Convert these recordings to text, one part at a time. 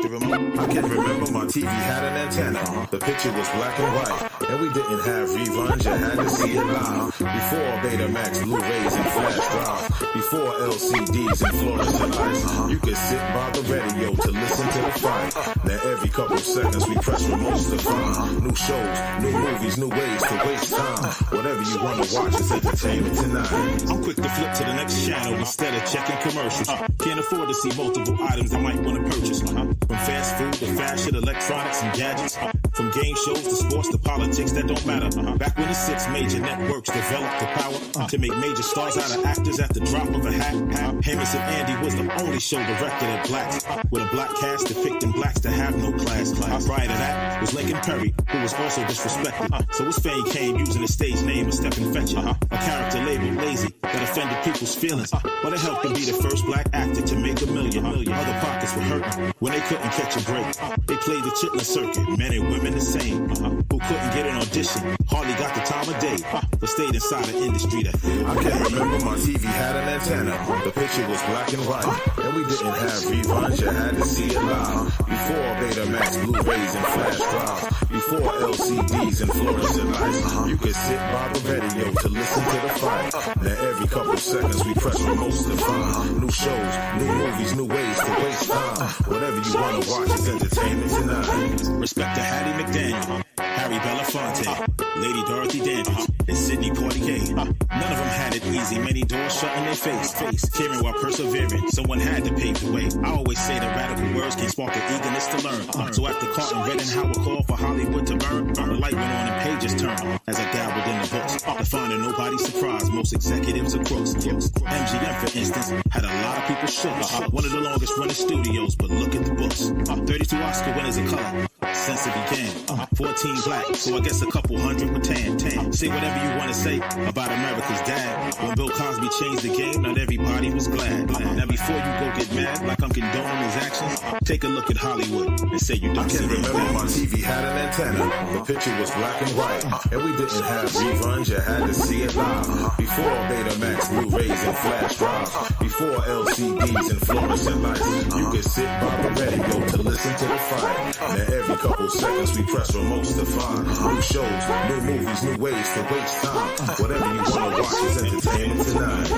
the remote. I can remember my TV had an antenna. The picture was black and white, and we didn't have reruns. You had to see it live. Before Betamax, Blu-rays, and flash drives. Before LCDs and fluorescent lights. You could sit by the radio to listen to the fight. Now every couple seconds we press remotes to find new shows, new movies, new ways to waste time. Whatever you want to watch is entertainment tonight. I'm quick to flip to the next channel instead of checking commercials. Can't afford to see multiple items I might want to purchase. From fast food to fashion, electronics and gadgets. From game shows to sports to politics that don't matter. Back when the 6 major networks developed the power to make major stars out of actors at the drop of a hat. Hammers and Andy was the only show directed at blacks, with a black cast depicting blacks that have no class. Prior to that was Lincoln Perry, who was also disrespected. So his fame came using the stage name of Stephen Fetcher, a character labeled lazy that offended people's feelings. But it helped him be the first black actor to make $1 million. Other pockets were hurting when they couldn't catch a break. They played the chitlin circuit, men and women the same, who couldn't get an audition, hardly got the time of day, but stayed inside an industry that I can remember my TV had an antenna. The picture was black and white, and we didn't have reruns. You had to see it live. Before Betamax, Blu-rays, and flash drives. Before LCDs and fluorescent lights. You could sit by the radio to listen to the fight. Now every couple seconds we press remotes to find new shows, new movies, new ways to waste time. Whatever you want to watch is entertainment tonight. Respect to Hattie McDaniel, Harry Belafonte, Lady Dorothy Dandridge, and Sidney Poitier. None of them had it easy, many doors shut in their face. Caring while persevering, someone had to pave the way. I always say that radical words can spark an eagerness to learn. So after Carlton read and Howard called for Hollywood to burn, the light went on and pages turned as I dabbled in the books. To find a nobody's surprise, most executives are crooks. MGM, for instance, had a lot of people shook. One of the longest running studios, but look at the books. 32 Oscar winners of color since it began. 14 black, so I guess a couple hundred were tan. Say whatever you want to say about America's dad. When Bill Cosby changed the game, not everybody was glad. Now before you go get mad like I'm condoning his actions, take a look at Hollywood and say you don't see it. I can remember my TV had an antenna. The picture was black and white, and we didn't have reruns. You had to see it live. Before Betamax, Blu-rays, and flash drives. Before LCDs and fluorescent lights. You could sit by the radio to listen to the fight. Now every couple seconds we press remotes to find new shows, new movies, new ways to waste time. Whatever you want to watch is entertainment tonight.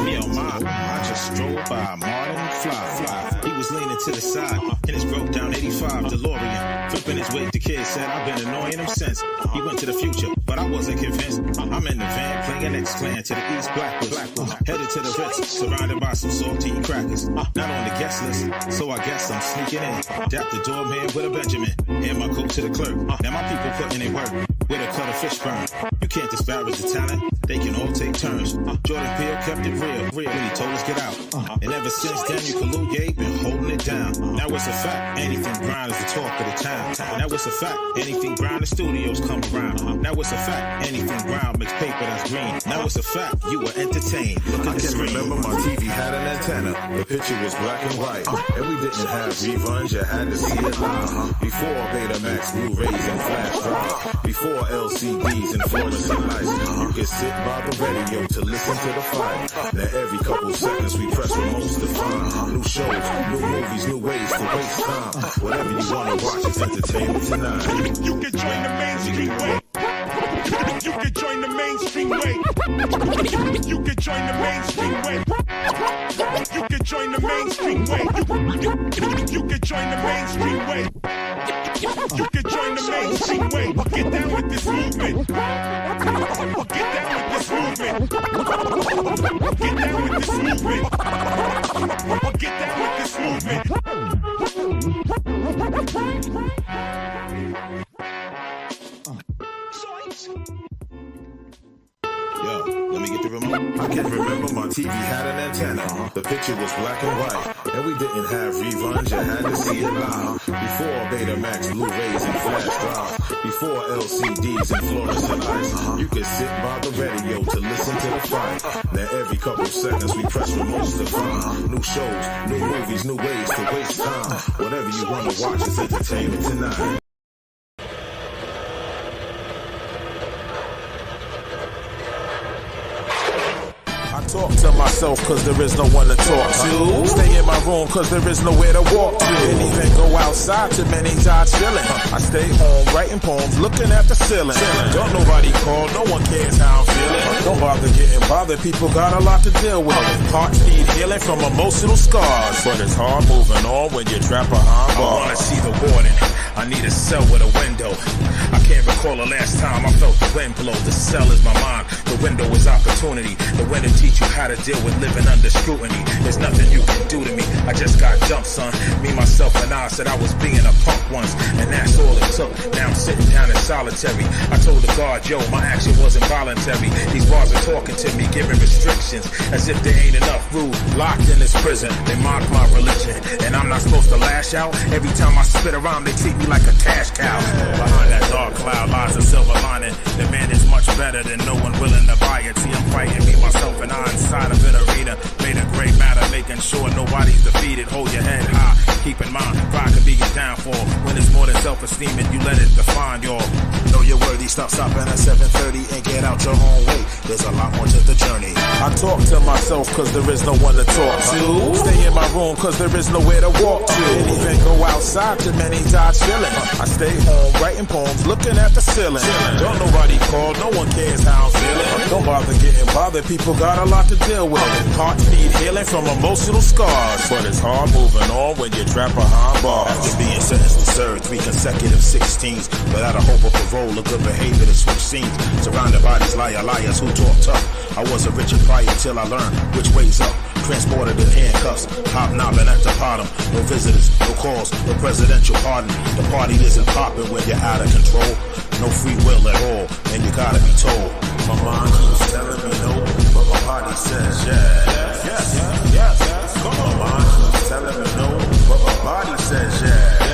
I just strolled by Martin McFly. He was leaning to the side in his broke down 85 DeLorean. Flipping his wig, the kid said, I've been annoying him since. He went to the future, but I wasn't convinced. I'm in the van playing X-Clan to the East Blackwoods. Headed to the Ritz, surrounded by some saltine crackers. Not on the guest list, so I guess I'm sneaking in. Dap the doorman with a Benjamin. Hand my coat to the clerk. Now my people putting in work with a cut of fish burn. You can't disparage the talent, they can all take turns. Jordan Peele kept it real when he told us get out. And ever since Daniel Kaluuya been holding it down. Now it's a fact, anything grind is the talk of the town. Now it's a fact, anything grind the studios come around. Now it's a fact, anything grind makes paper that's green. Now it's a fact, you were entertained. Look at I can remember my TV had an antenna. The picture was black and white, and we didn't have reruns. You had to see it live. Before Betamax, Blu-rays, and flash drives. Before LCDs and fluorescent lights. You could sit by the radio to listen to the fight. Now every couple seconds we press remotes to find new shows, new movies, new ways to waste time. Whatever you want to watch is entertainment tonight. You can join the mainstream way. You can join the mainstream way. You can join the mainstream way. You can join the mainstream way. You can join the mainstream way. You can join the mainstream way. Or get down with this movement. Or get down with this movement. Or get down with this movement. Or get down with this movement. Yo, let me get the remote. I can remember my TV had an antenna. The picture was black and white, and we didn't have reruns. You had to see it live. Before Betamax, Blu-rays, and flash drives. Before LCDs and fluorescent lights. You could sit by the radio to listen to the fight. Now every couple seconds we press remotes to find new shows, new movies, new ways to waste time. Whatever you want to watch is entertainment tonight. talk to myself cause there is no one to talk to. Stay in my room cause there is nowhere to walk to. Didn't even go outside, too many times chilling. I stay home writing poems, looking at the ceiling. Don't nobody call, no one cares how I'm feeling. Don't bother getting bothered, people got a lot to deal with. Hearts need healing from emotional scars, but it's hard moving on when you're trapped behind bars. I wanna see the warden, I need a cell with a window. I can't recall the last time I felt the wind blow. The cell is my mind, the window is opportunity. The window teach you how to deal with living under scrutiny. There's nothing you can do to me, I just got jumped, son. Me, myself, and I said I was being a punk once, and that's all it took. Now I'm sitting down in solitary. I told the guard, yo, my action wasn't voluntary. These bars are talking to me, giving restrictions, as if there ain't enough room. Locked in this prison, they mock my religion, and I'm not supposed to lash out. Every time I spit around, they treat me like a cash cow. Behind that dark cloud lies a silver lining. The man is much better than no one willing to buy it. See, I'm fighting me, myself, and I inside of an arena. Made a great matter, making sure nobody's defeated. Hold your head high, keep in mind, pride can be your downfall. When it's more than self-esteem and you let it define y'all. Know you're worthy, stop stopping at 7:30 and get out your own way. There's a lot more to the journey. I talk to myself cause there is no one to talk to. Stay in my room cause there is nowhere to walk to. Didn't even go outside, too many times chilling. I stay home writing poems, looking at the ceiling. Don't nobody call, no one cares how I'm feeling. Don't bother getting bothered, people got a lot to deal with. Hearts need healing from emotional scars, but it's hard moving on when you're trapped behind bars. After being sentenced to serve 3 consecutive 16s without a hope of parole or good behavior to switch scenes, surrounded by these liars who talk tough. I was a Richard Pryor till I learned which way's up. Transported in handcuffs, hobnobbing at the bottom. No visitors, no calls, no presidential pardon. The party isn't popping when you're out of control. No free will at all, and you gotta be told. My mind keeps telling me no, but my body says yes. Yes. My mind keeps telling me no, but my body says yes.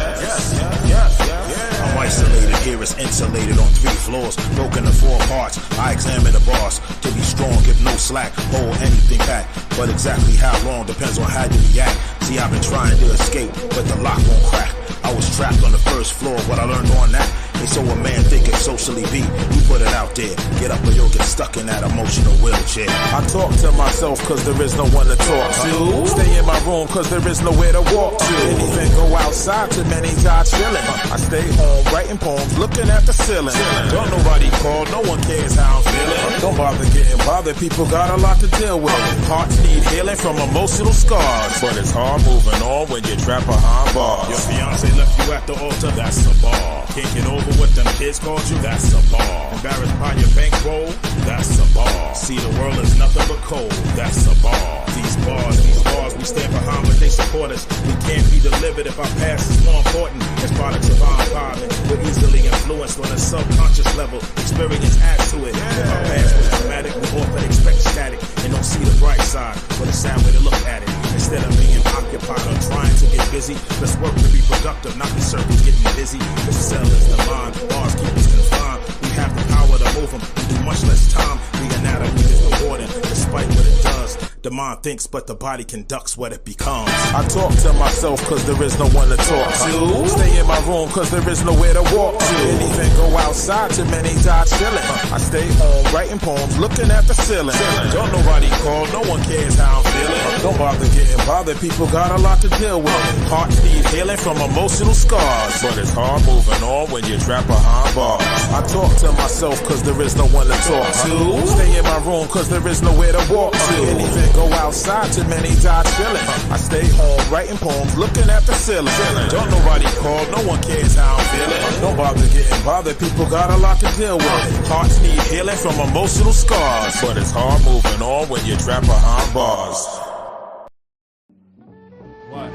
I'm isolated, here is insulated on 3 floors, broken to 4 parts. I examine the bars to be strong, give no slack, hold anything back. But exactly how long depends on how you react. See, I've been trying to escape, but the lock won't crack. I was trapped on the first floor, what I learned on that. And so a man think it socially be, you put it out there. Get up or you'll get stuck in that emotional wheelchair. I talk to myself cause there is no one to talk to. Stay in my room cause there is nowhere to walk to. Didn't even go outside, too many times chilling. I stay home writing poems, looking at the ceiling. Don't nobody call, no one cares how I'm feeling. Don't bother getting bothered, people got a lot to deal with. Hearts need healing from emotional scars, but it's hard moving on when you're trapped behind bars. Your fiance left you at the altar, that's a bar. Can't get over what them kids called you, that's a bar. Embarrassed by your bankroll, that's a bar. See, the world is nothing but cold, that's a bar. These bars, we stand behind but they support us. We can't be delivered if our past is more important. As products of our environment, we're easily influenced on a subconscious level. Experience adds to it. If our past was dramatic, we often expect static and don't see the bright side, but a sad way to look at it. Instead of being occupied or trying to get busy, let's work to be productive, not be circles getting busy. The cell is the mind, bars keep us confined. We have the power to move them, we do much less time. The anatomy is rewarding, despite what it does. The mind thinks, but the body conducts what it becomes. I talk to myself cause there is no one to talk to. Stay in my room cause there is nowhere to walk to. Didn't even go outside, too many times chilling. I stay home writing poems, looking at the ceiling. Don't nobody call, no one cares how I'm feeling. Don't bother getting bothered, people got a lot to deal with. Hearts need healing from emotional scars, but it's hard moving on when you're trapped behind bars. I talk to myself cause there is no one to talk to. Stay in my room cause there is nowhere to walk to. Didn't even go outside, too many times chilling. I stay home writing poems, looking at the ceiling. Don't nobody call, no one cares how I'm feeling. Don't bother getting bothered, people got a lot to deal with. Hearts need healing from emotional scars, but it's hard moving on when you're trapped behind bars. What?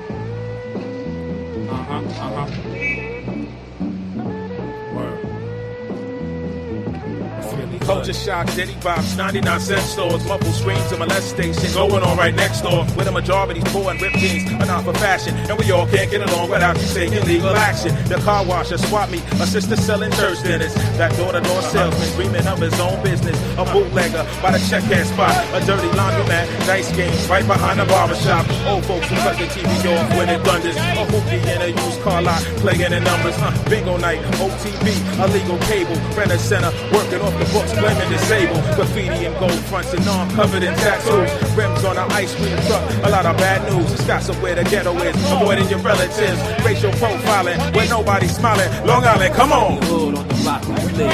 Culture shock, Diddy bops, 99-cent stores, muffled screams to molestation going on right next door. Where the majority's poor and ripped jeans are not for fashion, and we all can't get along without you taking legal action. The car washer, swap meet, a sister selling church dinners. That door-to-door salesman dreaming of his own business. A bootlegger by the check-hand spot, a dirty laundromat, dice games right behind the barbershop. Old folks who cut the TV off when it thunders. A hoopie in a used car lot, playing the numbers. Bingo night, OTB, illegal cable, rent a center, working off the books. Flaming disabled, graffiti and gold fronts and arm covered in tattoos. Rims on an ice cream truck, a lot of bad news. It's got somewhere the ghetto is, avoiding your relatives. Racial profiling, where nobody's smiling. Long Island, come on. Hood on the block where you live.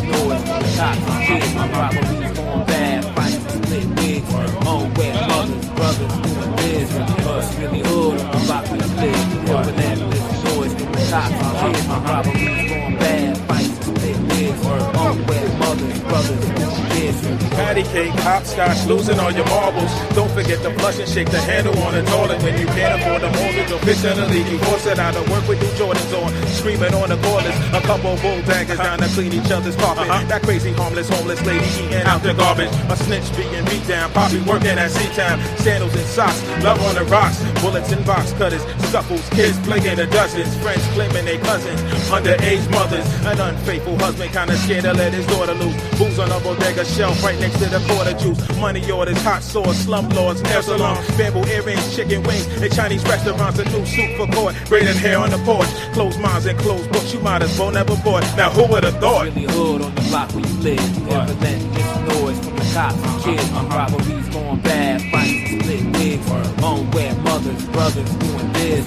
Noise from the cops, kids, my robberies going bad. Fights, split wigs, own wet mothers, brothers, doing biz. Us really hood on the block where you live. Noise from the cops, kids, my robberies going bad. Fights, split wigs, own wet mothers, brothers, doing biz. Patty cake, hopscotch, losing all your marbles. Don't forget to flush and shake the handle on the toilet when you can't afford the mortgage or fish in the league. You force it out of work with new Jordans on, screaming on the cordless. A couple bull daggers down to clean each other's carpet. That crazy homeless lady eating out the garbage. A snitch being beat down, Poppy working at C-Town. Sandals and socks, love on the rocks. Bullets and box cutters, scuffles, kids playing the dozens. Friends claiming they cousins, underage mothers. An unfaithful husband kinda scared to let his daughter loose. Booze on a bodega shelf right next to the quarter juice. Money orders, hot sauce, slumlords, nail salon, bamboo earrings, chicken wings. In Chinese restaurants, a new suit for court. Braided hair on the porch, closed minds and closed books. You might as well never bought. Now who would have thought? Really hood on the block where you live. Never let this noise from the cops and kids. My robberies going bad. Fights, split wigs, own wet mothers, brothers doing biz.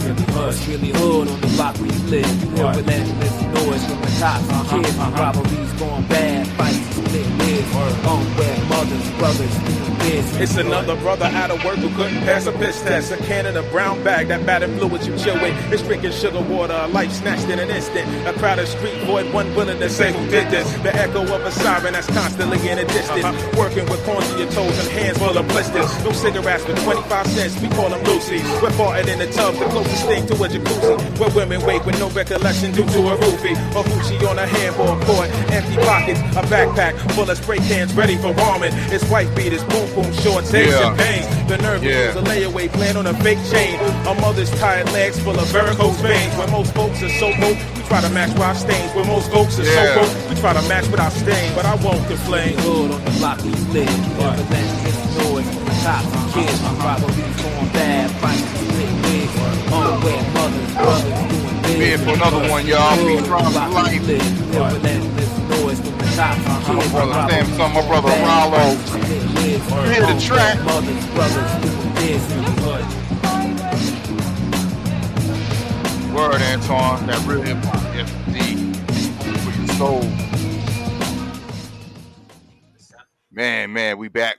Really hood on the block where you live. Never let this noise from the cops and kids. My robberies going bad. Fights, split wigs, own wet mothers, brothers doing biz. It's another brother out of work who couldn't pass a piss test. A can in a brown bag, that battered fluid you chill with. It's drinking sugar water, a life snatched in an instant. A crowded street void, one willing to say who did this. The echo of a siren that's constantly in a distance. Working with corns in your toes and hands full of blisters. No cigarettes for 25 cents, we call them Lucy's. We're farting in the tub, the closest thing to a jacuzzi. Where women wait with no recollection due to a roofie. A hoochie on a handball court, empty pockets, a backpack full of spray cans ready for bombing. It's white beaters, boom boom shorts, Asian pains. The nerve to use a layaway plan on a fake chain. A mother's tired legs full of varicose veins. Where most folks are so broke, we try to match with our stains. Where most folks are so broke, we try to match with our stain. But I won't complain. Hood on the block where you live. Never let this noise from the cops and kids. My robberies going bad. Fights, split wigs, own wet mothers, brothers doing biz. Here for another one, y'all. Beats Rounds of Life. Never let this noise from the cops and kids. My brother Samssun, my brother Ralo. You hear the track? Mothers, brothers doing biz. Word, Antoine. That real hip hop. Yes, indeed. For your soul. Man, we back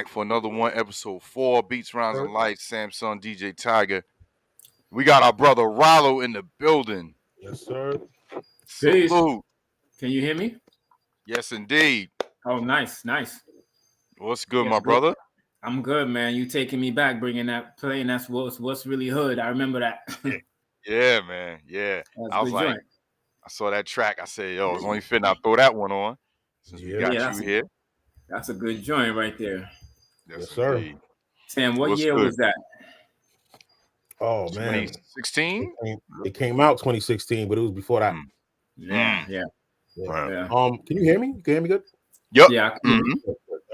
for another one, episode 4, Beats, Rounds, and Life, Samssun, Djaytiger. We got our brother Ralo in the building. Yes, sir. Peace. Salute. Can you hear me? Yes, indeed. Oh, nice. What's good, Yeah, my brother? I'm good, man. You taking me back, playing that's what's really hood. I remember that. Yeah, man. Yeah. That's I was good like, joint. I saw that track. I said, yo, it's only fitting I throw that one on since we got Yeah, you here. That's a good joint right there. Yes, sir. Indeed. Sam, what What's year good? was that? Oh man, 2016? it came out 2016, but it was before that. Yeah. Right. Can you hear me? You can hear me good? Yep. Yeah. Mhm.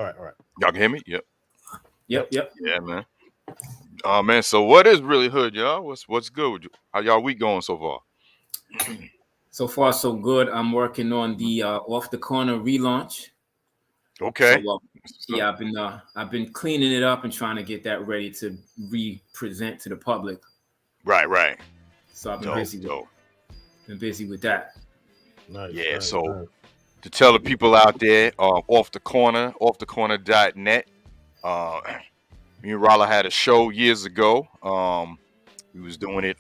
All right. Y'all can hear me? Yep. Yep. Yeah, man. Man, so what is really hood, y'all? What's good with you? How y'all week going so far? So far, so good. I'm working on the Off the Corner relaunch. Okay. So, I've been cleaning it up and trying to get that ready to re-present to the public. Right. So I've been busy with that. Nice. Yeah, nice, so nice. to tell the people out there, off the corner.net. Me and Ralo had a show years ago. We was doing it.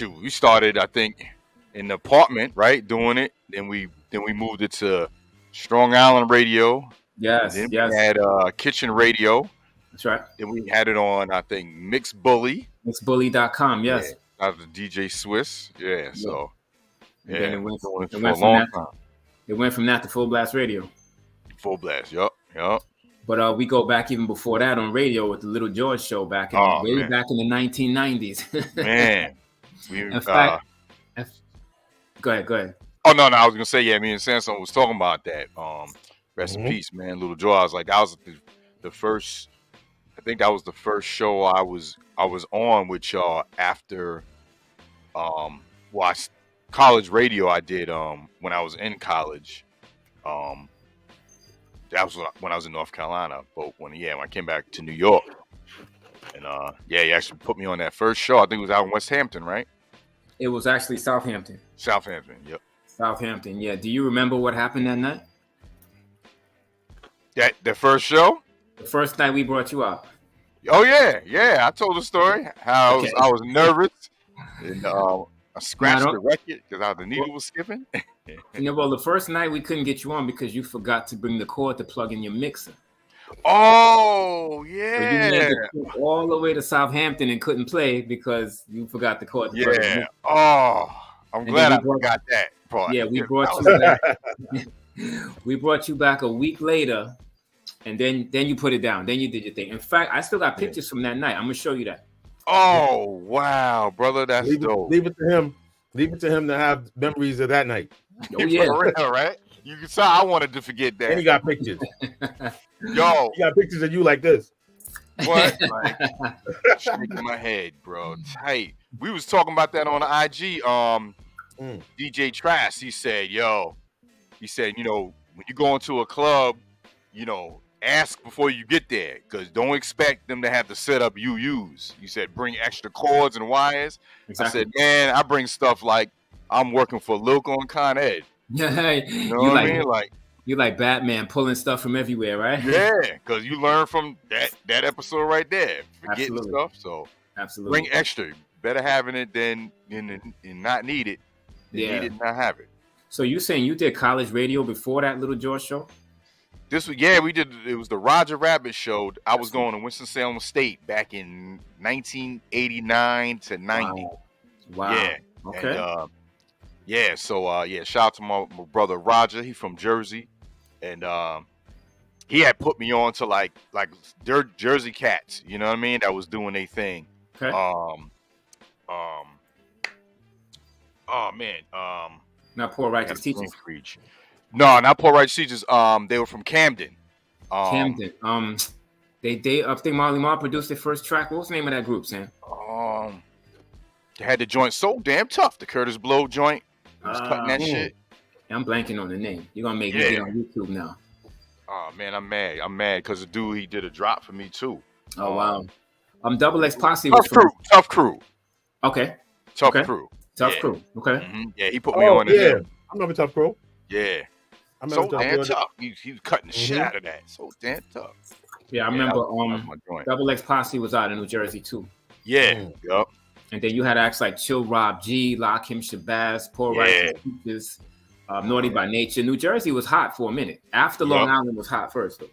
We started, I think, in the apartment, right? Doing it. Then we moved it to Strong Island Radio. Yes. Then we had Kitchen Radio. That's right. Then we had it on, I think, Mix Bully. Mixbully.com. Yes. Yeah, out of DJ Swiss. Yeah. So. And Yeah. then it went for a from long that. time. It went from that to Full Blast Radio. Full blast. Yup. But we go back even before that on radio with the Little George show back in back in the 1990s. Man. In fact, go ahead. Oh no, I was gonna say, yeah, me and Samssun was talking about that. Rest in peace, man. Little Joe. I was like, that was the first. I think that was the first show I was on with y'all after college radio I did when I was in college. That was when I was in North Carolina. But when I came back to New York, and he actually put me on that first show. I think it was out in West Hampton, right? It was actually Southampton. Southampton, yep. Southampton, yeah. Do you remember what happened that night? The first show? The first night we brought you out. Oh yeah. I told the story how I was nervous and I scratched the record because the needle was skipping. Well, the first night we couldn't get you on because you forgot to bring the cord to plug in your mixer. Oh yeah. So you had to go all the way to Southampton and couldn't play because you forgot the cord to plug in your mixer. Oh, I'm glad I forgot that part. Yeah, we brought you back. We brought you back a week later. And then you put it down. Then you did your thing. In fact, I still got pictures from that night. I'm gonna show you that. Oh wow, brother, that's dope. Leave it to him. Leave it to him to have memories of that night. Oh yeah, for real, right? You can say I wanted to forget that. And he got pictures. Yo, he got pictures of you like this. What? Like, shaking my head, bro. Tight. We was talking about that on the IG. DJ Trash. He said, when you go into a club, ask before you get there, because don't expect them to have the setup you use. You said bring extra cords and wires. Exactly. I said, man, I bring stuff like I'm working for Lilco and Con Ed. Yeah, you know what I mean? Like you like Batman pulling stuff from everywhere, right? Yeah, because you learn from that episode right there. Forgetting stuff. So absolutely bring extra. Better having it than not need it. Need it and not have it. So you saying you did college radio before that Little George show? We did. It was the Roger Rabbit show. I was going to Winston-Salem State back in 1989 to 90. Wow. Yeah. Okay. So shout out to my brother Roger. He's from Jersey, and he had put me on to like Jersey Cats. You know what I mean? That was doing their thing. Okay. Not Poor Righteous Teachers. No, not Poor Righteous Teachers. They were from Camden. Camden. They I think Marley Marl produced their first track. What was the name of that group, Sam? They had the joint So Damn Tough, the Curtis Blow joint. He was cutting that shit. I'm blanking on the name. You're gonna make me get on YouTube now. Oh man, I'm mad because the dude, he did a drop for me too. Oh wow. Double X Posse was Tough Crew. Okay. Tough Crew. Tough Crew. Okay. Mm-hmm. Yeah, he put me on it. Yeah, I remember Tough Crew. Yeah. So damn tough. He was cutting the shit out of that. So damn tough. Yeah, I remember Double X Posse was out in New Jersey too. Yeah. Yup. And then you had acts like Chill Rob G, Lakim Shabazz, Poor Righteous Teachers, Naughty by Nature. New Jersey was hot for a minute. After Long Island was hot first though.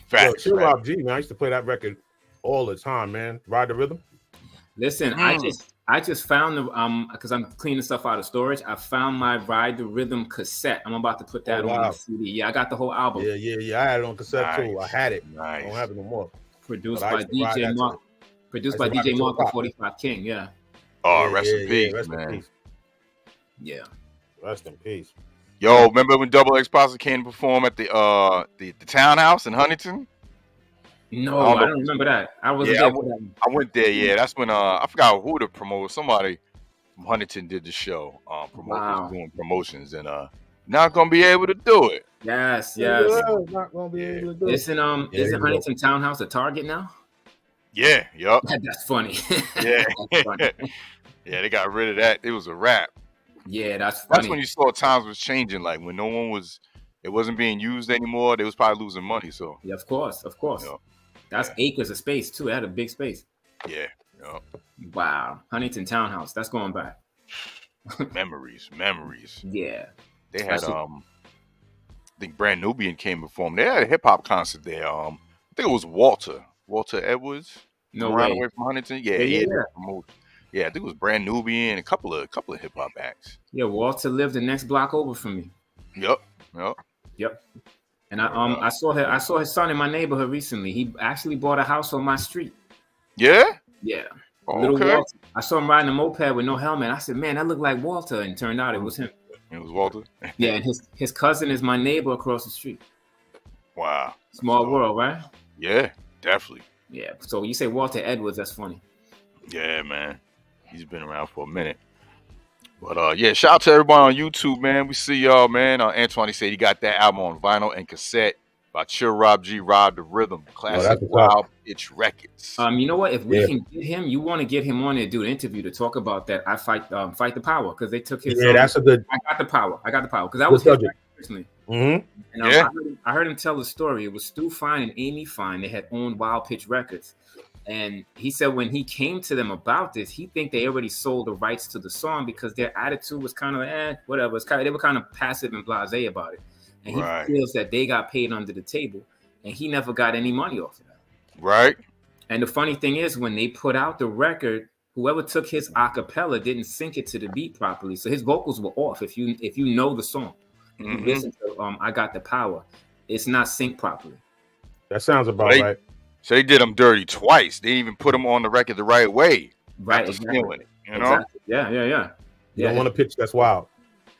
Facts. Chill Rob G, man. I used to play that record all the time, man. Ride the Rhythm. Listen, I just found the because I'm cleaning stuff out of storage. I found my Ride the Rhythm cassette. I'm about to put that on the CD. Yeah, I got the whole album. Yeah. I had it on cassette too. I had it. Nice. I don't have it no more. Produced by DJ Mark. Produced by DJ Mark of 45 King. Yeah. Oh, rest in peace, man. Yeah. Rest in peace. Yo, remember when Double X Posse came to perform at the Townhouse in Huntington? No, I don't remember that. I wasn't there for that. I went there. Yeah, that's when I forgot who the promoter. Somebody from Huntington did the show. Doing promotions, and not gonna be able to do it. Yes. Not gonna be able to do it. Isn't Huntington Townhouse a Target now? Yeah. Yup. That's funny. Yeah. That's funny. Yeah, they got rid of that. It was a wrap. Yeah, that's funny. That's when you saw times was changing. Like when it wasn't being used anymore. They was probably losing money. So yeah, of course. That's acres of space too. It had a big space. Yeah. Wow. Huntington Townhouse. That's going back. Memories. Yeah. They had I think Brand Nubian came and performed. They had a hip hop concert there. I think it was Walter Edwards. No way. Away from Huntington. Yeah. I think it was Brand Nubian and a couple of hip hop acts. Yeah, Walter lived the next block over from me. Yep. And I saw his son in my neighborhood recently. He actually bought a house on my street. Yeah? Yeah. Oh, Little okay. Walter. I saw him riding a moped with no helmet. I said, man, that looked like Walter. And turned out it was him. It was Walter? Yeah, and his cousin is my neighbor across the street. Wow. Small world, right? Yeah, definitely. Yeah. So you say Walter Edwards, that's funny. Yeah, man. He's been around for a minute. But yeah, shout out to everybody on YouTube, man. We see y'all, man. Antoine, he said he got that album on vinyl and cassette by Chill Rob G, Rob the Rhythm, classic Wild Pitch Records. You know what? If we can get him, you want to get him on there, do an interview to talk about that. I fight the power because they took his. Yeah, that's a good. I got the power because that was his record personally. Mm-hmm. And I heard him tell the story. It was Stu Fine and Amy Fine. They had owned Wild Pitch Records. And he said when he came to them about this, he think they already sold the rights to the song because their attitude was kind of like, whatever. They were kind of passive and blasé about it. And he feels that they got paid under the table, and he never got any money off of that. Right. And the funny thing is, when they put out the record, whoever took his acapella didn't sync it to the beat properly, so his vocals were off. If you know the song, if you listen to I Got the Power, it's not synced properly. That sounds about right. So they did him dirty twice. They didn't even put him on the record the right way. Right, exactly. It, you know? Exactly. Yeah. You don't want to pitch that's wild.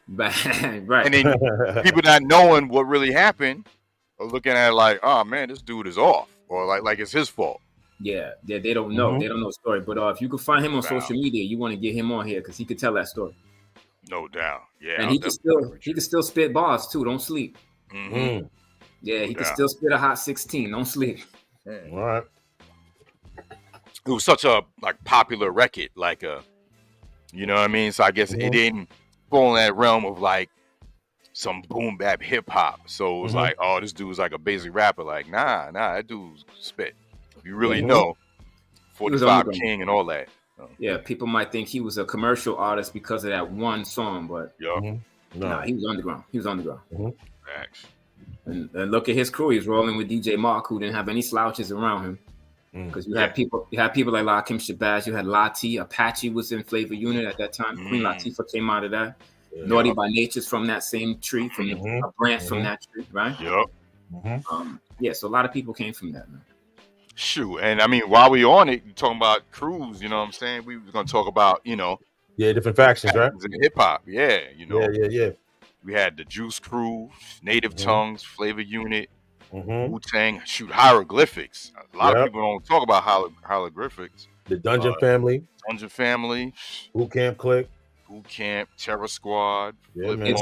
Right. And then people not knowing what really happened or looking at it like, oh man, this dude is off, or like it's his fault. Yeah, they don't know. They don't know the story. But if you could find him on social media, you want to get him on here because he could tell that story. No doubt. Yeah. And he can still spit bars too. Don't sleep. Mm-hmm. Yeah, he can still spit a hot 16. Don't sleep. All right. It was such a popular record, you know what I mean? So I guess it didn't fall in that realm of some boom bap hip hop. So it was like, oh, this dude's like a basic rapper. Like, nah, that dude's spit. If you really know, 45 King and all that. So. Yeah, people might think he was a commercial artist because of that one song, but nah, he was underground. Facts. And look at his crew. He's rolling with DJ Mark, who didn't have any slouches around him. Because you had people like Lakim Shabazz. You had Lati. Apache was in Flavor Unit at that time. Queen Latifah came out of that. Naughty by Nature's from that same tree, from a branch from that tree, right? Yep. So a lot of people came from that, man. Shoot, and I mean, while we on it, you're talking about crews. You know what I'm saying? We was gonna talk about, different factions, right? Hip hop, yeah. Yeah. We had the Juice Crew, Native Tongues, Flavor Unit, Wu-Tang, hieroglyphics. A lot of people don't talk about hieroglyphics. The Dungeon Family. Boot Camp Click. Boot Camp, Terror Squad, Hit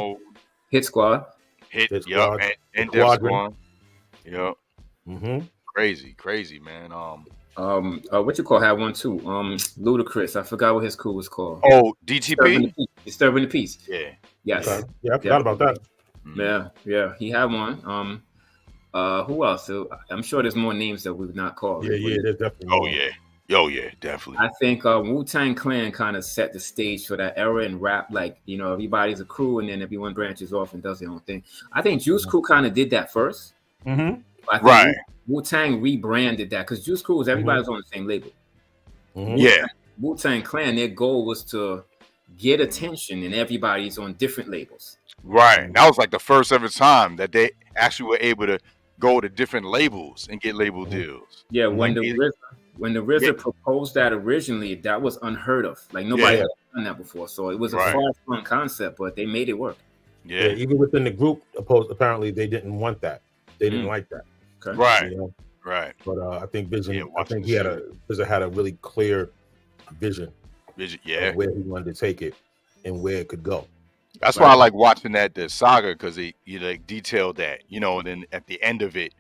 Squad. Hit Squad. And Death Squad. Yep. Crazy, man. What you call had one too? Ludacris. I forgot what his crew was called. Oh, DTP? Disturbing the Peace. Yeah. Yes. Okay. Yeah, I forgot about that. Yeah. He had one. Who else? I'm sure there's more names that we've not called. Yeah, there's definitely. Oh yeah, definitely. I think Wu-Tang Clan kind of set the stage for that era in rap. Everybody's a crew, and then everyone branches off and does their own thing. I think Juice Crew kind of did that first. Right. Wu-Tang rebranded that because Juice Crew was everybody's on the same label. Yeah. Wu-Tang Clan, their goal was to get attention, and everybody's on different labels. Right. That was like the first ever time that they actually were able to go to different labels and get label deals. Yeah, when the RZA proposed that originally, that was unheard of. Like nobody had done that before. So it was a far-flung concept, but they made it work. Yeah. Even within the group, apparently they didn't want that. They didn't like that. Okay. Right. Right. But I think Vision. I think RZA had a really clear vision. Yeah. Of where he wanted to take it and where it could go. That's why I like watching the saga, because he detailed that, and then at the end of it,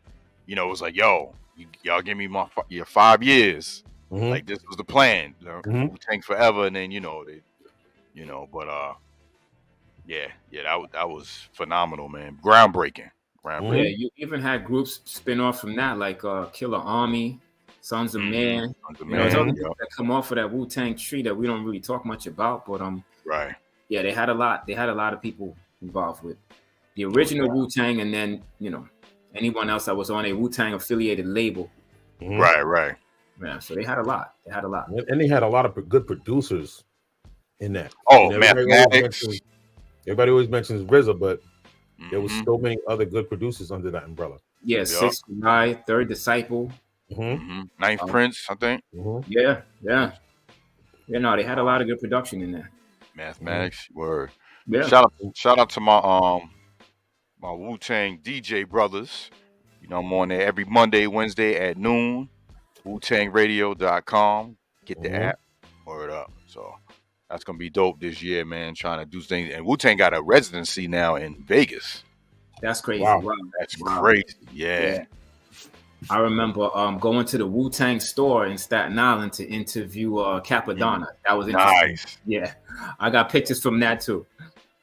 it was like, yo, y'all give me your 5 years. Like this was the plan. Wu-Tang forever, and then that was phenomenal, man. Groundbreaking. Yeah, you even had groups spin off from that, like Killer Army, Sons of Man. That come off of that Wu-Tang tree that we don't really talk much about, but right. Yeah, they had a lot. They had a lot of people involved with the original Wu-Tang, and then anyone else that was on a Wu-Tang affiliated label. Right. Yeah, so they had a lot. And they had a lot of good producers in that. Oh, Mathematics. Everybody always mentions RZA, but there was so many other good producers under that umbrella. Yeah, 6 9, Third Disciple. Ninth Prince, I think. Yeah. They had a lot of good production in there. Mathematics, word. Yeah. Shout out to my my Wu-Tang DJ brothers. I'm on there every Monday, Wednesday at noon. WuTangRadio.com. Get the app. Word up. So That's gonna be dope this year, man. Trying to do things, and Wu-Tang got a residency now in Vegas. That's crazy. Wow. That's crazy. Yeah. I remember going to the Wu-Tang store in Staten Island to interview Capadonna. That was interesting. Nice. Yeah, I got pictures from that too.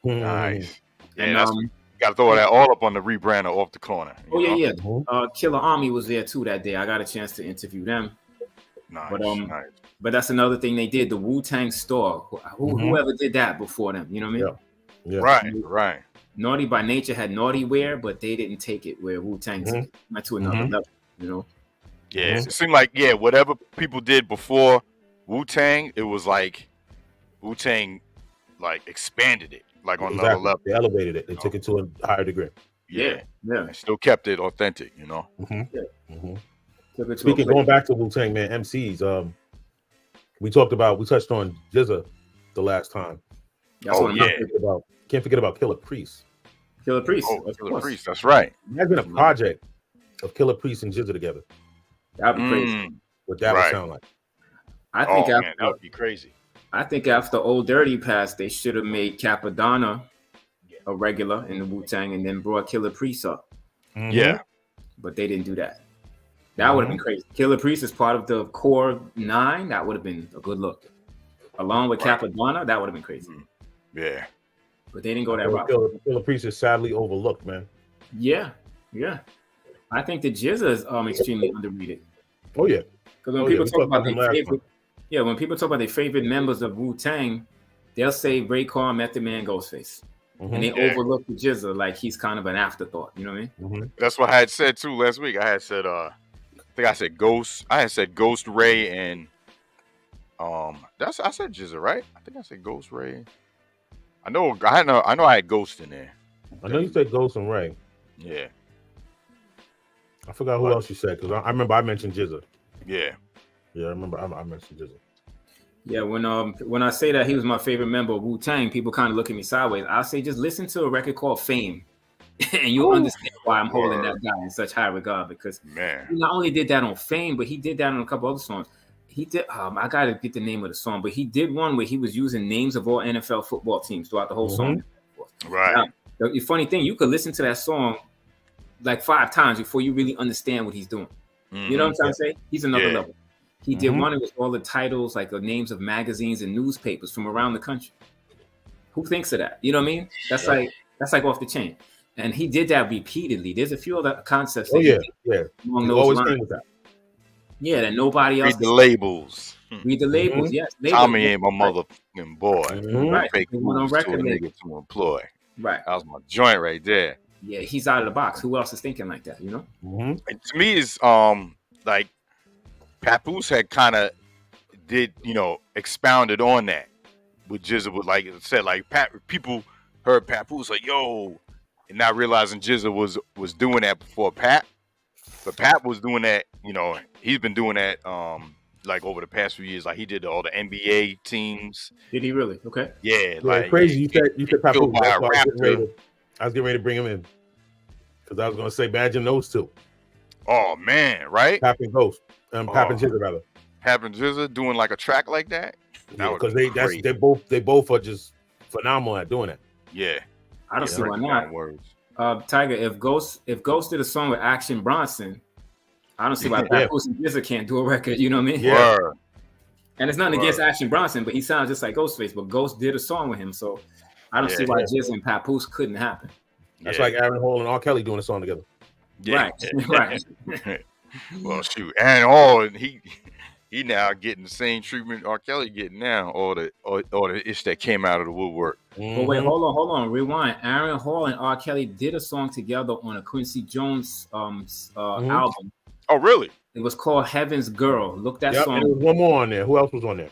Nice. Yeah, And, that's got to throw that all up on the rebrand of Off the Corner. Oh you know? yeah. Killer Army was there too that day. I got a chance to interview them. Nice. But but that's another thing they did. The Wu-Tang store. Whoever did that before them, you know what I mean? Yeah. Right. Naughty by Nature had Naughty Wear, but they didn't take it where Wu-Tang went to another level, you know? Yeah, it seemed like, whatever people did before Wu-Tang, it was like Wu-Tang like expanded it, like on another level. They elevated it. They took it to a higher degree. Yeah. And still kept it authentic, you know? Speaking, going back to Wu-Tang, man, MCs, we touched on Jizza the last time. That's what I'm thinking about. Can't forget about Killer Priest. Killer Priest. Killer Priest, that's right. Imagine a project of Killer Priest and Jizza together. That'd be crazy. What that would sound like. I think that would be crazy. I think after Old Dirty passed, they should have made Capadonna a regular in the Wu-Tang and then brought Killer Priest up. Yeah. But they didn't do that. That would have been crazy. Killer Priest is part of the core 9. That would have been a good look. Along with Capadonna, that would have been crazy. Yeah. But they didn't go that route. Killer Priest is sadly overlooked, man. Yeah. I think the Jizza is extremely underrated. Oh yeah. Because when people talk about their favorite, when people talk about their favorite members of Wu-Tang, they'll say Raekwon, Method Man, Ghostface, and they overlook the Jizza like he's kind of an afterthought. You know what I mean? That's what I had said too last week. I had said, I think I said Ghost. I had said Ghost Ray and I said Jizza, right? I think I said Ghost Ray. I know I had Ghost in there. I know you said Ghost and Ray. Yeah. I forgot who else you said because I remember I mentioned Jizza. Yeah. Yeah, I remember I mentioned Jizza. Yeah, when I say that he was my favorite member of Wu-Tang, people kind of look at me sideways. I'll say just listen to a record called Fame, and you'll understand why I'm holding that guy in such high regard. Because he not only did that on Fame, but he did that on a couple other songs. He did. I gotta get the name of the song, but he did one where he was using names of all NFL football teams throughout the whole song. Right. Now, the funny thing, you could listen to that song like 5 times before you really understand what he's doing. You know what I'm trying to say? He's another level. He did one with all the titles, like the names of magazines and newspapers from around the country. Who thinks of that? You know what I mean? That's like off the chain. And he did that repeatedly. There's a few other concepts. Along those lines. With that. Yeah, that nobody else. Read the labels. Read the labels. Yes. Tommy ain't my motherfucking boy. Right. Fake moves to a nigga to employ. Right. That was my joint right there. Yeah, he's out of the box. Who else is thinking like that? You know. And to me, is like Papoose had kind of expounded on that with Jizza. With like it said, like people heard Papoose like yo, and not realizing Jizza was doing that before Pat. But Pat was doing that. He's been doing that like over the past few years. Like he did all the NBA teams. Did he really? Okay. Yeah. Like crazy. You said Papoose. I was getting ready to bring him in because I was going to say imagine those two. Oh man, right? Pap and Ghost. Pap and Jizza rather. Pap and Jizza doing like a track like that. Because they both are just phenomenal at doing it. Yeah. I don't see why not. Tiger, if Ghost did a song with Action Bronson, I don't see why Papoose and Jizza can't do a record. You know what I mean? Yeah. And it's nothing against Action Bronson, but he sounds just like Ghostface. But Ghost did a song with him, so I don't see why Jizza and Papoose couldn't happen. That's like Aaron Hall and R. Kelly doing a song together. Yeah. Right. Well, shoot, Aaron Hall, and he now getting the same treatment R. Kelly getting now, or the ish that came out of the woodwork. But wait, hold on, rewind. Aaron Hall and R. Kelly did a song together on a Quincy Jones album. Oh, really? It was called Heaven's Girl. Look that song. And there was one more on there. Who else was on there?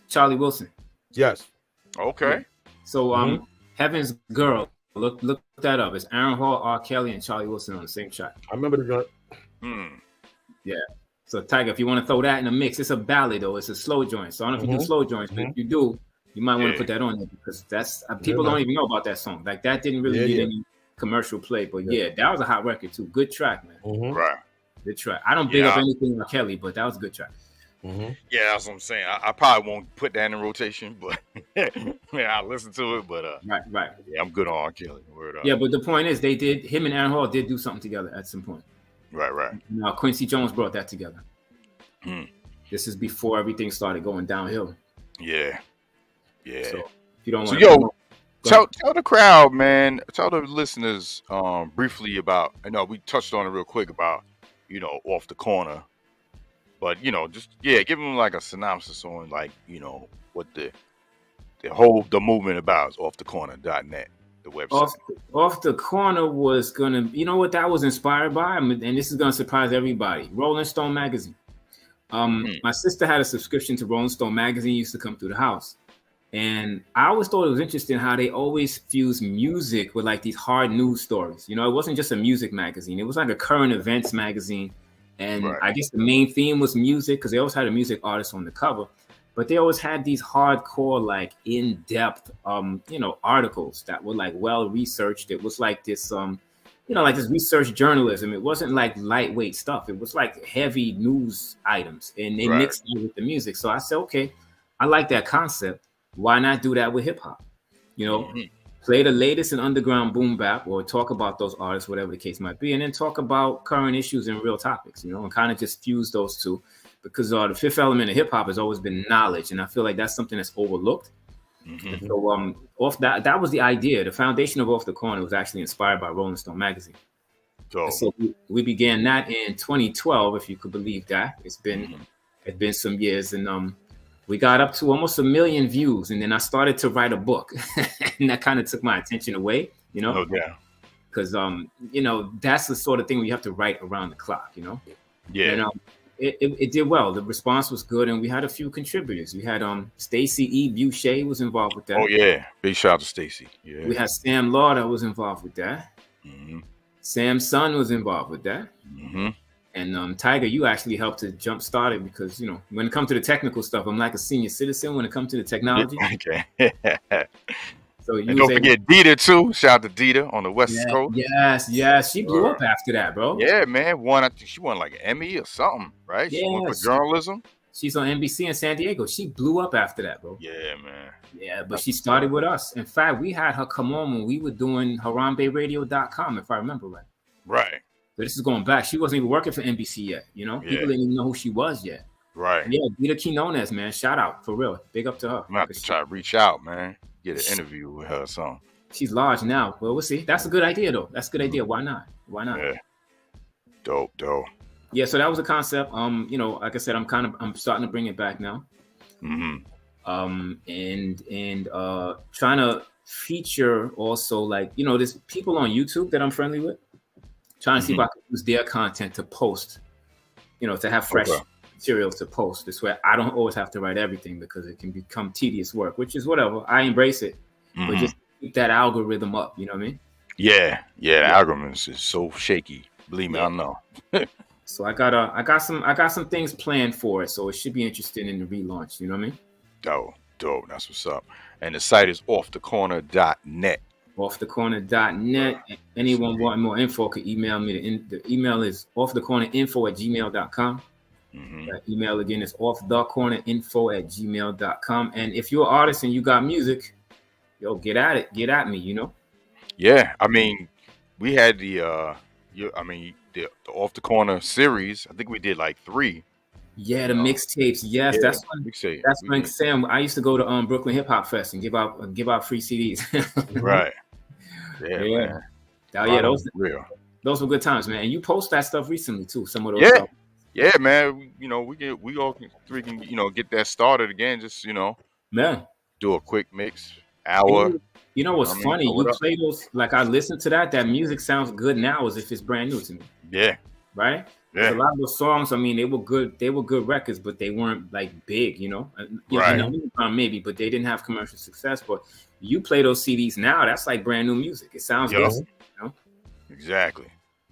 Charlie Wilson. Yes. Okay. So Heaven's Girl. Look that up. It's Aaron Hall, R. Kelly, and Charlie Wilson on the same track. I remember the joint. Yeah. So Tiger, if you want to throw that in the mix, it's a ballad though. It's a slow joint. So I don't know if you do slow joints, but if you do, you might want to put that on there because that's people don't even know about that song. Like that didn't really need any commercial play, but that was a hot record too. Good track, man. Right. Good track. I don't big up anything with Kelly, but that was a good track. Yeah, that's what I'm saying. I probably won't put that in rotation, but I'll listen to it. But right. Yeah, I'm good on R. Kelly. Word up. Yeah, but the point is, him and Aaron Hall did do something together at some point. Right. Now Quincy Jones brought that together. Hmm. This is before everything started going downhill. Yeah. So if you don't want tell the crowd, man. Tell the listeners briefly about. I know we touched on it real quick about Off the Corner, but just give them like a synopsis on like what the movement about is offthecorner.net, the website. Off the Corner was gonna, what that was inspired by, and this is gonna surprise everybody. Rolling Stone magazine. My sister had a subscription to Rolling Stone magazine, used to come through the house. And I always thought it was interesting how they always fuse music with like these hard news stories. It wasn't just a music magazine. It was like a current events magazine. And I guess the main theme was music because they always had a music artist on the cover. But they always had these hardcore, like in-depth, articles that were like well-researched. It was like this, like this research journalism. It wasn't like lightweight stuff. It was like heavy news items. And they mixed it with the music. So I said, okay, I like that concept. Why not do that with hip hop? Play the latest in underground boom bap or talk about those artists, whatever the case might be, and then talk about current issues and real topics, and kind of just fuse those two because the fifth element of hip hop has always been knowledge. And I feel like that's something that's overlooked. So that was the idea. The foundation of Off the Corner was actually inspired by Rolling Stone magazine. So we began that in 2012, if you could believe that. It's been some years, and we got up to almost 1 million views, and then I started to write a book, and that kind of took my attention away, Oh yeah. Because that's the sort of thing where you have to write around the clock, Yeah. And it did well. The response was good, and we had a few contributors. We had Stacey E. Boucher was involved with that. Oh yeah, big shout out to Stacey. Yeah. We had Sam Law that was involved with that. Samssun was involved with that. And Tiger, you actually helped to jumpstart it because, when it comes to the technical stuff, I'm like a senior citizen when it comes to the technology. Okay. So and don't forget Djaytiger too. Shout out to Djaytiger on the West Coast. Yes. She blew up after that, bro. Yeah, man. I think she won like an Emmy or something, right? She won for journalism. She's on NBC in San Diego. She blew up after that, bro. Yeah, man. Yeah, but she started with us. In fact, we had her come on when we were doing HarambeRadio.com, if I remember right. Right. But this is going back. She wasn't even working for NBC yet, People didn't even know who she was yet. Right. And Djaytiger Quinones, man. Shout out, for real. Big up to her. I'm going to have to try to reach out, man. Get an interview with her or something. She's large now. Well, we'll see. That's a good idea, though. That's a good idea. Why not? Yeah. Dope. Yeah, so that was the concept. Like I said, I'm starting to bring it back now. And trying to feature also, like, there's people on YouTube that I'm friendly with. Trying to see if I can use their content to post, to have fresh materials to post. This way I don't always have to write everything because it can become tedious work, which is whatever. I embrace it. But just keep that algorithm up, you know what I mean? Yeah. The algorithm is so shaky. Believe me, I know. So I got some things planned for it, so it should be interesting in the relaunch, you know what I mean? Dope. That's what's up. And the site is offthecorner.net. Offthecorner.net. Anyone wanting more info can email me. The email is offthecornerinfo@gmail.com. That email again is offthecornerinfo@gmail.com. And if you're an artist and you got music, get at it. Get at me, Yeah, I mean, we had the Off the Corner series. I think we did like 3. Yeah, the mixtapes. Yes, that's when Sam. I used to go to Brooklyn Hip Hop Fest and give out free CDs. Right. Yeah. Man. Those were good times, man. And you post that stuff recently too. Some of those. Yeah. Yeah, man. We all three can get that started again. Just man, do a quick mix hour. You know what's funny? You play those, like I listen to that. That music sounds good now as if it's brand new to me. Yeah. Right. Yeah. A lot of those songs, I mean, they were good. They were good records, but they weren't like big, Right. Maybe, but they didn't have commercial success. But you play those CDs now, that's like brand new music. It sounds good. Exactly.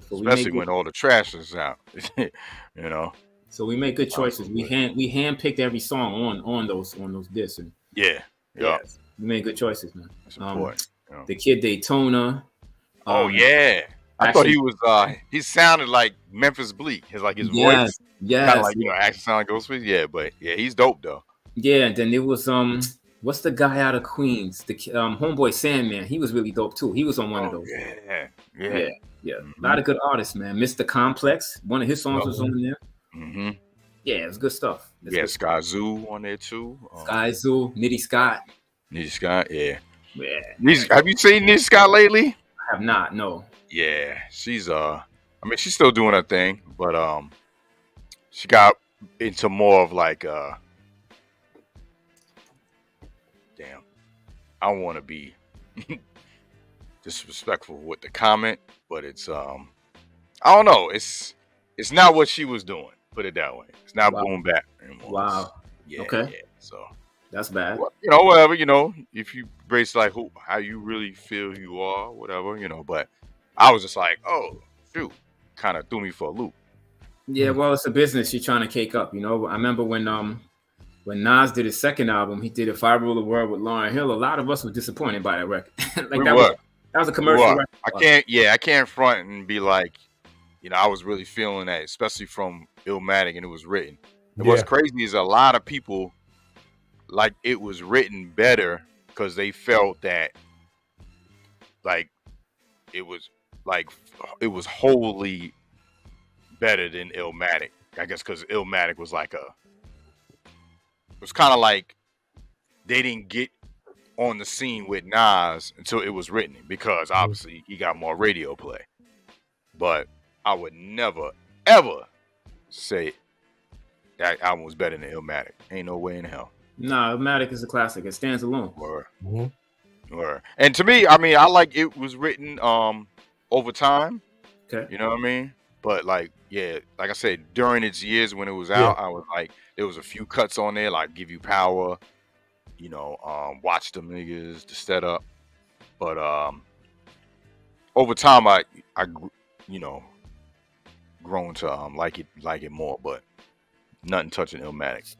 So especially when all the trash is out. So we make good choices. We handpicked every song on those discs. And yeah. We made good choices, man. That's important. The Kid Daytona. I I thought he was. He sounded like Memphis Bleak. His yes, voice, yes, kind of like actually sound like Ghostface. Yeah, but yeah, he's dope though. Yeah, and then there was what's the guy out of Queens? The homeboy Sandman. He was really dope too. He was on one of those. Yeah. A lot of good artists, man. Mr. Complex. One of his songs was on there. Mm-hmm. Yeah, it was good stuff. Sky Zoo on there too. Sky Zoo, Nitty Scott. Nitty Scott, yeah. Yeah. Have you seen Nitty Scott lately? I have not, no. Yeah, she's she's still doing her thing, but she got into more of like I don't want to be disrespectful with the comment, but it's I don't know, it's not what she was doing. Put it that way. It's not boom back anymore. Wow. Yeah. Okay. Yeah, so that's bad. Well, whatever. If you brace like how you really feel you are, whatever. But I was just like, oh shoot, kind of threw me for a loop. Yeah, well, it's a business you're trying to cake up. I remember when Nas did his second album, he did "If I Rule the World" with Lauryn Hill. A lot of us were disappointed by that record. That was a commercial record. I can't front and be like, I was really feeling that, especially from Illmatic, and it was written. And what's crazy is a lot of people like it was written better because they felt that like it was wholly better than Illmatic. I guess because Illmatic was it was kind of like they didn't get on the scene with Nas until it was written, because obviously he got more radio play. But I would never ever say that album was better than Illmatic. Ain't no way in hell. No, Illmatic is a classic. It stands alone. And to me, I like it was written over time. Okay. You know what I mean? But like I said, during its years when it was out, I was like, there was a few cuts on there, like Give You Power, Watch Them Niggas, The Setup. But over time I grown to like it more, but nothing touching Illmatic.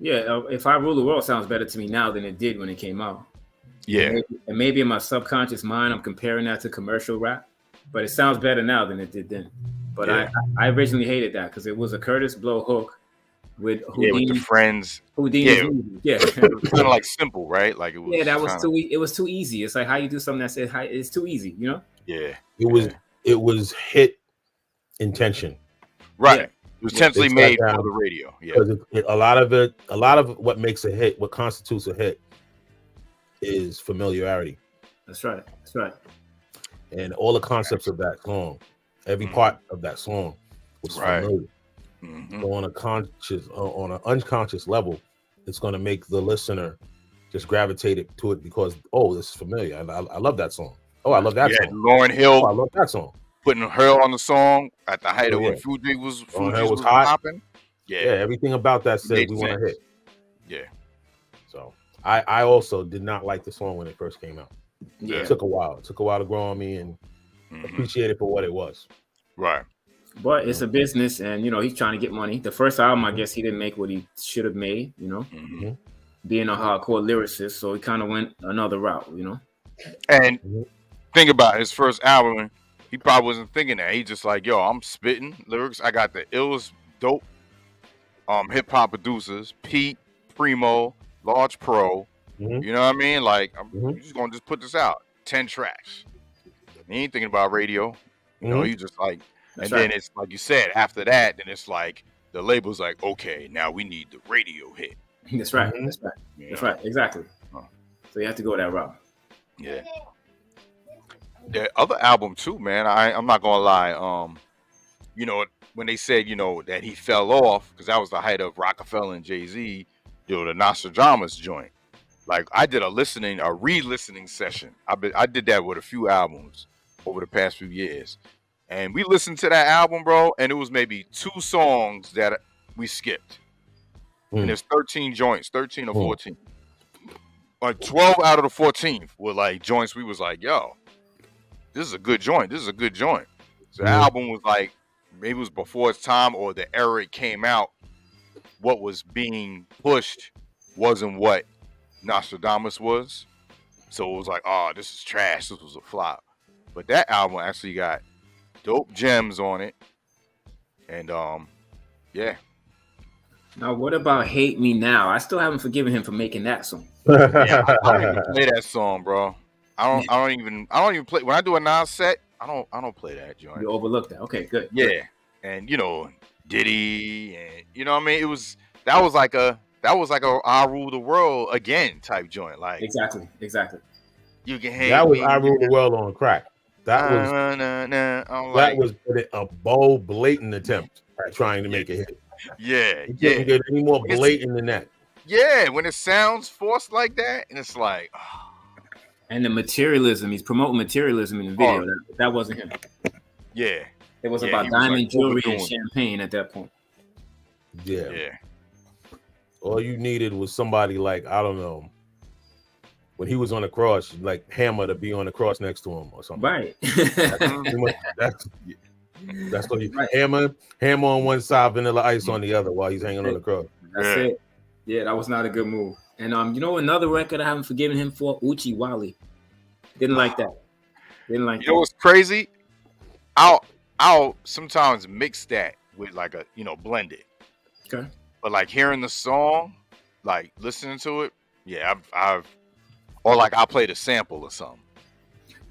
Yeah, If I Rule the World sounds better to me now than it did when it came out. Yeah. And maybe in my subconscious mind, I'm comparing that to commercial rap, but it sounds better now than it did then. But I originally hated that because it was a Curtis Blow hook with Houdini. With the friends. Houdini. Yeah. Kind of like simple, right? Like it was. Yeah, that was it was too easy. It's like how you do something that says it's too easy, Yeah. It was hit intention. Right. Yeah. It was intentionally made for the radio. Yeah. Because a lot of what makes a hit, what constitutes a hit, is familiarity. That's right. And all the concepts of that song, every part of that song was familiar. So on an unconscious level, it's going to make the listener just gravitate to it because, this is familiar. And I love that song. Oh, I love that song. Lauryn Hill. I love that song. Putting her on the song at the height of when Fuji was hot. Popping. Yeah, everything about that said we want to hit. Yeah. So I also did not like the song when it first came out. Yeah. It took a while. It took a while to grow on me and appreciate it for what it was. Right. But it's a business, and he's trying to get money. The first album, I guess he didn't make what he should have made. Being a hardcore lyricist, so he kind of went another route. And think about his first album. He probably wasn't thinking that. He just like, I'm spitting lyrics. I got the illest dope hip hop producers, Pete, Primo, Large Pro. You know what I mean? Like, I'm just gonna put this out. 10 tracks. He ain't thinking about radio. He just like, then it's like you said, after that, then it's like the label's like, okay, now we need the radio hit. That's right. That's right. Exactly. So you have to go that route. Yeah. The other album too, man. I'm not gonna lie. When they said, that he fell off because that was the height of Rockefeller and Jay-Z, the Nostradamus joint. Like I did a re-listening session. I did that with a few albums over the past few years, and we listened to that album, bro. And it was maybe 2 songs that we skipped, and there's 13 joints, 13 or 14. Like 12 out of the 14th were like joints. We was like, yo, this is a good joint. So the album was like, maybe it was before its time or the era it came out. What was being pushed wasn't what Nostradamus was. So it was like, oh, this is trash. This was a flop. But that album actually got dope gems on it. And yeah. Now, what about "Hate Me Now"? I still haven't forgiven him for making that song. Yeah, I don't even play that song, bro. I don't even play when I do a Nas set. I don't play that joint. You overlooked that. Okay, good. Yeah, good. and Diddy, and what I mean. That was like a I Rule the World Again type joint. Like exactly. You can hate that was me. I Rule the World on crack. That was a bold, blatant attempt at trying to make a hit. Yeah, you can't get any more blatant than that. Yeah, when it sounds forced like that, and it's like, and the materialism, he's promoting materialism in the video. That wasn't him. Yeah, it was about diamond jewelry and champagne at that point. Yeah. All you needed was somebody like, I don't know, when he was on the cross, like Hammer to be on the cross next to him or something. Right. That's what you Hammer on one side, Vanilla Ice on the other while he's hanging on the cross. That's it. Yeah, that was not a good move. And another record I haven't forgiven him for, Uchi Wally. Didn't like that. You know what's crazy? I'll sometimes mix that with like a blend it. Okay. But like hearing the song, like listening to it, yeah, I'll play the sample or something.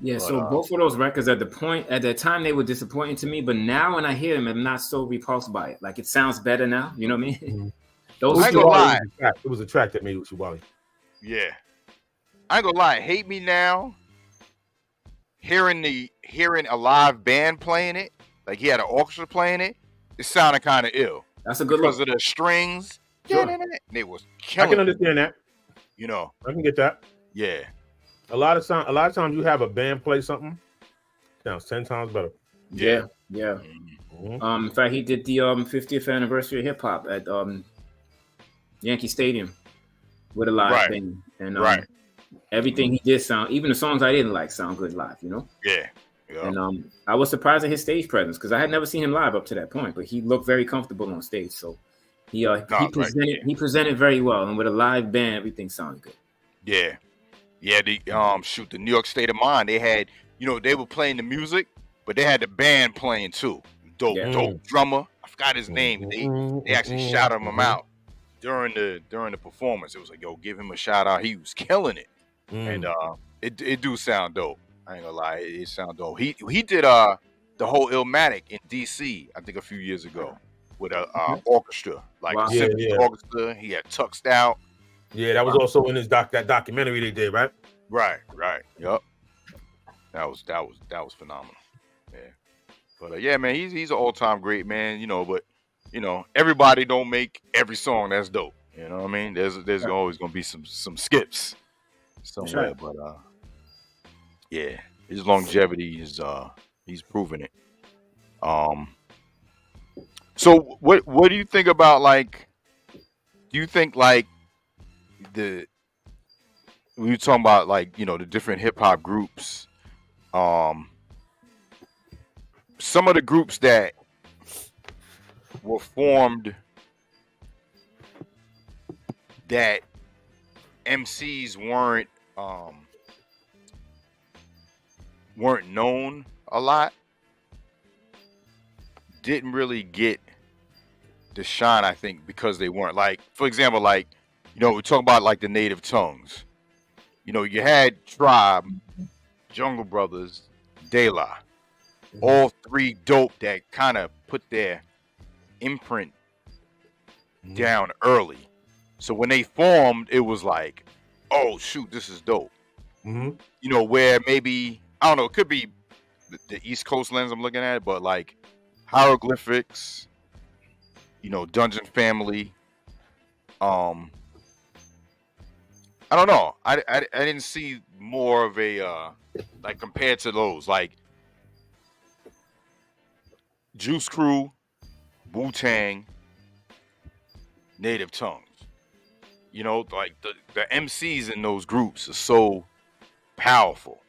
Yeah, but, so both of those records at that time they were disappointing to me, but now when I hear them, I'm not so repulsed by it. Like it sounds better now. You know what I mean? Mm-hmm. I ain't gonna lie. It was a track that made Uchi Wally. Yeah, I ain't gonna lie. Hate Me Now. Hearing a live band playing it, like he had an orchestra playing it, it sounded kind of ill. That's a good because of the strings. Sure. It was killing. I can understand that. I can get that. Yeah. A lot of times you have a band play something, sounds 10 times better. Yeah. Mm-hmm. In fact, he did the 50th anniversary of hip hop at Yankee Stadium with a live band, and everything he did sound, even the songs I didn't like, sound good live. Yeah. And I was surprised at his stage presence because I had never seen him live up to that point, but he looked very comfortable on stage. So he presented very well, and with a live band, everything sounded good. Yeah. The New York State of Mind, they had, they were playing the music, but they had the band playing too. Dope drummer. I forgot his name. They actually shouted him out during the performance. It was like, yo, give him a shout out. He was killing it. And it do sound dope. I ain't gonna lie, it sound dope. He did the whole Illmatic in DC, I think a few years ago, with a orchestra, like a symphony orchestra. He had Tuxed Out. Yeah, that was also in his that documentary they did, right? Right. Yep. That was phenomenal. Yeah. But yeah, man, he's an all-time great, man. But everybody don't make every song that's dope. You know what I mean? There's always gonna be some skips somewhere, but yeah, his longevity is he's proven it. So what do you think about, like, do you think like we were talking about, like, the different hip hop groups, some of the groups that were formed that MCs weren't known a lot, didn't really get the shine, I think, because they weren't, like, for example, like, we talk about like the native tongues. You had Tribe, Jungle Brothers, De La, all three dope that kind of put their imprint down early. So when they formed, it was like, oh shoot, this is dope. Where maybe, I don't know, it could be the East Coast lens I'm looking at, but like Hieroglyphics, Dungeon Family, I don't know. I didn't see more of a like, compared to those, like Juice Crew, Wu-Tang, Native Tongues. Like the MCs in those groups are so powerful.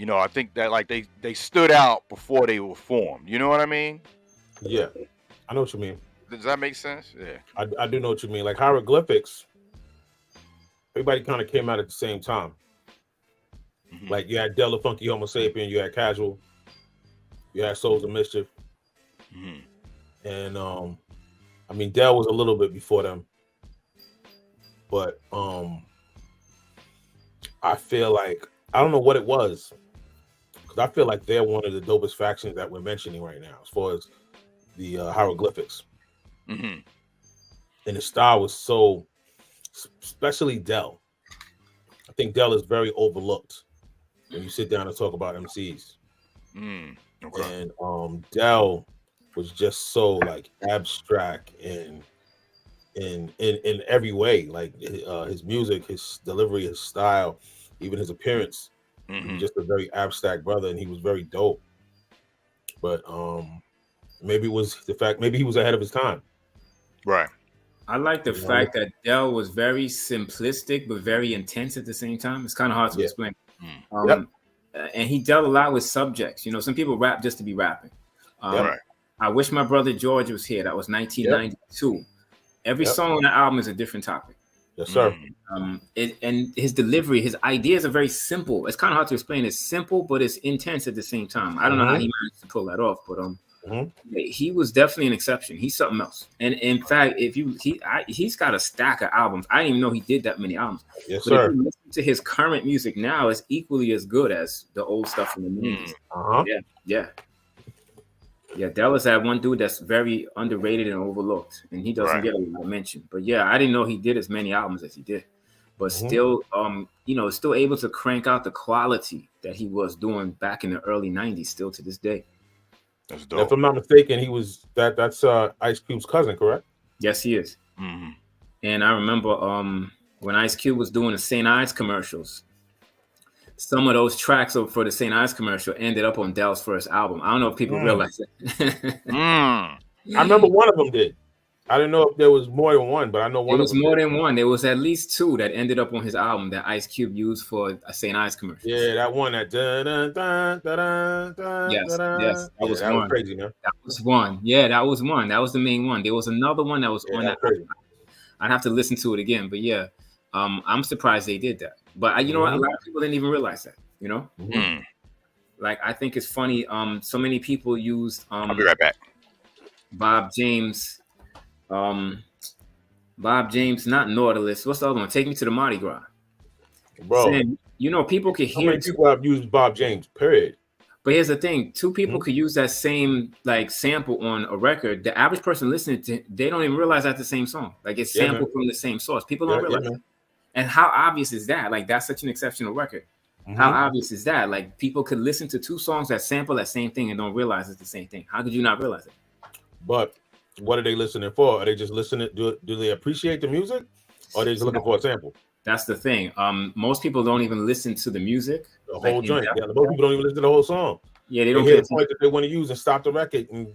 I think that, like, they stood out before they were formed. You know what I mean? Yeah, I know what you mean. Does that make sense? Yeah, I do know what you mean. Like Hieroglyphics, everybody kind of came out at the same time. Like you had Della Funky Homo Sapien, you had Casual, You had Souls of Mischief. And I mean, Dell was a little bit before them. But I feel like, I don't know what it was, because I feel like they're one of the dopest factions that we're mentioning right now, as far as the hieroglyphics. And the style was so, especially Dell. I think Dell is very overlooked when you sit down and talk about MCs. And Dell was just so like abstract and in every way, like his music, his delivery, his style, even his appearance. He was just a very abstract brother, and he was very dope. But maybe it was the fact, maybe he was ahead of his time. Right. I like the fact that Dell was very simplistic but very intense at the same time. It's kind of hard to explain. And he dealt a lot with subjects. You know, some people rap just to be rapping. I wish my brother George was here. That was 1992. Every song on the album is a different topic. Yes, sir. And his delivery, his ideas are very simple. It's kind of hard to explain. It's simple, but it's intense at the same time. I don't know how he managed to pull that off, but he was definitely an exception. He's something else. And in fact, he's got a stack of albums. I didn't even know he did that many albums. Yes, but sir. if you listen to his current music now, it's equally as good as the old stuff from the 90s. Yeah, Dell is that one dude that's very underrated and overlooked, and he doesn't get a lot of mention. But yeah, I didn't know he did as many albums as he did, but still, still able to crank out the quality that he was doing back in the early 90s, still to this day. That's dope. If I'm not mistaken, he was that's Ice Cube's cousin, correct? Yes, he is. And I remember when Ice Cube was doing the St. Ives commercials. Some of those tracks for the St. Ives commercial ended up on Dell's first album. I don't know if people realize that. I remember one of them did. I didn't know if there was more than one, but I know one. There was more than one. There was at least two that ended up on his album that Ice Cube used for a St. Ives commercial. Yeah, that one that yes, that was that one. was crazy, man. That was one. Yeah, that was one. That was the main one. There was another one that was on that. I'd have to listen to it again, but yeah, I'm surprised they did that. But you know what? A lot of people didn't even realize that. You know, like I think it's funny. So many people used. I'll be right back. Bob James, not Nautilus. What's the other one? Take Me to the Mardi Gras. Bro, saying, you know, people could hear. How many people have used Bob James? Period. But here's the thing: two people could use that same like sample on a record. The average person listening to, they don't even realize that's the same song. Like it's sampled from the same source. People don't realize that. And how obvious is that? Like that's such an exceptional record. How obvious is that? Like people could listen to two songs that sample that same thing and don't realize it's the same thing. How could you not realize it? But what are they listening for? Are they just listening? Do they appreciate the music, or are they just looking for a sample? That's the thing. Most people don't even listen to the music. The whole joint. Yeah, most people don't even listen to the whole song. Yeah, they don't hear the point that they want to use and stop the record. And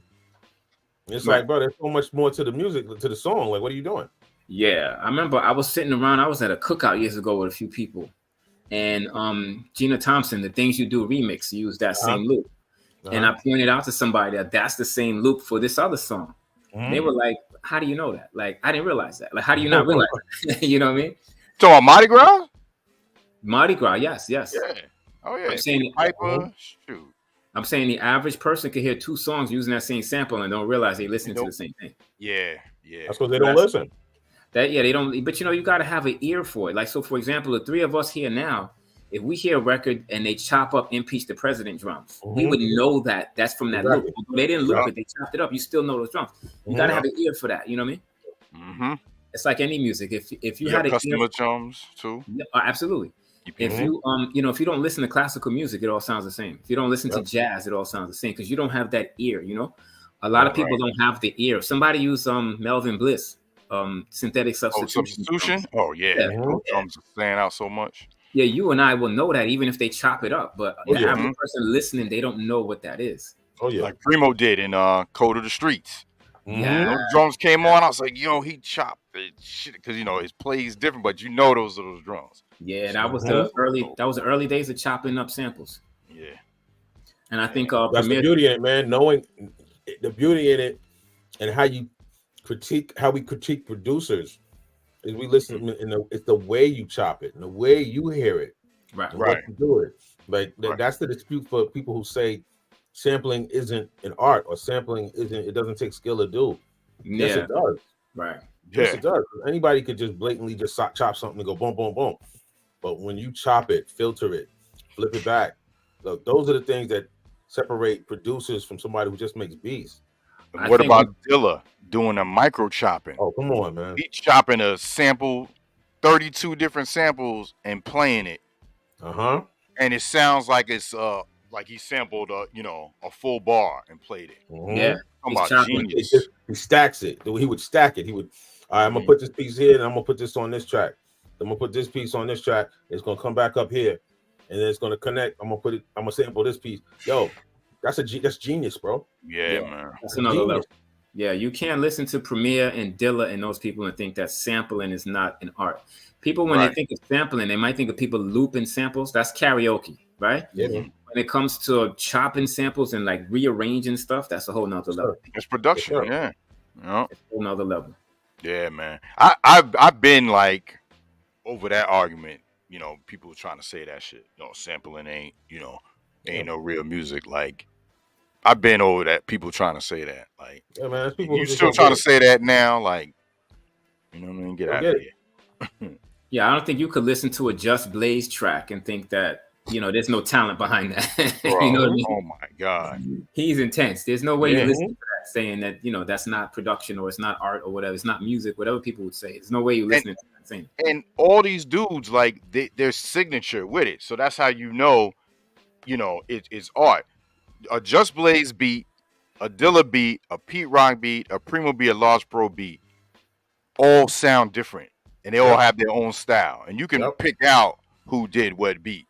it's like, bro, there's so much more to the music, to the song. Like, what are you doing? Yeah, I remember I was sitting around. I was at a cookout years ago with a few people, and Gina Thompson, the Things You Do remix, used that same loop. And I pointed out to somebody that that's the same loop for this other song. They were like, "How do you know that?" Like, I didn't realize that. Like, how do you not realize that? You know what I mean? So on Mardi Gras? Mardi Gras, yes. Yeah. Oh yeah. I'm saying, shoot. I'm saying the average person could hear two songs using that same sample and don't realize they listening to the same thing. Yeah. That's because they don't listen. They don't. But you know, you got to have an ear for it. Like, so for example, the three of us here now, if we hear a record and they chop up Impeach the President drums, we would know that that's from that loop. They didn't loop it, they chopped it up. You still know those drums. You got to have an ear for that. You know what I mean? It's like any music. If you had a customer drums too, absolutely. If you if you don't listen to classical music, it all sounds the same. If you don't listen to jazz, it all sounds the same because you don't have that ear. You know, a lot of people don't have the ear. Somebody use Melvin Bliss, synthetic substitution. Oh yeah, drums are standing out so much. Yeah, you and I will know that even if they chop it up, but the average person listening, they don't know what that is. Oh yeah, like Primo did in Code of the Streets. Yeah, those drums came on. I was like, yo, he chopped it, shit, because his play is different, but you know those are those drums. Yeah, that was the early days of chopping up samples. Yeah, and I think that's the beauty in it, man. Knowing the beauty in it and how we critique producers is we listen it's the way you chop it and the way you hear it, right. What you do it. Like that's the dispute for people who say sampling isn't an art, or sampling it doesn't take skill to do. Yes, it does. Right. Yes, it does. Anybody could just blatantly just chop something and go boom, boom, boom. But when you chop it, filter it, flip it back, look, those are the things that separate producers from somebody who just makes beats. What about Dilla doing a micro chopping? Oh, come on, man. He chopping a sample, 32 different samples and playing it. And it sounds like it's like he sampled a full bar and played it. Yeah. Genius. He stacks it. He would stack it. He would, all right, I'm gonna put this piece here and I'm gonna put this on this track. I'm gonna put this piece on this track. It's gonna come back up here, and then it's gonna connect. I'm gonna sample this piece. Yo, that's genius, bro. Yeah, man. That's another level. Yeah, you can't listen to Premier and Dilla and those people and think that sampling is not an art. People, when they think of sampling, they might think of people looping samples. That's karaoke, right? Yeah. When it comes to chopping samples and like rearranging stuff, that's a whole nother level. It's production, yeah. It's a whole nother level. Yeah, man. I've been like over that argument. People trying to say that shit. Sampling ain't no real music. Like, I've been over that. People trying to say that. Like, yeah, man. People you still trying to say that now? Like, you know what I mean? Get out of here. Yeah, I don't think you could listen to a Just Blaze track and think that there's no talent behind that. Bro, you know what I mean? Oh my God, he's intense. There's no way you listen to that saying that that's not production or it's not art or whatever. It's not music, whatever people would say. There's no way you listen to that saying. And all these dudes, like, their signature with it, so that's how it's art. A Just Blaze beat, a Dilla beat, a Pete Rock beat, a Primo beat, a Large Pro beat, all sound different, and they all have their own style, and you can pick out who did what beat.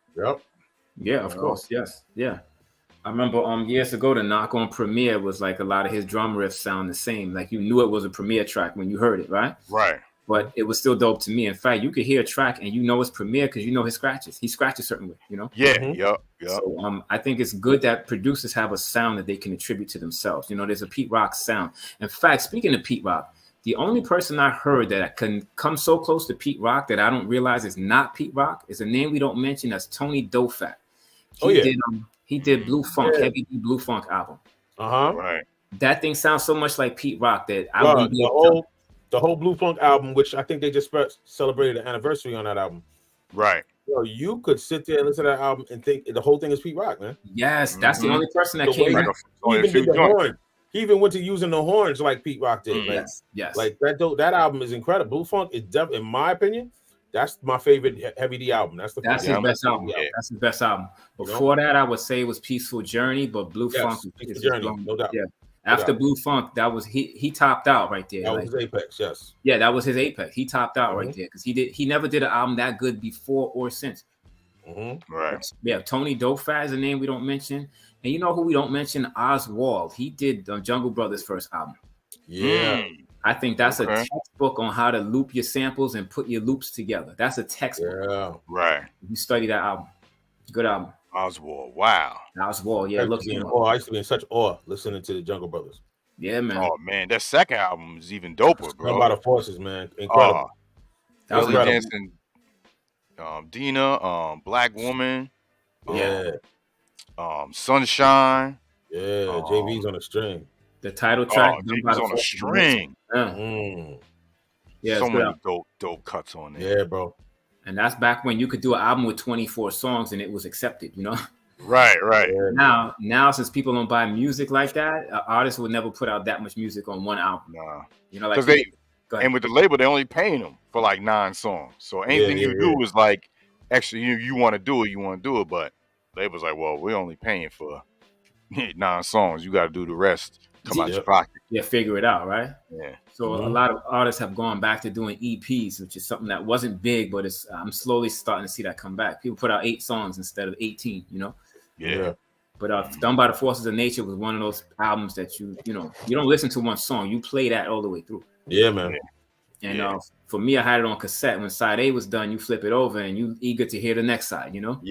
Yeah, of course. Yes. Yeah. I remember years ago, the knock on Premier was like a lot of his drum riffs sound the same. Like you knew it was a Premier track when you heard it, right? Right. But it was still dope to me. In fact, you could hear a track and it's Premier because his scratches. He scratches a certain way, Yeah, yeah. So I think it's good that producers have a sound that they can attribute to themselves. There's a Pete Rock sound. In fact, speaking of Pete Rock, the only person I heard that can come so close to Pete Rock that I don't realize is not Pete Rock is a name we don't mention. That's Tony Dofat. He did Blue Funk, Heavy D Blue Funk album. Right. That thing sounds so much like Pete Rock that I wouldn't be the whole Blue Funk album, which I think they just celebrated the anniversary on that album. Right. You could sit there and listen to that album and think the whole thing is Pete Rock, man. Yes, that's the only person that came. He even did the horn. He even went to using the horns like Pete Rock did. Yes. Like that album is incredible. Blue Funk is in my opinion, that's my favorite Heavy D album. That's his best album. Yeah. That's his best album. Before that, I would say it was Peaceful Journey, but Blue Funk is Journey, no doubt. Yeah. After Blue Funk, that was he topped out right there. That was his apex, yes. Yeah, that was his apex. He topped out right there because he never did an album that good before or since. Right. Yeah, Tony Dofat is a name we don't mention. And you know who we don't mention? Oswald. He did Jungle Brothers' first album. Yeah. I think that's a textbook on how to loop your samples and put your loops together. That's a textbook. Yeah. Right. You study that album. Good album. Oswald. Wow. Oswald. Yeah. Look. I used to be in such awe listening to the Jungle Brothers. Yeah, man. Oh man, that second album is even doper, bro. About the Forces, man. Incredible. That was dancing. Dina, Black Woman. Sunshine. Yeah, JV's on a string. The title track. JV's on a string. Yeah, so many dope cuts on there. Yeah, bro. And that's back when you could do an album with 24 songs and it was accepted, Right. Yeah. Now, since people don't buy music like that, artists would never put out that much music on one album. Nah. And with the label, they're only paying them for like 9 songs. So anything you do is like, actually, you want to do it, but label's like, well, we're only paying for 9 songs. You got to do the rest. Come out your pocket. Yeah, figure it out, right? Yeah. So a lot of artists have gone back to doing EPs, which is something that wasn't big, but I'm slowly starting to see that come back. People put out 8 songs instead of 18, Yeah. But Done by the Forces of Nature was one of those albums that you don't listen to one song. You play that all the way through. Yeah, man. And for me, I had it on cassette. When side A was done, you flip it over and you eager to hear the next side, Yup.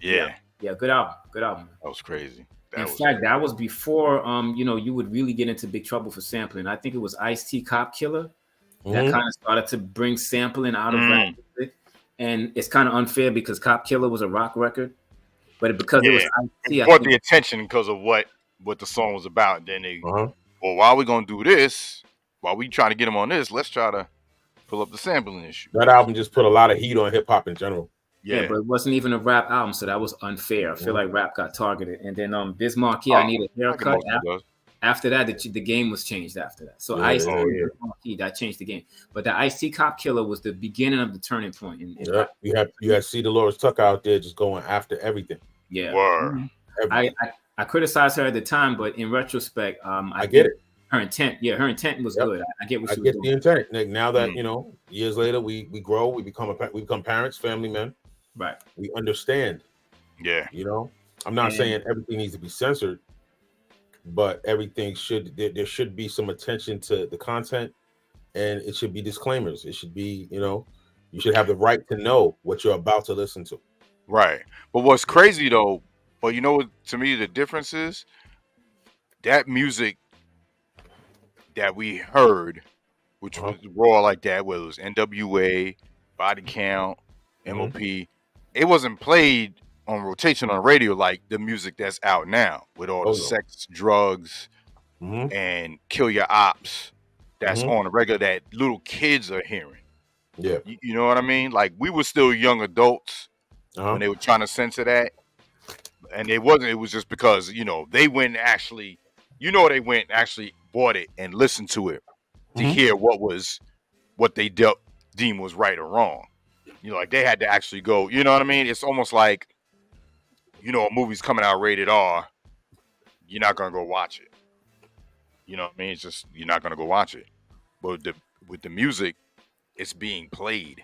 Yeah, good album. That was crazy. That was before you would really get into big trouble for sampling. I think it was Ice-T Cop Killer that kind of started to bring sampling out of rap music. And it's kind of unfair because Cop Killer was a rock record. But because it was Ice-T, it brought the attention because of what the song was about. And then they, well, why are we gonna do this? While we trying to get them on this, let's try to pull up the sampling issue. That album just put a lot of heat on hip hop in general. Yeah, but it wasn't even a rap album, so that was unfair. I feel like rap got targeted. And then Biz Markie, I Need a Haircut. After that, the game was changed after that. So Ice-T, that changed the game. But the Ice-T Cop Killer was the beginning of the turning point. You had C. Dolores Tucker out there just going after everything. Yeah. I criticized her at the time, but in retrospect, I get it. Her intent, her intent was good. I get what she was doing. The intent. Nick, now that years later, we grow, we become parents, family men. Right. We understand. Yeah. I'm not saying everything needs to be censored, but everything there should be some attention to the content, and it should be disclaimers. It should be, you should have the right to know what you're about to listen to. Right. But what's crazy though, but to me the difference is that music that we heard, which was raw like that, whether it was NWA, Body Count, MOP, it wasn't played on rotation on the radio like the music that's out now with all the sex, drugs, and kill your ops that's on the regular that little kids are hearing. Yeah. You know what I mean? Like we were still young adults when they were trying to censor that. And it was just because, they went actually, they went and actually bought it and listened to it to hear what they deemed was right or wrong. Like they had to actually go, you know what I mean? It's almost like, a movie's coming out rated R, you're not going to go watch it. You know what I mean? It's just, you're not going to go watch it. But with the music, it's being played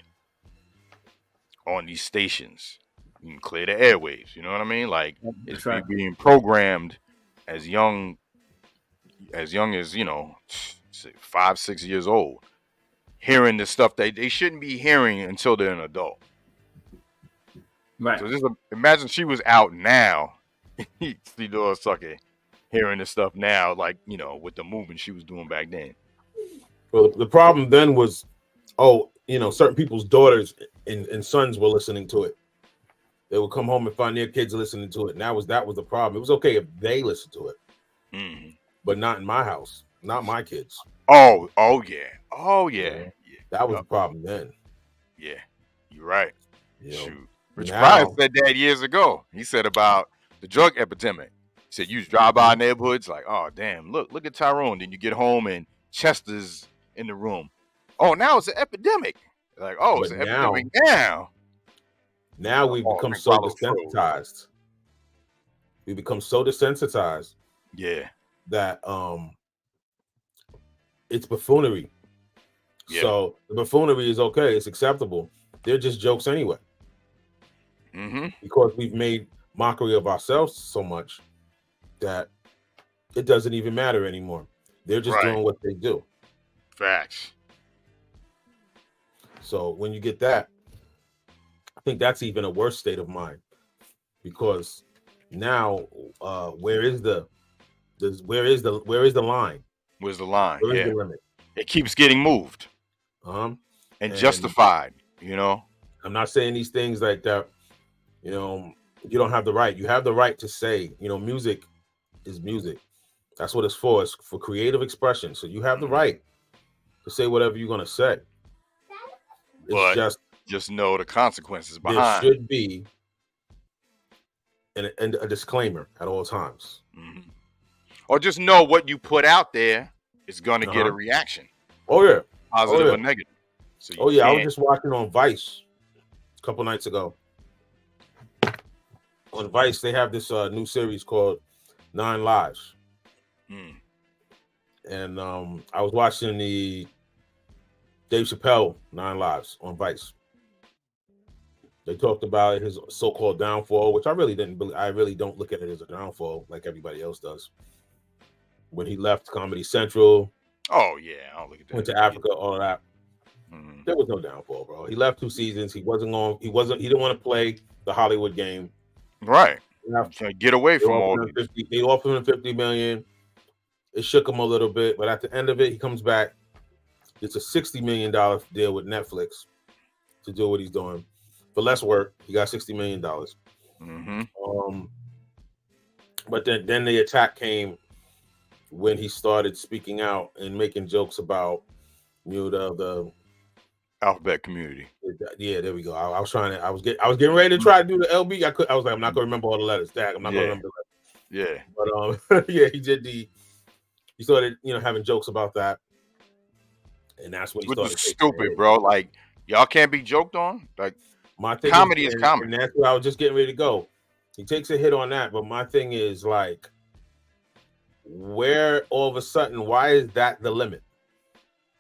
on these stations. You can clear the airwaves, you know what I mean? Like it's being programmed as young as 5, 6 years old, hearing the stuff that they shouldn't be hearing until they're an adult. Right. So just imagine she was out now, sucker, hearing the stuff now, like with the movement she was doing back then. Well, the problem then was, certain people's daughters and sons were listening to it. They would come home and find their kids listening to it, and that was the problem. It was okay if they listened to it, but not in my house, not my kids. Oh yeah. That was the problem then. Yeah, you're right. Shoot, Rich Pryor said that years ago. He said about the drug epidemic. He said you drive by neighborhoods like, oh damn, look at Tyrone. Then you get home and Chester's in the room. Oh, now it's an epidemic. Like, it's an epidemic now. Now we've become so desensitized. We become so desensitized. Yeah. That it's buffoonery. Yeah. So the buffoonery is okay, it's acceptable. They're just jokes anyway. Because we've made mockery of ourselves so much that it doesn't even matter anymore. They're just doing what they do. Facts. So when you get that, I think that's even a worse state of mind, because now where is the line? Where's the line? Where is the limit? It keeps getting moved. And justified, I'm not saying these things like that, you don't have the right. You have the right to say, music is music. That's what it's for. It's for creative expression. So you have the right to say whatever you're going to say. It's just know the consequences behind. There should be a disclaimer at all times. Or just know what you put out there is going to get a reaction. Oh, yeah. Positive or negative. So I was just watching on Vice a couple nights ago. On Vice, they have this new series called 9 Lives. And I was watching the Dave Chappelle 9 Lives on Vice. They talked about his so-called downfall, which I really don't look at it as a downfall like everybody else does. When he left Comedy Central. Oh yeah, I don't look at that. Went to Africa, all of that. There was no downfall, bro. He left 2 seasons. He didn't want to play the Hollywood game. Right. Get away from all this. They offered him $50 million. It shook him a little bit, but at the end of it, he comes back. It's a $60 million deal with Netflix to do what he's doing. For less work, he got $60 million. But then the attack came when he started speaking out and making jokes about the alphabet community. Yeah, there we go. I was getting ready to try to do the LB. I was like, I'm not gonna remember all the letters. I'm not gonna remember the letters. Yeah. But yeah, he started having jokes about that. And that's when he Which started. Is stupid, bro. Like, y'all can't be joked on. Like, my thing comedy is comedy. And that's where I was just getting ready to go. He takes a hit on that, but my thing is like, where all of a sudden, why is that the limit?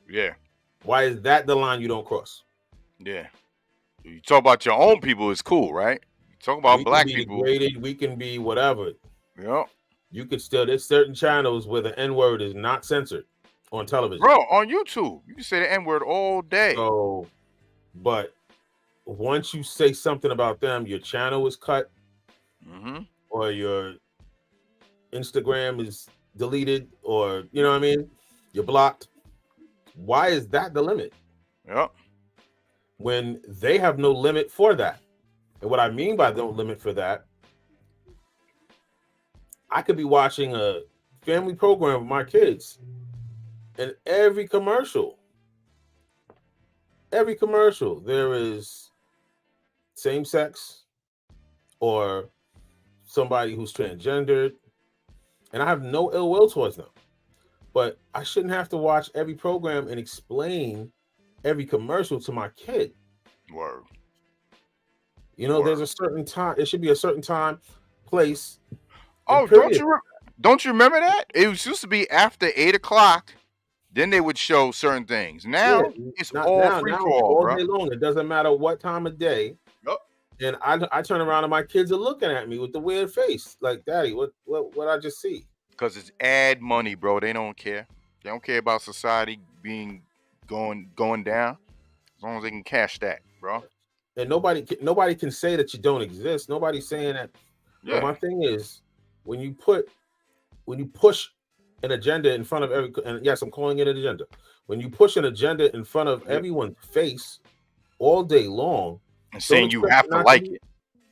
Yeah. Why is that the line you don't cross? Yeah. You talk about your own people, it's cool, right? You talk about black people. Degraded, we can be whatever. Yeah. You could still, there's certain channels where the N-word is not censored on television. Bro, on YouTube, you can say the N-word all day. So, but once you say something about them, your channel is cut, or your Instagram is deleted, or you know what I mean, you're blocked. Why is that the limit? Yep. When they have no limit for that. And what I mean by no limit for that, I could be watching a family program with my kids, and every commercial, there is same sex or somebody who's transgendered, and I have no ill will towards them. But I shouldn't have to watch every program and explain every commercial to my kid. Word. There's a certain time. It should be a certain time, place. Oh, don't you remember that? It was used to be after 8 o'clock. Then they would show certain things. Now it's all free for all, bro. Day long. It doesn't matter what time of day. Yep. And I turn around and my kids are looking at me with the weird face, like, Daddy, what I just see? Because it's ad money, bro. They don't care. They don't care about society going down, as long as they can cash that, bro. And nobody can say that you don't exist. Nobody's saying that. Yeah. But my thing is, when you push an agenda in front of and yes, I'm calling it an agenda. When you push an agenda in front of everyone's face all day long, and saying you have to like it,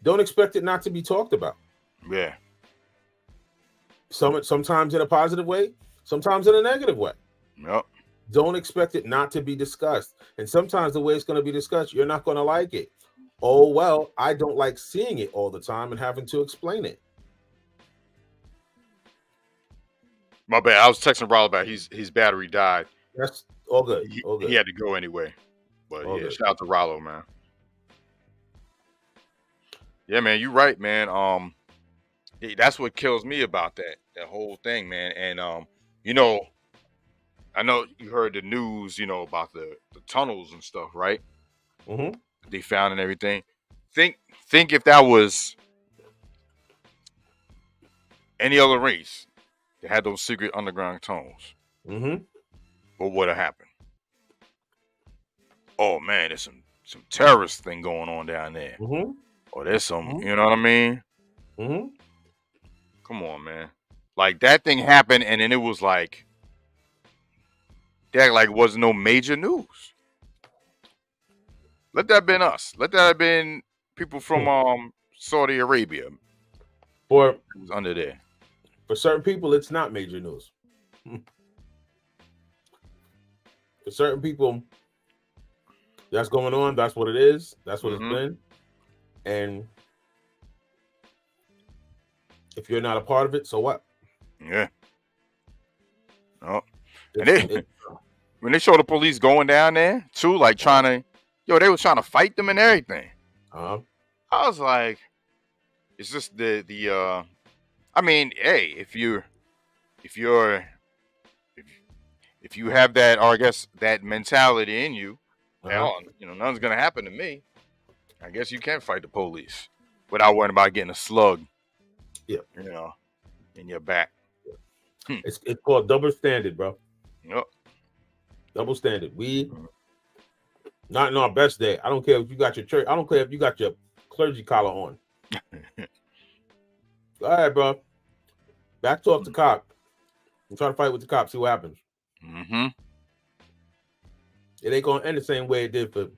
don't expect it not to be talked about. Yeah. Sometimes in a positive way, sometimes in a negative way. Yep. Don't expect it not to be discussed. And sometimes the way it's going to be discussed, you're not going to like it. Oh, well, I don't like seeing it all the time and having to explain it. My bad. I was texting Ralo about his battery died. That's all good. He had to go anyway. But all yeah, good. Shout out to Ralo, man. Yeah, man, you're right, man. That's what kills me about that whole thing, man. And I know you heard the news, about the tunnels and stuff, right? Mm-hmm. They found and everything. Think if that was any other race that had those secret underground tunnels, what would have happened? Oh man, there's some terrorist thing going on down there. Or there's some, you know what I mean? Come on, man. Like that thing happened, and then it was like that, like wasn't no major news. Let that have been us. Let that have been people from Saudi Arabia. For it was under there. For certain people, it's not major news. For certain people, that's going on. That's what it is. That's what it's been. And if you're not a part of it, so what? Yeah. Oh. And when they show the police going down there too, like they was trying to fight them and everything. I was like, it's just I mean, hey, if you have that, or I guess that mentality in you, hell, nothing's gonna happen to me. I guess you can fight the police without worrying about getting a slug. Yeah, in your back. It's called double standard, bro. Yep. Double standard. We not in our best day. I don't care if you got your church. I don't care if you got your clergy collar on. All right, bro. Back talk the cop. I'm trying to fight with the cops. See what happens. It ain't gonna end the same way it did for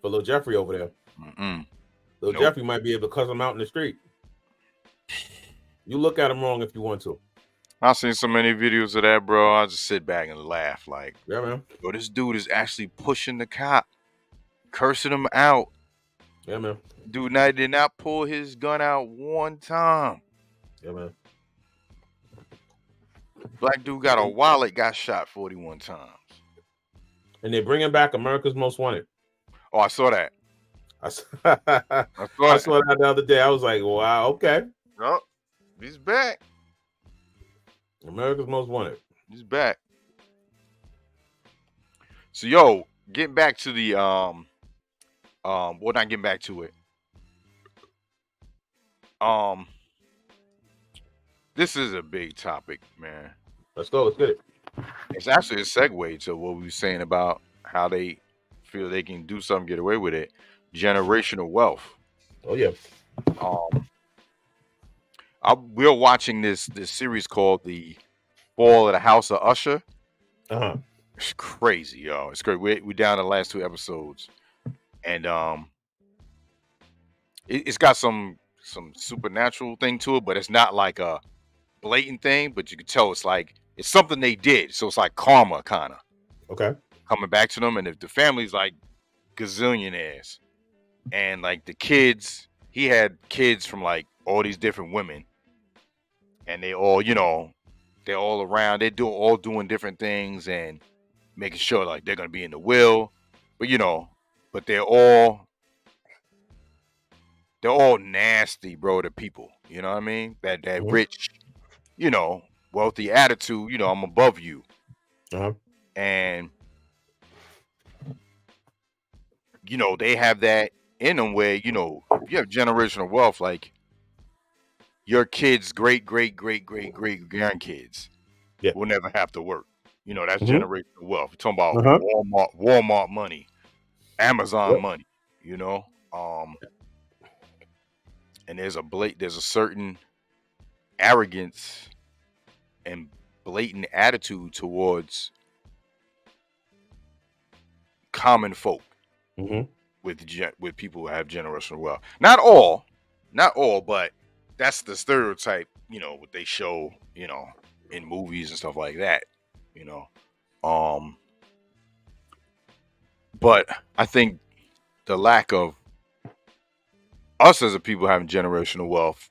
little Jeffrey over there. So Jeffrey might be able to cuss him out in the street. You look at him wrong if you want to. I've seen so many videos of that, bro. I just sit back and laugh like, yeah, man. Yo, this dude is actually pushing the cop, cursing him out. Yeah, man. Dude did not pull his gun out one time. Yeah, man. Black dude got a wallet, got shot 41 times. And they're bringing back America's Most Wanted. Oh, I saw that. I saw that the other day. I was like, wow, okay. Oh, he's back. America's Most Wanted. He's back. So, yo, getting back to the well, not getting back to it. This is a big topic, man. Let's go. Let's get it. It's actually a segue to what we were saying about how they feel they can do something, get away with it. Generational wealth. Oh yeah. We're watching this series called The Fall of the House of Usher. It's crazy, yo. It's great. We're down to the last 2 episodes, and it's got some supernatural thing to it, but it's not like a blatant thing. But you can tell it's something they did, so it's like karma, kind of. Okay. Coming back to them, and if the family's like gazillionaires, and like the kids, he had kids from like all these different women, and they all, they're all around. They're all doing different things and making sure like they're gonna be in the will, but but they're all nasty, bro. To people, you know what I mean? That rich, wealthy attitude. I'm above you, and they have that in them where if you have generational wealth, like your kids' great grandkids will never have to work. That's generational wealth. We're talking about Walmart money, Amazon money. And there's a certain arrogance and blatant attitude towards common folk with people who have generational wealth. Not all, but that's the stereotype. What they show, in movies and stuff like that. But I think the lack of us as a people having generational wealth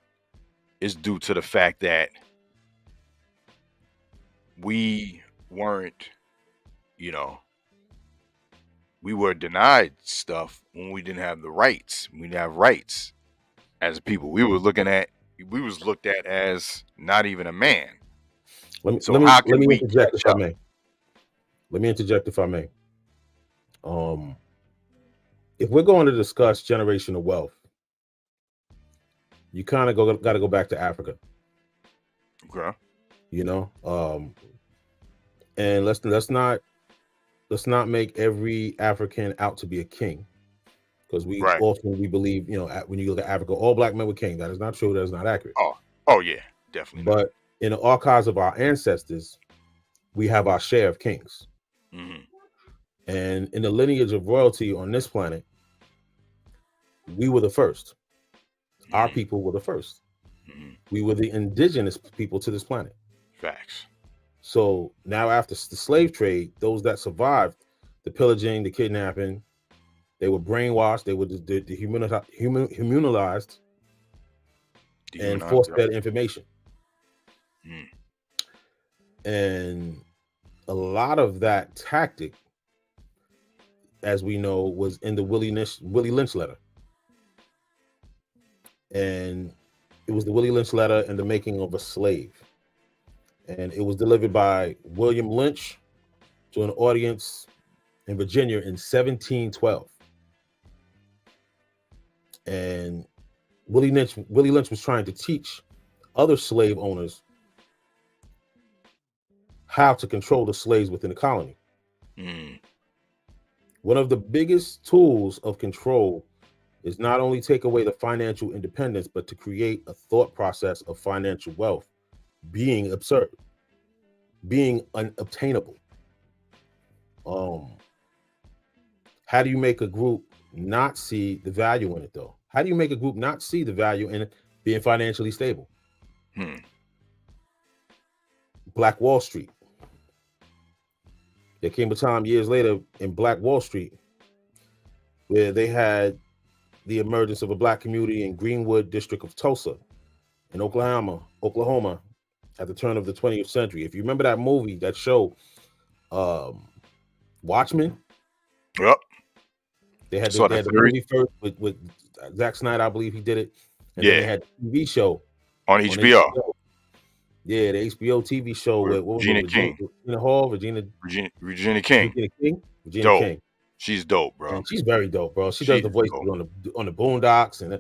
is due to the fact that we weren't, we were denied stuff when we didn't have the rights. We didn't have rights as people. We was looked at as not even a man. Let me interject if I may. Let me interject if I may. If we're going to discuss generational wealth, you kind of got to go back to Africa. Okay. And let's not make every African out to be a king, because we believe, when you look at Africa, all black men were king. That is not true. That is not accurate. Oh yeah, definitely. But in the archives of our ancestors, we have our share of kings. And in the lineage of royalty on this planet, we were the first. Our people were the first. We were the indigenous people to this planet. Facts. So now after the slave trade, those that survived the pillaging, the kidnapping, they were brainwashed, they were dehumanized and force-fed information. And a lot of that tactic, as we know, was in the Willie Lynch letter. And it was the Willie Lynch letter and the making of a slave. And it was delivered by William Lynch to an audience in Virginia in 1712. And Willie Lynch was trying to teach other slave owners how to control the slaves within the colony. One of the biggest tools of control is not only take away the financial independence, but to create a thought process of financial wealth being absurd, being unobtainable. How do you make a group not see the value in it, though? How do you make a group not see the value in being financially stable? Black Wall Street. There came a time years later in Black Wall Street where they had the emergence of a black community in Greenwood district of Tulsa in Oklahoma at the turn of the 20th century. If you remember that movie, that show, Watchmen. Yep. They had the movie first with Zack Snyder, I believe he did it. And then they had the TV show on HBO. Yeah, the HBO TV show with Regina King. Regina King. Regina King. She's dope, bro. And she's very dope, bro. She does the voice on the Boondocks, and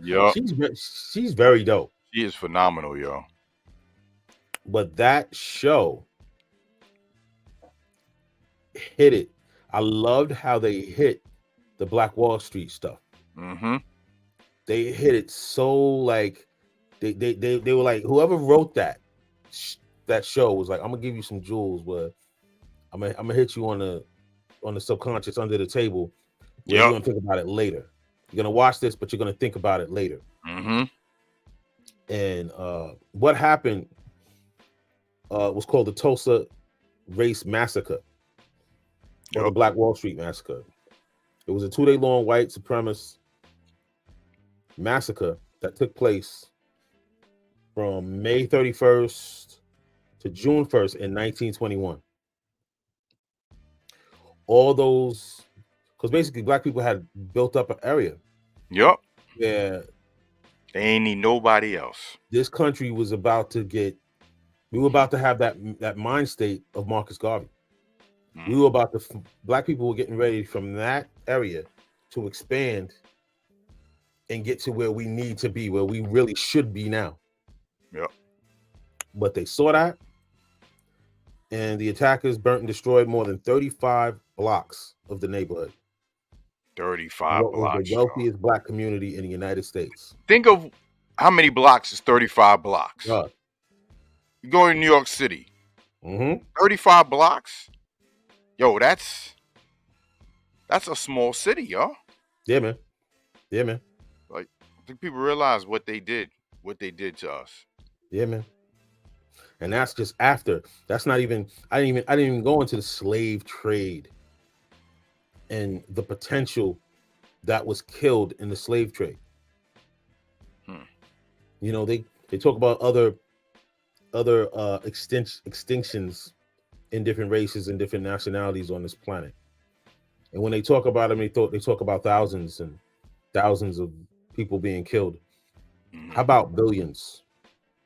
she's very dope. She is phenomenal, yo. But that show hit it. I loved how they hit the Black Wall Street stuff. They hit it so like they were like, whoever wrote that show was like, I'm gonna give you some jewels, but I'm gonna hit you on the subconscious under the table. You're gonna think about it later. You're gonna watch this, but you're gonna think about it later. And what happened was called the Tulsa Race Massacre, or the Black Wall Street Massacre. It was a 2-day long white supremacist massacre that took place from May 31st to June 1st in 1921. All those, because basically black people had built up an area. Yep. Yeah. They ain't need nobody else. This country was about to we were about to have that mind state of Marcus Garvey. We were about to, black people were getting ready from that area to expand and get to where we need to be, where we really should be now. Yep. But they saw that, and the attackers burnt and destroyed more than 35 blocks of the neighborhood. 35 blocks. The wealthiest black community in the United States. Think of how many blocks is 35 blocks. You go to New York City. 35 blocks. Yo, that's a small city, yo. Yeah, man. Like, I think people realize what they did to us. Yeah, man. And that's just after. That's not even. I didn't even go into the slave trade and the potential that was killed in the slave trade. You know, they talk about other extinctions in different races and different nationalities on this planet. And when they talk about them, they talk about thousands and thousands of people being killed. How about billions?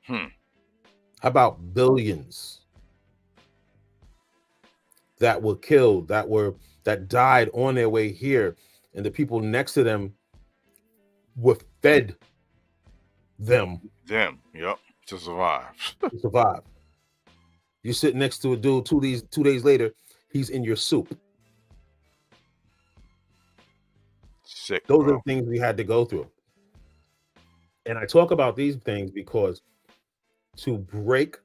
How about billions that were killed, that died on their way here, and the people next to them were fed them. Yep, to survive. You sit next to a dude 2 days later, he's in your soup. Sick. Those are the things we had to go through. And I talk about these things because to break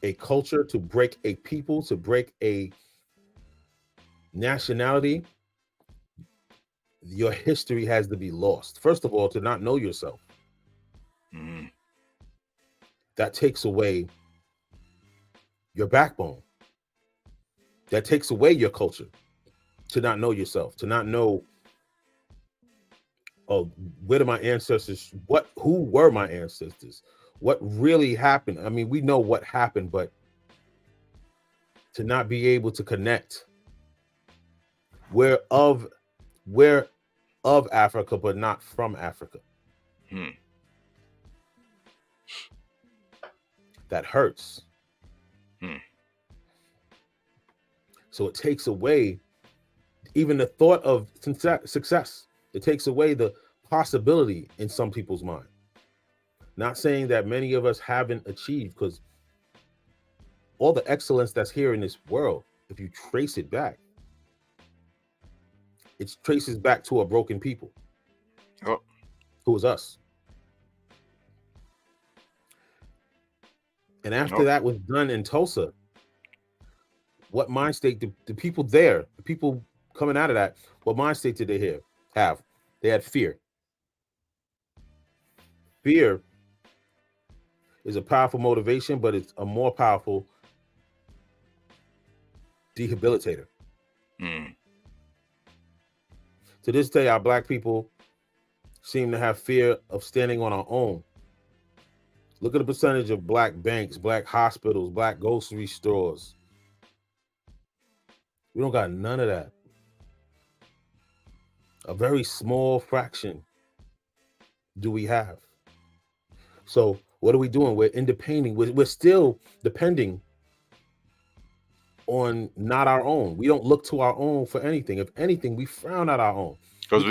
a culture, to break a people, to break a nationality, your history has to be lost. First of all, to not know yourself. That takes away your backbone. That takes away your culture. To not know yourself, to not know, where did my ancestors, who were my ancestors? What really happened? I mean, we know what happened, but to not be able to connect. We're of Africa, but not from Africa. That hurts. So it takes away even the thought of success. It takes away the possibility in some people's mind. Not saying that many of us haven't achieved, because all the excellence that's here in this world, if you trace it back, it traces back to a broken people. Who was us. And after that was done in Tulsa, what mind state the people there, the people coming out of that, what mind state did they have? They had fear. Fear is a powerful motivation, but it's a more powerful debilitator. To this day, our Black people seem to have fear of standing on our own. Look at the percentage of Black banks, Black hospitals, Black grocery stores. We don't got none of that. A very small fraction do we have. So what are we doing? We're independent. We're still depending on not our own. We don't look to our own for anything. If anything, we frown at our own. Because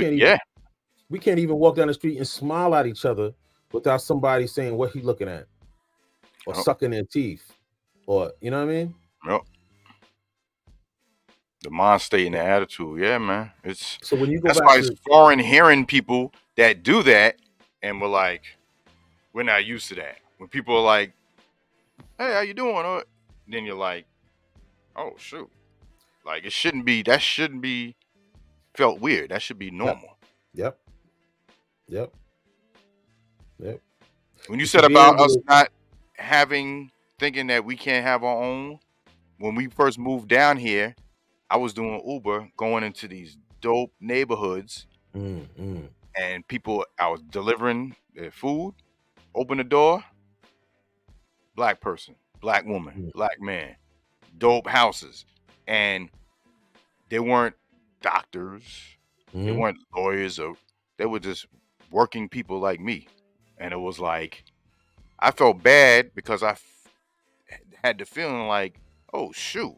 we can't even walk down the street and smile at each other without somebody saying what he looking at or sucking their teeth or, you know what I mean? Yep. The mind state and the attitude. Yeah, man. So when you go that's back why it's foreign hearing people that do that and we're like, we're not used to that. When people are like, hey, how you doing? Or then you're like, oh shoot. Like that shouldn't be felt weird. That should be normal. Yep. When you said about us not thinking that we can't have our own, when we first moved down here, I was doing Uber going into these dope neighborhoods and people, I was delivering their food, open the door, Black person, Black woman, Black man, dope houses. And they weren't doctors, they weren't lawyers, or they were just working people like me. And it was like, I felt bad because I had the feeling like, oh shoot,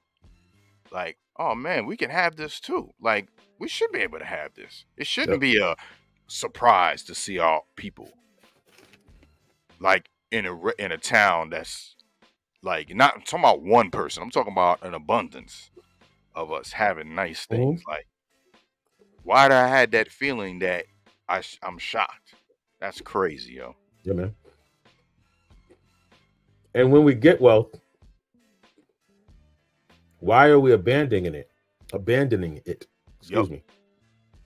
like, oh man, we can have this too. Like, we should be able to have this. It shouldn't be a surprise to see our people like in a town that's like, not I'm talking about one person. I'm talking about an abundance of us having nice things. Like, why did I had that feeling that I'm shocked? That's crazy, yo. Yeah, man. And when we get wealth, why are we abandoning it? Excuse me.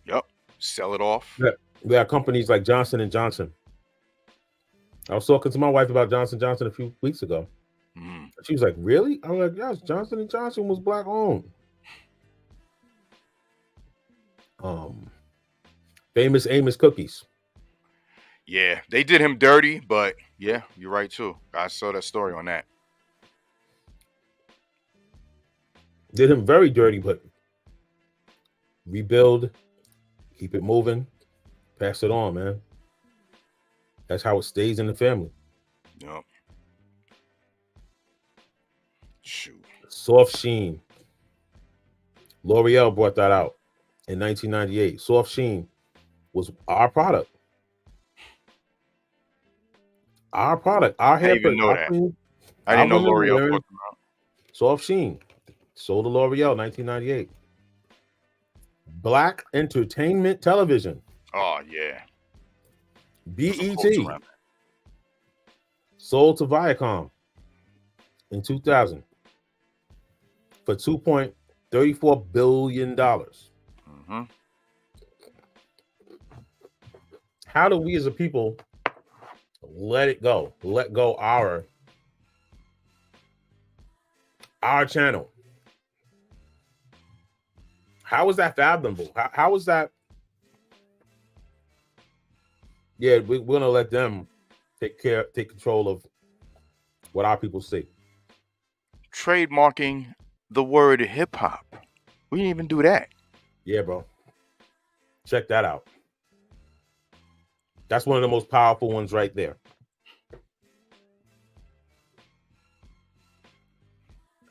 Yep. Sell it off. Yeah. We have companies like Johnson & Johnson. I was talking to my wife about Johnson & Johnson a few weeks ago. She was like, really? I'm like, yes, Johnson & Johnson was Black owned. Famous Amos cookies. Yeah, they did him dirty, but yeah, you're right too. I saw that story on that. Did him very dirty, but rebuild, keep it moving, pass it on, man. That's how it stays in the family. Yep. Shoot. Soft Sheen. L'Oreal brought that out in 1998. Soft Sheen was our product. Our product. Our hair. I didn't even know that. I didn't know L'Oreal brought them out. Soft Sheen. Sold to L'Oreal 1998. Black Entertainment Television. Oh, yeah. BET. Sold to Viacom in 2000 for $2.34 billion. How do we as a people let it go? Let go our channel. How is that fathomable? How is that? Yeah, we're gonna let them take control of what our people say. Trademarking the word hip hop. We didn't even do that. Yeah, bro. Check that out. That's one of the most powerful ones right there.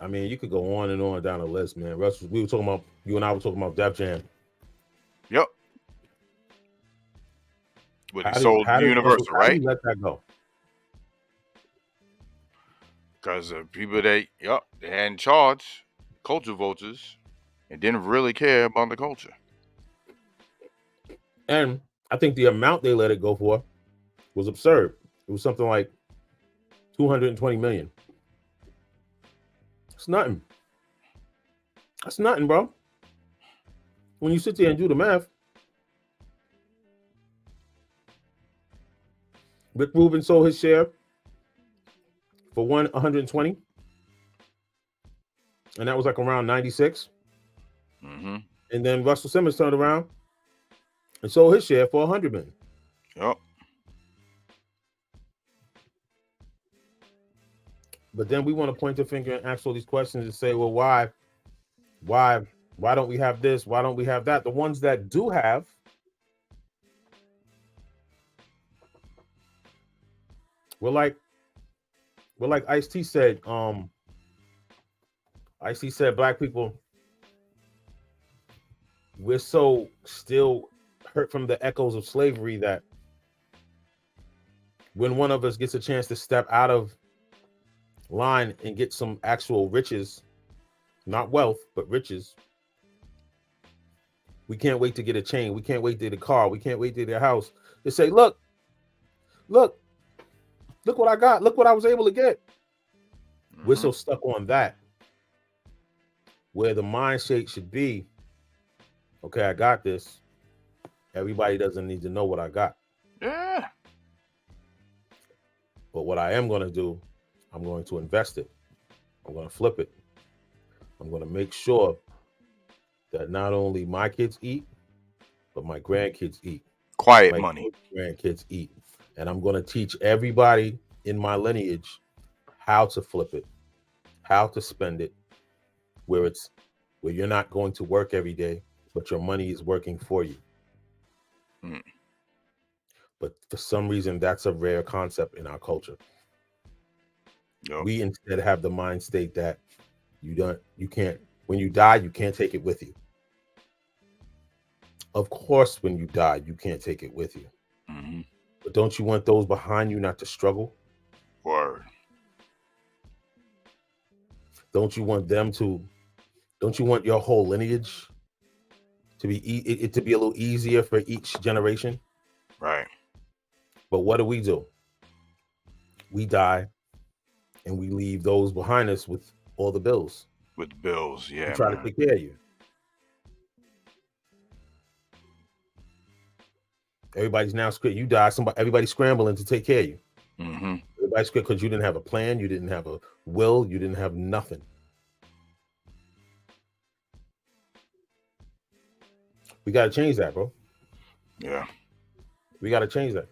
I mean, you could go on and on down the list, man. Russ, you and I were talking about Def Jam. Yep. With it sold Universal, right? How do you let that go? Because of people they had in charge, culture vultures, and didn't really care about the culture. And I think the amount they let it go for was absurd. It was something like $220 million. It's nothing. That's nothing, bro. When you sit there and do the math, Rick Rubin sold his share for 120, and that was like around 96. Mm-hmm. And then Russell Simmons turned around and sold his share for 100 million. Yep. But then we want to point the finger and ask all these questions and say, well, why don't we have this? Why don't we have that? The ones that do have, we're like Ice-T said. Ice-T said, black people, we're so still hurt from the echoes of slavery that when one of us gets a chance to step out of line and get some actual riches, not wealth, but riches, we can't wait to get a chain. We can't wait to get a car. We can't wait to get a house. They say, look what I got. Look what I was able to get. Mm-hmm. We're so stuck on that. Where the mindset should be, okay, I got this. Everybody doesn't need to know what I got. Yeah. But what I am going to do, I'm going to invest it. I'm going to flip it. I'm going to make sure that not only my kids eat, but my grandkids eat. Quiet money. Grandkids eat. And I'm going to teach everybody in my lineage how to flip it, how to spend it, where you're not going to work every day, but your money is working for you. Mm. But for some reason, that's a rare concept in our culture. Yep. We instead have the mind state that you can't, when you die, you can't take it with you. Of course, when you die, you can't take it with you. Mm-hmm. But don't you want those behind you not to struggle? Word. Don't you want your whole lineage to be it to be a little easier for each generation? Right. But what do? We die and we leave those behind us with all the bills. With the bills, yeah. We try to take care of you. Everybody's now scared. You die, everybody's scrambling to take care of you. Mm-hmm. Everybody's scared because you didn't have a plan, you didn't have a will, you didn't have nothing. We got to change that, bro. Yeah. We got to change that.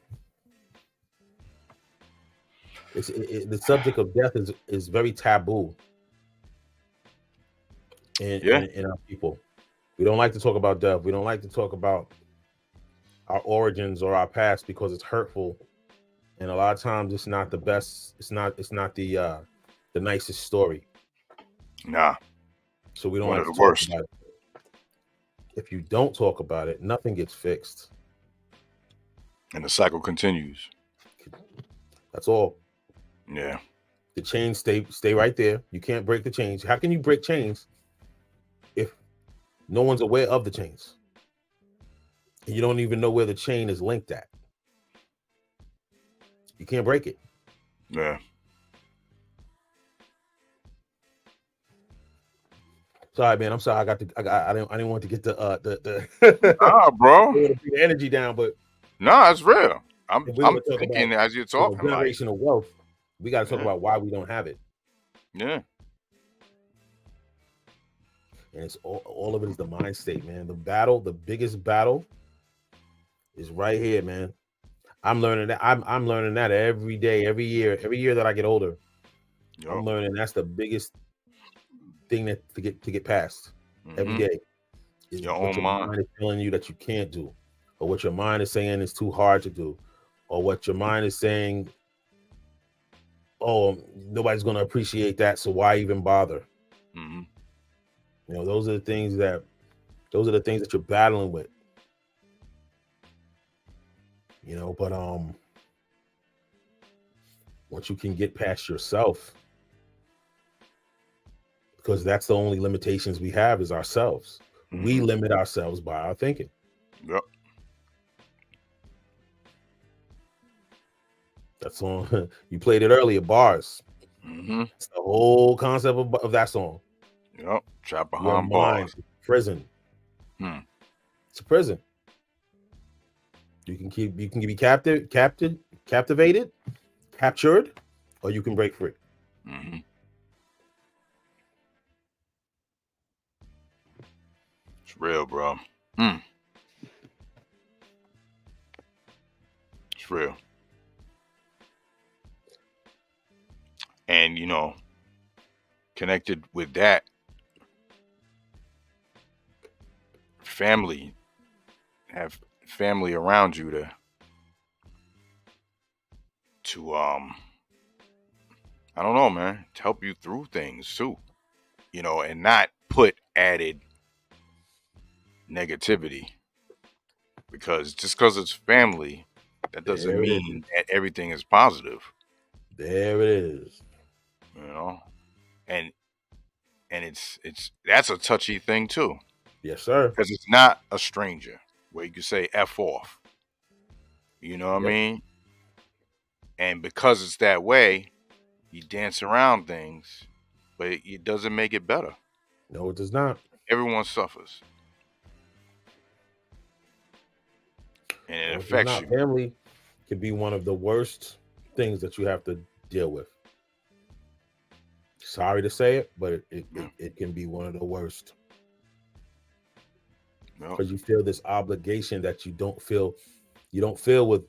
The subject of death is very taboo in our people. We don't like to talk about death. We don't like to talk about our origins or our past because it's hurtful, and a lot of times it's not the best. It's not the nicest story. Nah. So we don't One like of to the worst. talk about it. If you don't talk about it, nothing gets fixed, and the cycle continues. That's all. Yeah. The chains stay right there. You can't break the chains. How can you break chains if no one's aware of the chains? And you don't even know where the chain is linked at. You can't break it. Yeah. Sorry, man. I'm sorry. I didn't want to get the bro. the energy down, but it's real. I'm thinking as you're talking, generational wealth. We got to talk about why we don't have it. Yeah. And it's all of it is the mind state, man. The biggest battle is right here, man. I'm learning that. I'm learning that every day, every year that I get older. Yep. I'm learning that's the biggest thing to get past every day. Is your own mind is telling you that you can't do, or what your mind is saying is too hard to do, or what your mind is saying, oh, nobody's going to appreciate that, so why even bother? Mm-hmm. You know, those are the things that you're battling with. You know, but once you can get past yourself, because that's the only limitations we have is ourselves. Mm-hmm. We limit ourselves by our thinking. Yep. That song, you played it earlier, bars. Mm-hmm. It's the whole concept of that song. Yep. Trap behind bars. Prison. It's a prison. You can be captive captivated, captured, or you can break free. Mm-hmm. It's real, bro. It's real. And, you know, connected with that, family, have family around you to I don't know, man, to help you through things too, you know, and not put added negativity, because just because it's family, that doesn't mean that everything is positive. There it is. You know, and it's that's a touchy thing too. Yes, sir. Because it's not a stranger where you can say F off. You know what I mean? And because it's that way, you dance around things, but it doesn't make it better. No, it does not. Everyone suffers. And it affects you. Family can be one of the worst things that you have to deal with. Sorry to say it, but it can be one of the worst. Because you feel this obligation that you don't feel with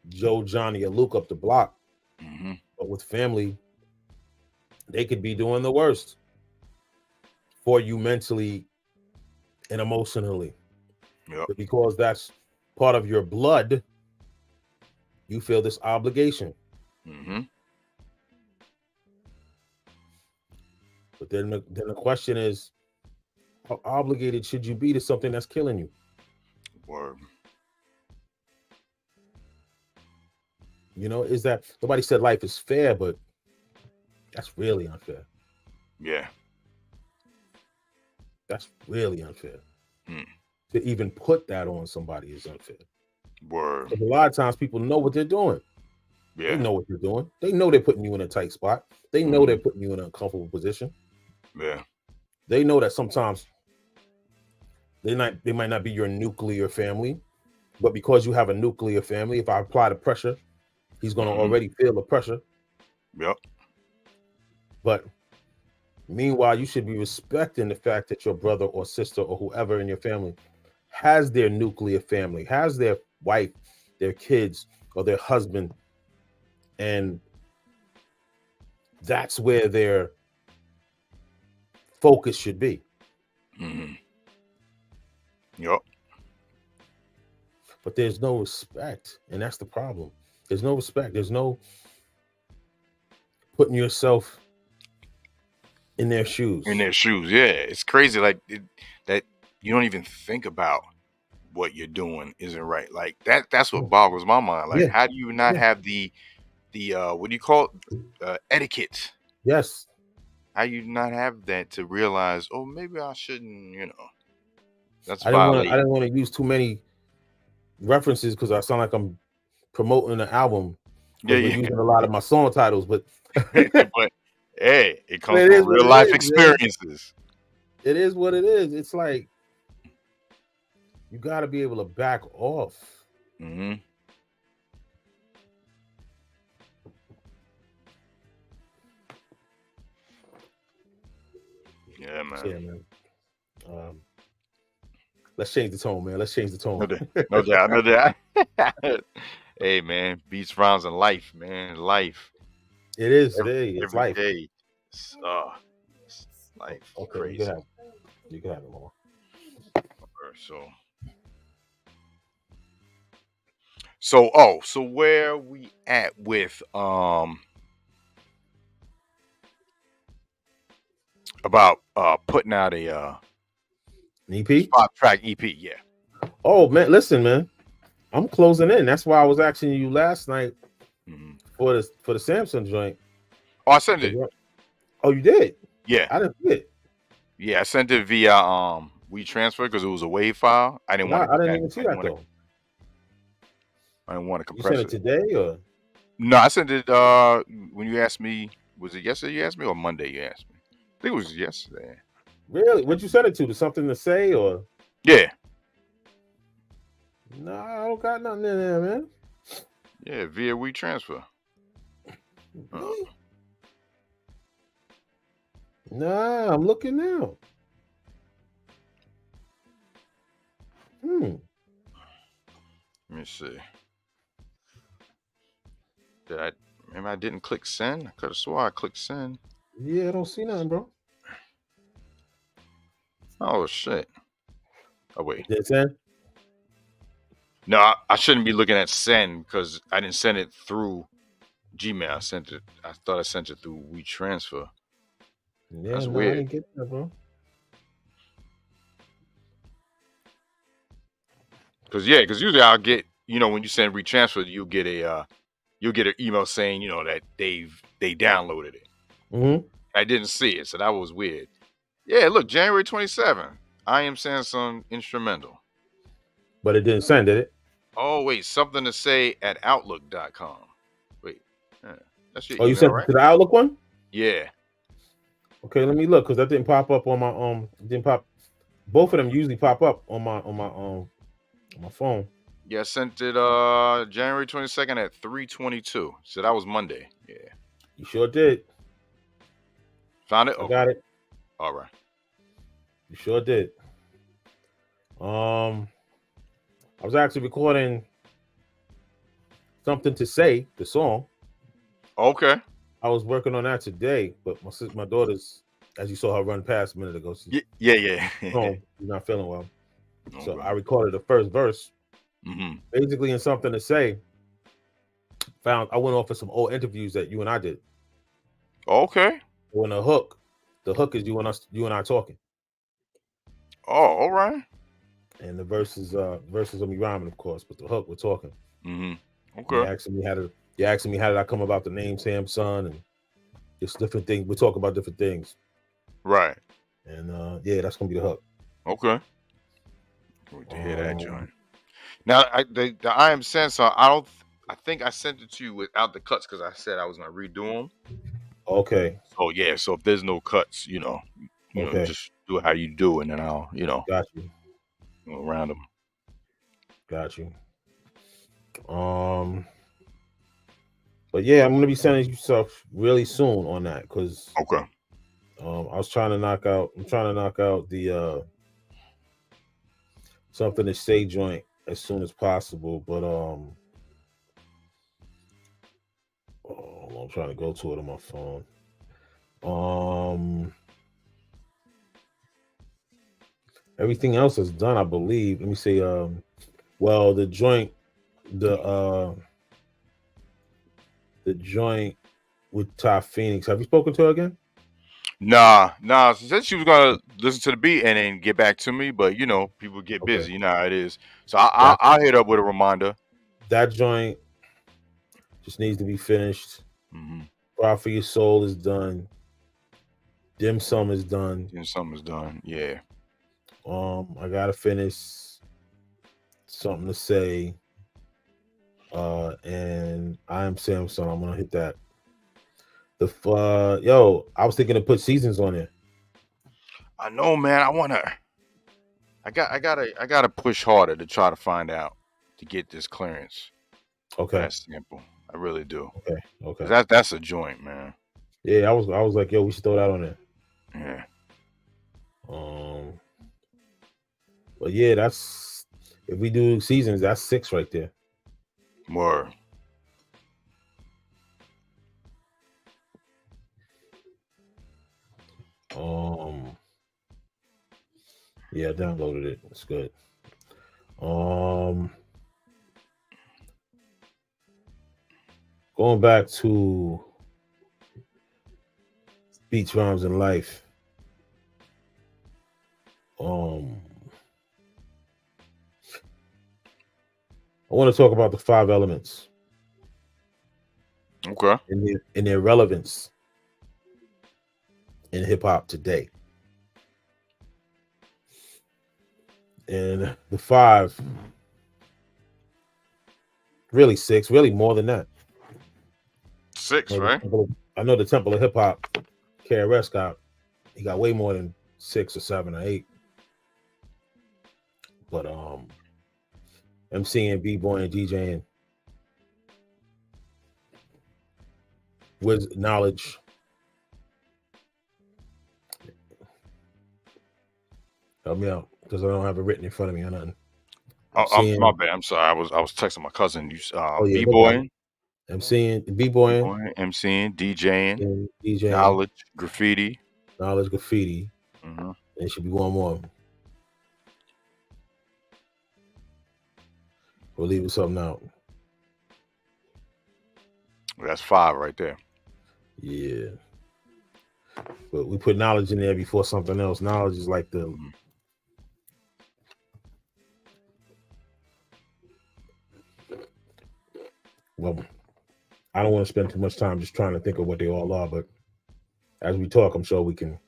Joe, Johnny, or Luke up the block. Mm-hmm. But with family, they could be doing the worst for you mentally and emotionally. But because that's part of your blood, you feel this obligation. Mm-hmm. But then the question is, how obligated should you be to something that's killing you? Word. You know, is that nobody said life is fair, but that's really unfair. Yeah. That's really unfair. To even put that on somebody is unfair. Word. Because a lot of times people know what they're doing. Yeah. They know what they're doing. They know they're putting you in a tight spot. They know they're putting you in an uncomfortable position. Yeah. They know that sometimes they might not be your nuclear family, but because you have a nuclear family, if I apply the pressure, he's going to already feel the pressure. Yep. But meanwhile, you should be respecting the fact that your brother or sister or whoever in your family has their nuclear family, has their wife, their kids, or their husband. And that's where their focus should be. Mm-hmm. Yep. But there's no respect, and that's the problem. There's no respect. There's no putting yourself in their shoes. In their shoes, yeah. It's crazy, like that you don't even think about what you're doing isn't right. Like that's what boggles my mind. Like, how do you not have the what do you call it? Etiquette? Yes. How you not have that to realize, oh, maybe I shouldn't, you know. That's I didn't want to use too many references because I sound like I'm promoting an album. Yeah, we're using a lot of my song titles, but but hey, it comes from real life experiences. It is what it is. It's like you got to be able to back off. Mm-hmm. Yeah, man. Yeah, man. Let's change the tone, man. Let's change the tone. No doubt. Hey, man, beats, rhymes, and life, man. Life. It is. It's life. Day. It's life. Okay, crazy. You can have it more. So where are we at with about putting out an EP? 5-track EP, yeah. Oh man, listen, man. I'm closing in. That's why I was asking you last night for the Samssun joint. Oh, I sent it. Oh, you did? Yeah. I didn't see it. Yeah, I sent it via WeTransfer because it was a WAV file. I didn't even see that though. I didn't want to compress it. You sent it today or? No, I sent it when you asked me. Was it yesterday you asked me or Monday you asked me? I think it was yesterday. Really? What'd you send it to? To something to say or? Yeah. No, I don't got nothing in there, man. Yeah, via WeTransfer. Really? Nah, I'm looking now. Let me see. Maybe I didn't click send? I could have swore I clicked send. Yeah, I don't see nothing, bro. Oh shit. Oh wait. Did it send? No, I shouldn't be looking at send because I didn't send it through Gmail. I thought I sent it through WeTransfer. Yeah, That's no, weird. I didn't get that, bro. Because usually I'll get, when you send WeTransfer, you'll get an email saying, that they downloaded it. Mm-hmm. I didn't see it, so that was weird. Yeah, look, January 27th. I am Samssun instrumental. But it didn't send, did it? Oh, wait, something to say at outlook.com. Wait, that's your Oh, email, you sent right? it to the Outlook one? Yeah. Okay, let me look because that didn't pop up on my it didn't pop. Both of them usually pop up on my phone. Yeah, I sent it January 22nd at 3:22. So that was Monday. Yeah. You sure did. Found it? I Okay. got it. All right. You sure did. I was actually recording Something to Say, the song. Okay. I was working on that today, but my daughter's, as you saw her run past a minute ago, she's Yeah. home. She's not feeling well. Okay. So I recorded the first verse. Mm-hmm. Basically, in Something to Say, I went off of some old interviews that you and I did. Okay. When the hook is you and I talking. Oh, all right. And the verses of me rhyming, of course, but the hook we're talking. Mm-hmm. Okay. You're asking me how did I come about the name Samssun and just different things. We're talking about different things. Right. And yeah, that's gonna be the hook. Okay. Wait to hear that joint. Now the I am Samsung, I think I sent it to you without the cuts because I said I was gonna redo them. Okay. So yeah, so if there's no cuts, Okay. just do it how you do, and then I'll, Got you. Around them. Got you. But yeah, I'm gonna be sending you stuff really soon on that because okay. I'm trying to knock out the Something to Say joint as soon as possible. But I'm trying to go to it on my phone. Everything else is done, I believe. Let me see. Well, the joint with Ty Phoenix. Have you spoken to her again? Nah. She said she was gonna listen to the beat and then get back to me, but people get busy. You know how it is. So I'll hit up with a reminder. That joint just needs to be finished. Mm-hmm. Cry for Your Soul is done. Dim Sum is done. Yeah. I gotta finish Something to Say. And I Am Samsung. I'm gonna hit that. I was thinking to put Seasons on there. I know, man. I gotta push harder to try to find out to get this clearance. Okay. That sample. I really do. Okay. That's a joint, man. Yeah, I was like, yo, we should throw that on there. Yeah. But yeah, that's if we do Seasons, that's 6 right there. More. Yeah, I downloaded it. It's good. Going back to Beats, Rhymes, and Life. I want to talk about the 5 elements. Okay. And their relevance in hip hop today. And the 5, really 6, really more than that. 6, right? I know the Temple of Hip Hop, KRS he got way more than 6 or 7 or 8. But MCing, B-boy, and DJing, with knowledge. Help me out, because I don't have it written in front of me or nothing. I'm my bad. I'm sorry. I was texting my cousin. You yeah, b-boying. I'm seeing b-boying, MCing, DJing, knowledge, graffiti. Mm-hmm. There should be one more. We're leaving something out. That's 5 right there. Yeah. But we put knowledge in there before something else. Knowledge is like the well, I don't want to spend too much time just trying to think of what they all are, but as we talk, I'm sure we can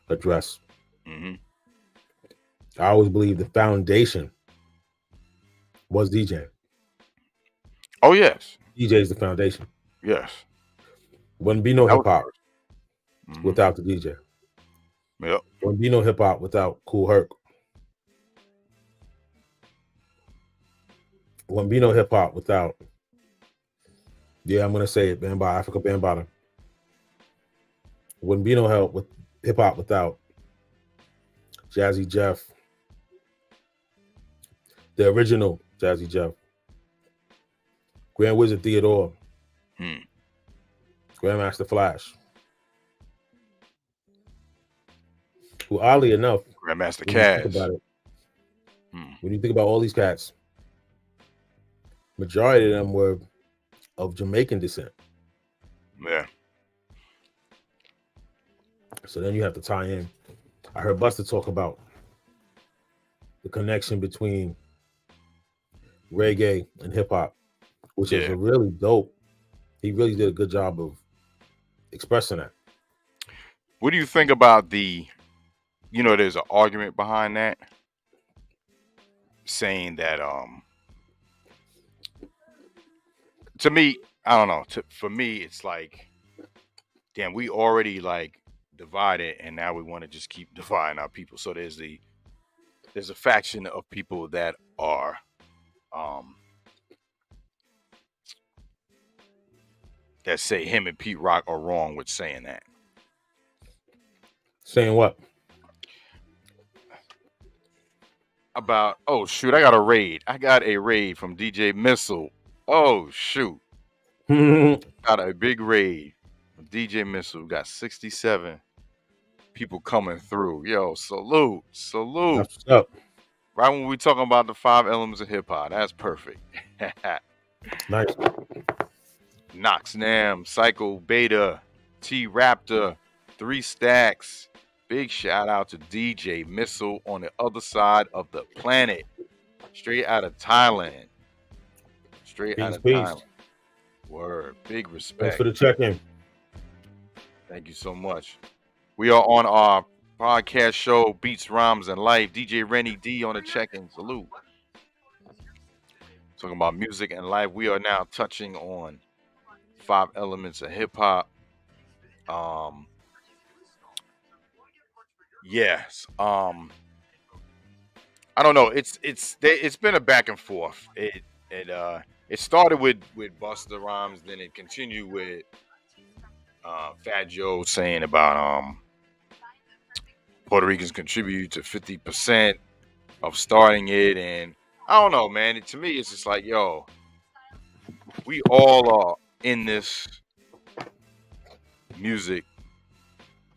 address. Mm-hmm. I always believe the foundation was DJ. Oh, yes. DJ is the foundation. Yes. Wouldn't be no hip hop without the DJ. Yep. Wouldn't be no hip hop without Kool Herc. Wouldn't be no hip hop without, I'm gonna say it, Bambaataa, Africa Bambaataa. Wouldn't be no help with hip hop without Jazzy Jeff, the original Jazzy Jeff, Grand Wizard Theodore, Grandmaster Flash, who oddly enough, Grandmaster Cash. When you think about all these cats, majority of them were of Jamaican descent. Yeah. So then you have to tie in. I heard Buster talk about the connection between reggae and hip hop, which is a really dope. He really did a good job of expressing that. What do you think about there's an argument behind that, saying that to me, I don't know, for me it's like, damn, we already like divided and now we want to just keep dividing our people. So there's a faction of people that are that say him and Pete Rock are wrong with saying that. Saying what? About, oh shoot, I got a raid from DJ Missile. Oh shoot. Got a big raid from DJ Missile. Got 67 people coming through. Yo, salute. That's what's up. Right when we talking about the 5 elements of hip hop. That's perfect. Nice. Nox Nam, Psycho Beta, T Raptor, 3 Stacks. Big shout out to DJ Missile on the other side of the planet. Straight out of Thailand. Thailand. Word. Big respect. Thanks for the check-in. Thank you so much. We are on our podcast show, Beats, Rhymes, and Life. DJ Rennie D on the check-in. Salute. Talking about music and life. We are now touching on 5 elements of hip-hop. Yes. I don't know. It's been a back and forth. It started with Busta Rhymes, then it continued with Fat Joe saying about Puerto Ricans contribute to 50% of starting it, and I don't know, man. To me, it's just like, yo, we all are in this music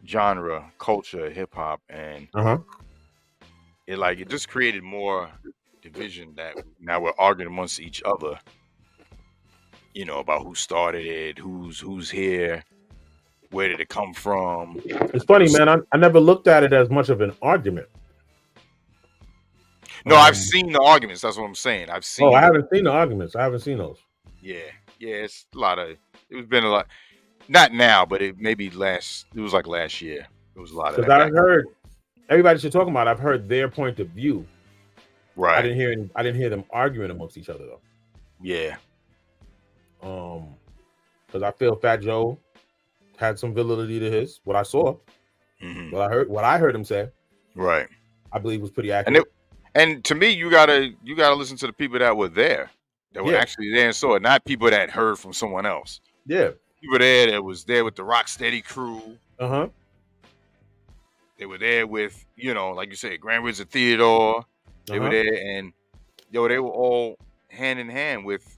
genre, culture, hip hop, and it just created more division that now we're arguing amongst each other, about who started it, who's here, where did it come from. It's funny, man. I never looked at it as much of an argument. No, I've seen the arguments. That's what I'm saying. I haven't seen the arguments. I haven't seen those. Yeah, it's a lot of. It's been a lot. Not now, but it was like last year. It was a lot of that. Because I heard everybody should talk about it. I've heard their point of view. Right. I didn't hear them arguing amongst each other though. Yeah. Because I feel Fat Joe had some validity to what I saw. Mm-hmm. What I heard him say. Right. I believe was pretty accurate. And to me, you gotta listen to the people that were there, that were actually there and saw it, not people that heard from someone else. Yeah. You were there. That was there with the Rocksteady crew. Uh-huh. They were there with, like you said, Grand Wizard Theodore. They were there, and they were all hand in hand with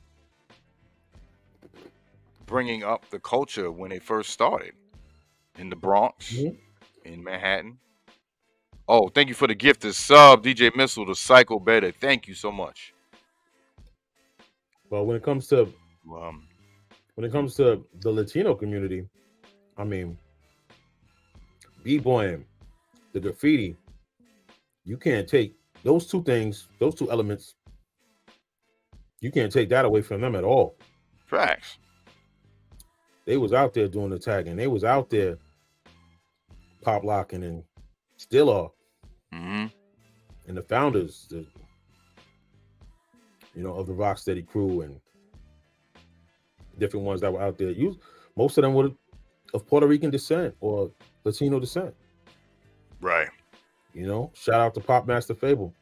bringing up the culture when they first started in the Bronx, in Manhattan. Oh, thank you for the gift of sub, DJ Missile, the Psycho Better. Thank you so much. Well, when it comes to the Latino community, I mean, b-boying, the graffiti, you can't take those two things, those two elements. You can't take that away from them at all. Facts. They was out there doing the tagging. They was out there pop locking and still are. And the founders, of the Rocksteady crew and different ones that were out there. Most of them were of Puerto Rican descent or Latino descent. Right. Shout out to Pop Master Fable,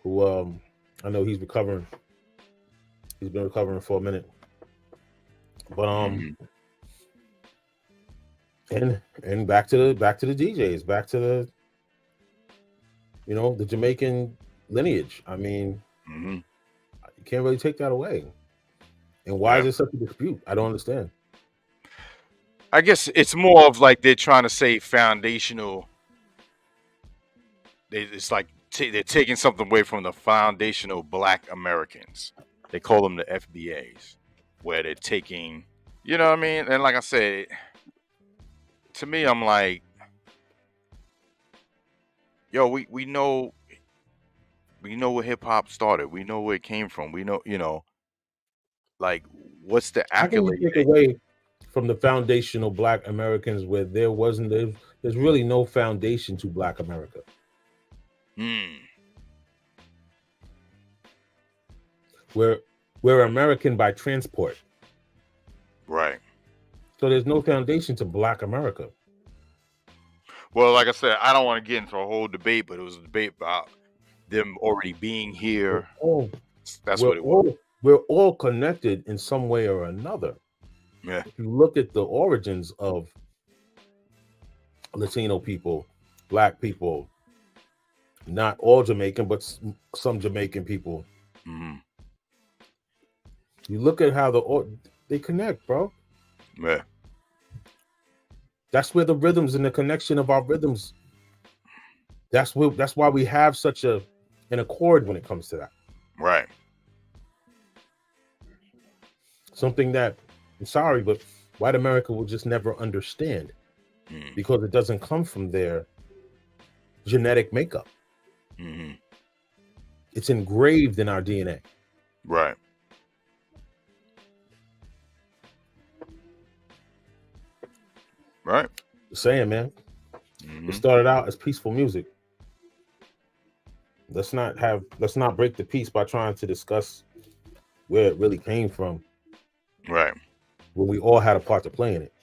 who I know he's recovering. He's been recovering for a minute. But and back to the DJs, back to the the Jamaican lineage. I mean, you can't really take that away. And why is there such a dispute? I don't understand. I guess it's more of like they're trying to say foundational. It's like they're taking something away from the foundational Black Americans. They call them the FBAs, where they're taking, you know what I mean? And like I said, to me, I'm like, yo, we know where hip hop started. We know where it came from. We know, like, what's the accolade? Take away from the foundational Black Americans where there's really no foundation to Black America. We're American by transport. Right. So there's no foundation to Black America. Well, like I said, I don't want to get into a whole debate, but it was a debate about them already being here. That's what it was. We're all connected in some way or another. Yeah. If you look at the origins of Latino people, Black people, not all Jamaican, but some Jamaican people. You look at how they connect, bro. Yeah. That's where the rhythms and the connection of our rhythms. That's why we have such an accord when it comes to that. Right. Something that, I'm sorry, but white America will just never understand because it doesn't come from their genetic makeup. It's engraved in our DNA. Right. Right. Just saying, man. It started out as peaceful music. Let's not break the peace by trying to discuss where it really came from. Right. When we all had a part to play in it.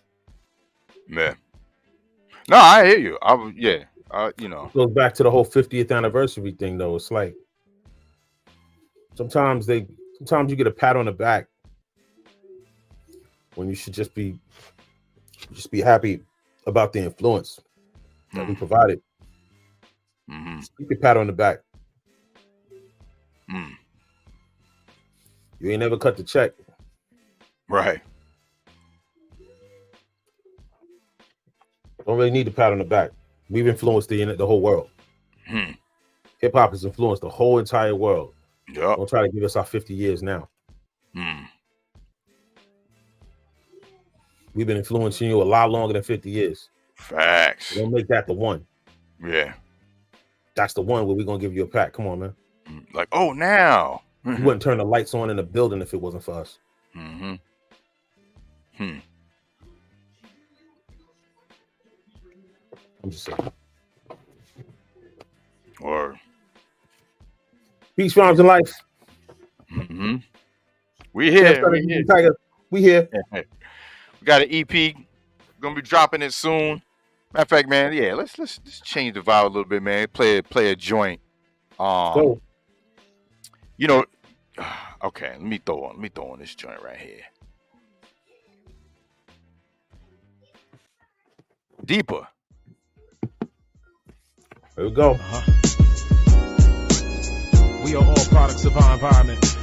Yeah. No, I hear you. It goes back to the whole 50th anniversary thing, though. It's like sometimes you get a pat on the back when you should just be happy about the influence that we provided. You can pat on the back. You ain't never cut the check. Right. Don't really need to pat on the back. We've influenced the whole world. Hip hop has influenced the whole entire world. Yep. Don't try to give us our 50 years now. We've been influencing you a lot longer than 50 years. Facts. Don't make that the one. Yeah. That's the one where we're going to give you a pat. Come on, man. Like, oh, now. You wouldn't turn the lights on in the building if it wasn't for us. I'm just saying. Or peace, rhymes, and life. We here. Tiger. We here. We got an EP. Gonna be dropping it soon. Matter of fact, man, yeah, let's change the vibe a little bit, man. Play a joint. Okay, let me throw on this joint right here. Deeper. Here we go. We are all products of our environment.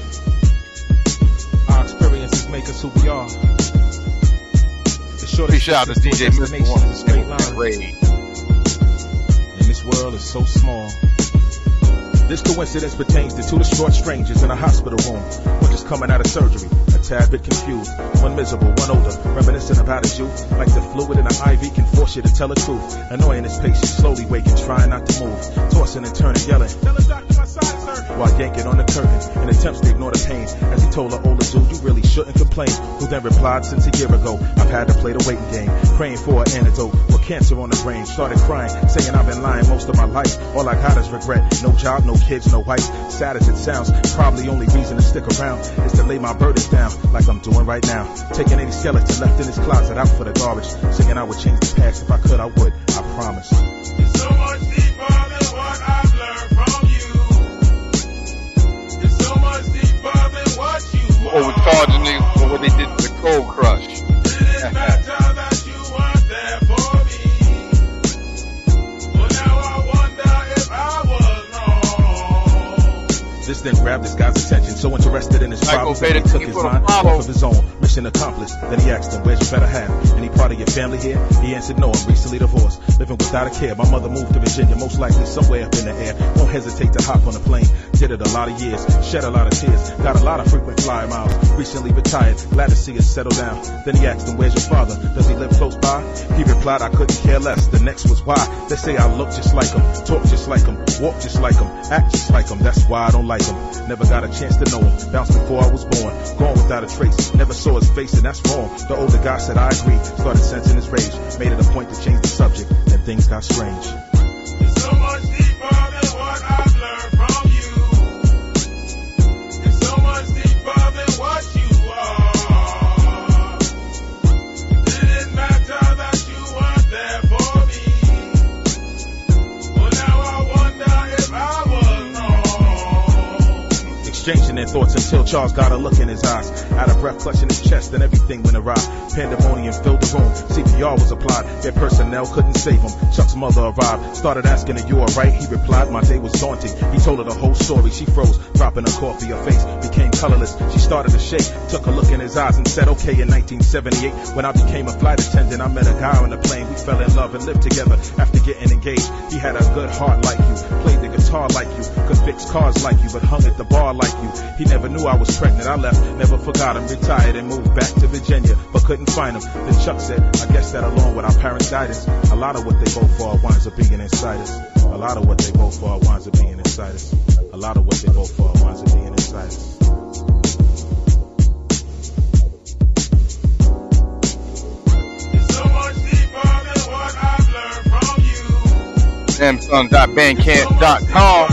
Our experiences make us who we are. The shortest Shout out to DJ destination is a straight line. Raid. And this world is so small. This coincidence pertains to two distraught strangers in a hospital room. One just coming out of surgery, a tad bit confused. One miserable, one older, reminiscent about his youth. Like the fluid in an IV can force you to tell the truth. Annoying his patient, slowly waking, trying not to move. Tossing and turning, yelling. Tell the doctor my side is hurting. While yanking on the curtain in attempts to ignore the pain. As he told the older dude, you really shouldn't complain. Who then replied, since a year ago, I've had to play the waiting game. Praying for an antidote for cancer on the brain. Started crying, saying I've been lying most of my life. All I got is regret. No job, no kids, no wife. Sad as it sounds, probably only reason to stick around is to lay my burdens down like I'm doing right now. Taking any skeleton left in his closet out for the garbage. Singing I would change the past. If I could, I would. I promise. It's so much deeper than what I've learned from you. It's so much deeper than what you Overcharging niggas for what they did to the Cold Crush. It didn't matter that you weren't there for me. But now I wonder if I was wrong. This then grabbed this guy's attention, so interested in his problems that he took his mind off of his own. Mission accomplished. Then he asked him, where's your better half? Any part of your family here? He answered, no, I'm recently divorced. Living without a care. My mother moved to Virginia, most likely somewhere up in the air. Won't hesitate to hop on a plane. Did it a lot of years, shed a lot of tears. Got a lot of frequent flyer miles. Recently retired, glad to see us settle down. Then he asked him, where's your father? Does he live close by? He replied, I couldn't care less. The next was why. They say I look just like him, talk just like him, walk just like him, act just like him. That's why I don't like him. Never got a chance to know him. Bounced before I was born. Gone without a trace. Never saw his face, and that's wrong. The older guy said I agree. Started sensing his rage. Made it a point to change the subject. Then things got strange. It's so much deeper than what I've learned from you. It's so much deeper than what you are. It didn't matter that you weren't there for me. But now I wonder if I was wrong. Exchanging their thoughts until Charles got a look in his eyes. Out of breath, clutching his chest, and everything went awry. Pandemonium filled the room. CPR was applied. Their personnel couldn't save him. Chuck's mother arrived. Started asking, are you alright? He replied, my day was daunting. He told her the whole story. She froze, dropping her coffee. Her face became colorless. She started to shake. Took a look in his eyes and said, okay, in 1978, when I became a flight attendant, I met a guy on the plane. We fell in love and lived together after getting engaged. He had a good heart like you. Played the guitar like you. Could fix cars like you, but hung at the bar like you. He never knew I was pregnant. I left, never forgot him. Retired and moved back to Virginia, but couldn't find him. Then Chuck said, I guess that along with our parents' guidance, a lot of what they vote for winds up being inside us. A lot of what they vote for winds up being inside us. A lot of what they vote for winds up being inside us. It's so much deeper than what I've learned from you. Samssun.bandcamp.com.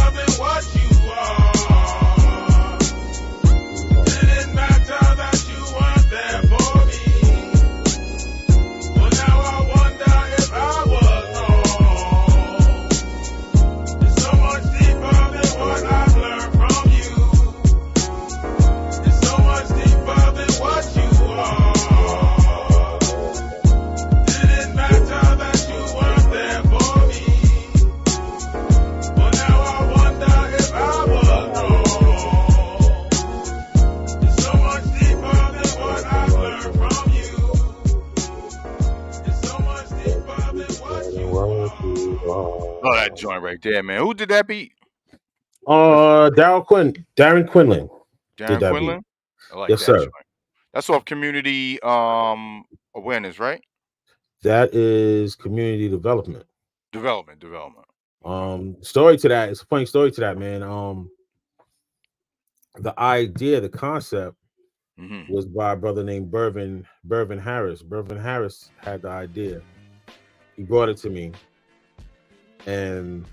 Oh, that joint right there, man. Who did that beat? Darren Quinlan. Darren Quinlan? I like yes, that sir. Joint. That's off community awareness, right? That is community development. Development. Story to that. It's a funny story to that, man. The idea, the concept was by a brother named Bervin Harris. Bervin Harris had the idea. He brought it to me. And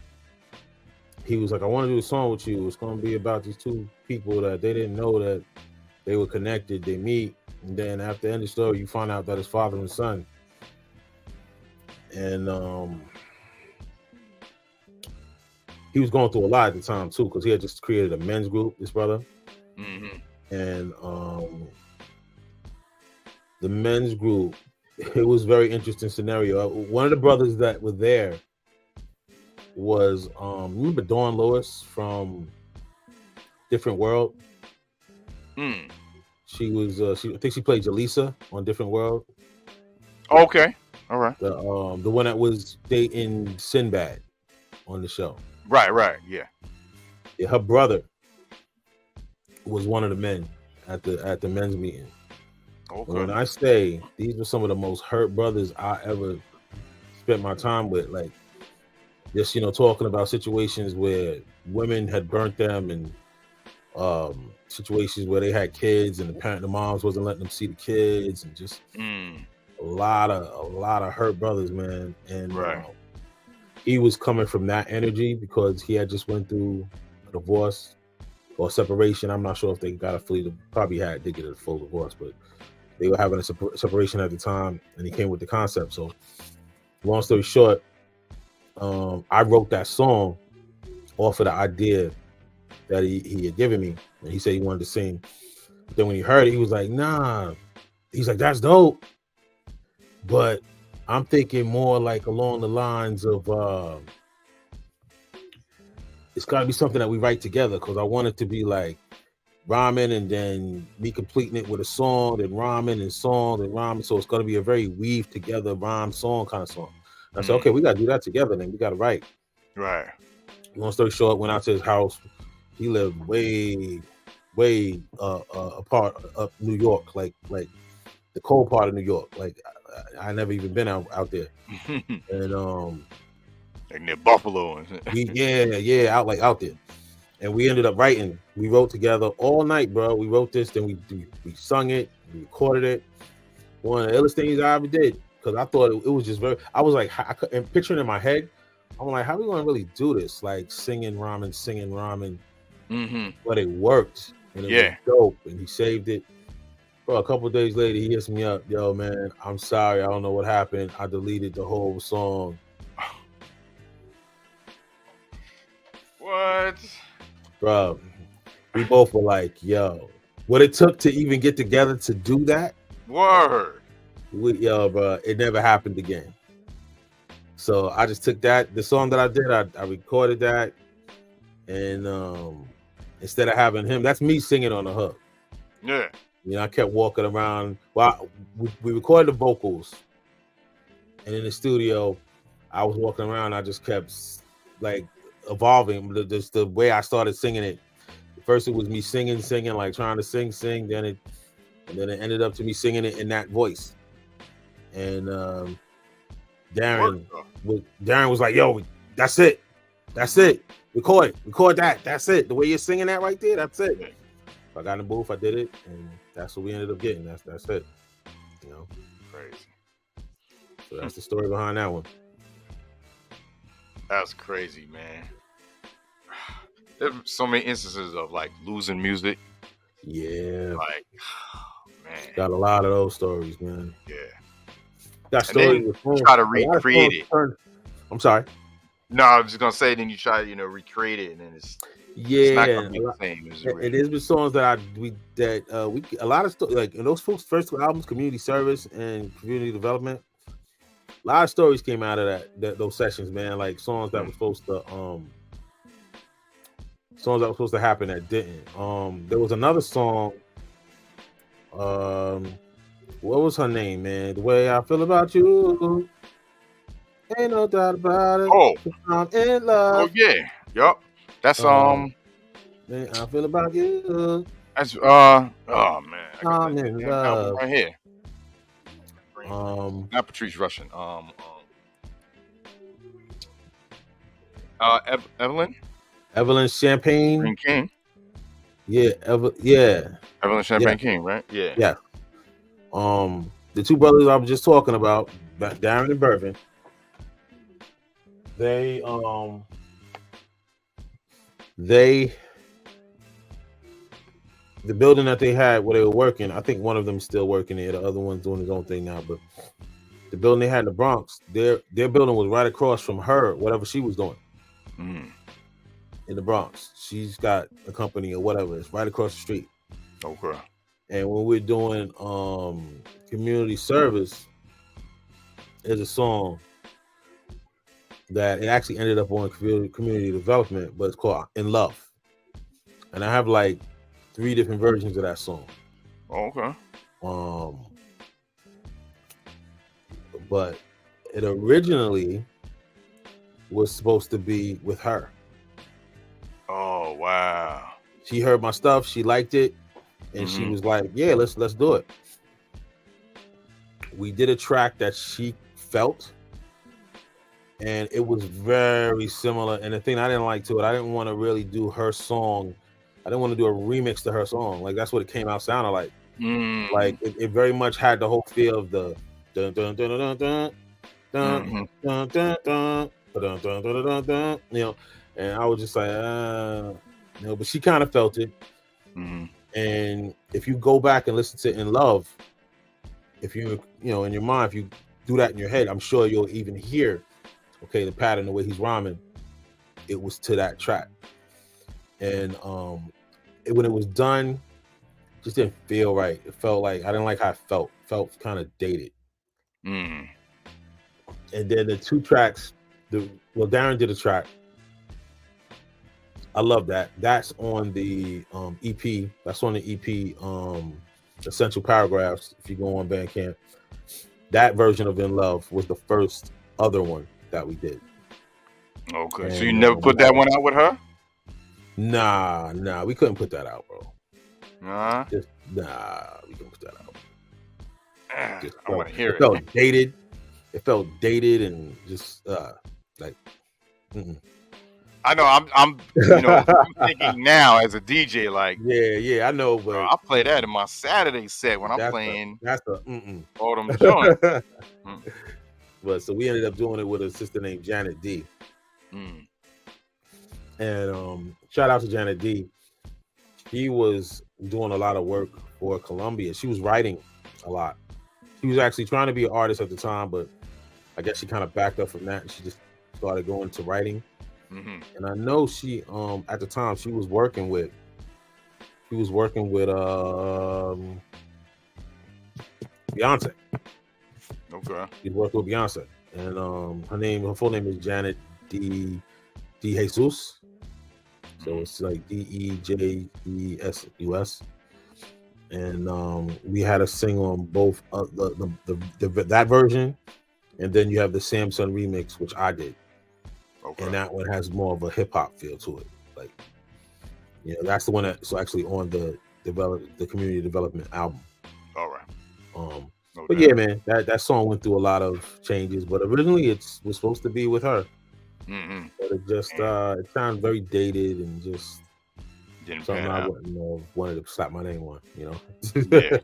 he was like, I want to do a song with you. It's going to be about these two people that they didn't know that they were connected. They meet. And then after the end of the story, you find out that it's father and son. And he was going through a lot at the time, too, because he had just created a men's group, this brother. And the men's group it was a very interesting scenario. One of the brothers that were there was remember Dawn Lewis from Different World? Hmm. She was I think she played Jaleesa on Different World. Okay. All right. The one that was dating Sinbad on the show. Right. Yeah. Yeah, her brother was one of the men at the men's meeting. Okay. And when I say these were some of the most hurt brothers I ever spent my time with, like just talking about situations where women had burnt them and situations where they had kids and the moms wasn't letting them see the kids, and just a lot of hurt brothers, man. And right. He was coming from that energy because he had just went through a divorce or separation. I'm not sure if they got a fully, probably did get a full divorce, but they were having a separation at the time, and he came with the concept. So long story short, I wrote that song off of the idea that he had given me, and he said he wanted to sing. But then when he heard it, he was like, nah. He's like, that's dope. But I'm thinking more like along the lines of it's got to be something that we write together, because I want it to be like rhyming and then me completing it with a song, then rhyming and song and rhyming. So it's going to be a very weave together rhyme song kind of song. And I said, okay, we got to do that together. Then we got to write. Right. Long story short, went out to his house. He lived way apart up New York, like the cold part of New York. Like I never even been out there. And like near Buffalo. out there. And we ended up writing. We wrote together all night, bro. We wrote this, then we sung it, we recorded it. One of the illest things I ever did, because I thought it was just very. I was like, and picturing in my head, I'm like, how are we gonna really do this? Like singing rhyming. But it worked, and it was dope, and he saved it. Bro, a couple of days later, he hits me up, yo, man, I'm sorry, I don't know what happened. I deleted the whole song. What? Bro, we both were like, yo, what it took to even get together to do that. Word. Bro, it never happened again. So I just took the song that I did, I recorded that, and instead of having him, that's me singing on the hook. Yeah. I kept walking around. Well, we recorded the vocals, and in the studio, I was walking around. I just kept like evolving. Just the way I started singing it. First, it was me singing, like trying to sing. Then it ended up to me singing it in that voice. And Darren was like, "Yo, that's it. Record that. That's it. The way you're singing that right there, that's it." I got in the booth, I did it, and that's what we ended up getting. That's it. Crazy. So that's the story behind that one. That's crazy, man. There's so many instances of like losing music. Yeah. Like, man. Got a lot of those stories, man. Yeah. Got stories with try to recreate it. I'm sorry. No, I was just gonna say, then you try to recreate it, and then it's not gonna be the same. It has been songs that we a lot of like in those folks' first two albums, Community Service and Community Development. A lot of stories came out of those sessions, man. Like songs that were supposed to happen that didn't. There was another song. What was her name, man? The Way I Feel About You. Ain't no doubt about it. Oh, I'm in love. Oh yeah, yup. That's Man, I feel about you. That's oh man. I'm in love. Right here. Not Patrice Rushen. Evelyn Champagne King. Yeah, Evelyn Champagne King, right? Yeah. Yeah. The two brothers I was just talking about, Darren and Bervin. The building that they had where they were working, I think one of them still working there, the other one's doing his own thing now, but the building they had in the Bronx, their building was right across from her, whatever she was doing in the Bronx. She's got a company or whatever, it's right across the street. Okay. And when we're doing community service, is a song that it actually ended up on community development, but it's called "In Love," and I have like 3 different versions of that song. Okay. But it originally was supposed to be with her. Oh wow. She heard my stuff, she liked it, and she was like, "Yeah, let's do it." We did a track that she felt, and it was very similar. And the thing I didn't like to it, I didn't want to really do her song. I didn't want to do a remix to her song. Like that's what it came out sounding like. Like it very much had the whole feel of the dun dun dun dun dun dun dun dun dun dun dun dun, you know. And I was just like, you know, but she kind of felt it. And if you go back and listen to "In Love," if you know, in your mind, if you do that in your head, I'm sure you'll even hear, okay, the pattern, the way he's rhyming, it was to that track. And when it was done, it just didn't feel right. It felt like, I didn't like how it felt. It felt kind of dated. And then the 2 tracks, Darren did a track. I love that. That's on the EP. That's on the EP, Essential Paragraphs. If you go on Bandcamp, that version of "In Love" was the first other one that we did. Okay, and so you never put that one out with her? Nah, we couldn't put that out, bro. Nah, we couldn't put that out. I want to hear it. It felt dated. It felt dated and just like. I know. I'm you know, I'm thinking now as a DJ, like, yeah, I know, but I play that in my Saturday set when I'm playing. All them joints. But so we ended up doing it with a sister named Janet D. And shout out to Janet D. She was doing a lot of work for Columbia. She was writing a lot. She was actually trying to be an artist at the time, but I guess she kind of backed up from that and she just started going to writing. And I know she at the time she was working with Beyonce. Okay. She worked with Beyonce. And her full name is Janet D. Jesus. So it's like DEJESUS. And we had a sing on both that version, and then you have the Samssun remix, which I did. Okay. And that one has more of a hip hop feel to it. Like, you know, that's the one that's actually on the community development album. All right. But yeah, man, that song went through a lot of changes, but originally it was supposed to be with her. But it just it sounded very dated and just didn't something I wouldn't wanted to slap my name on, you know. Yeah.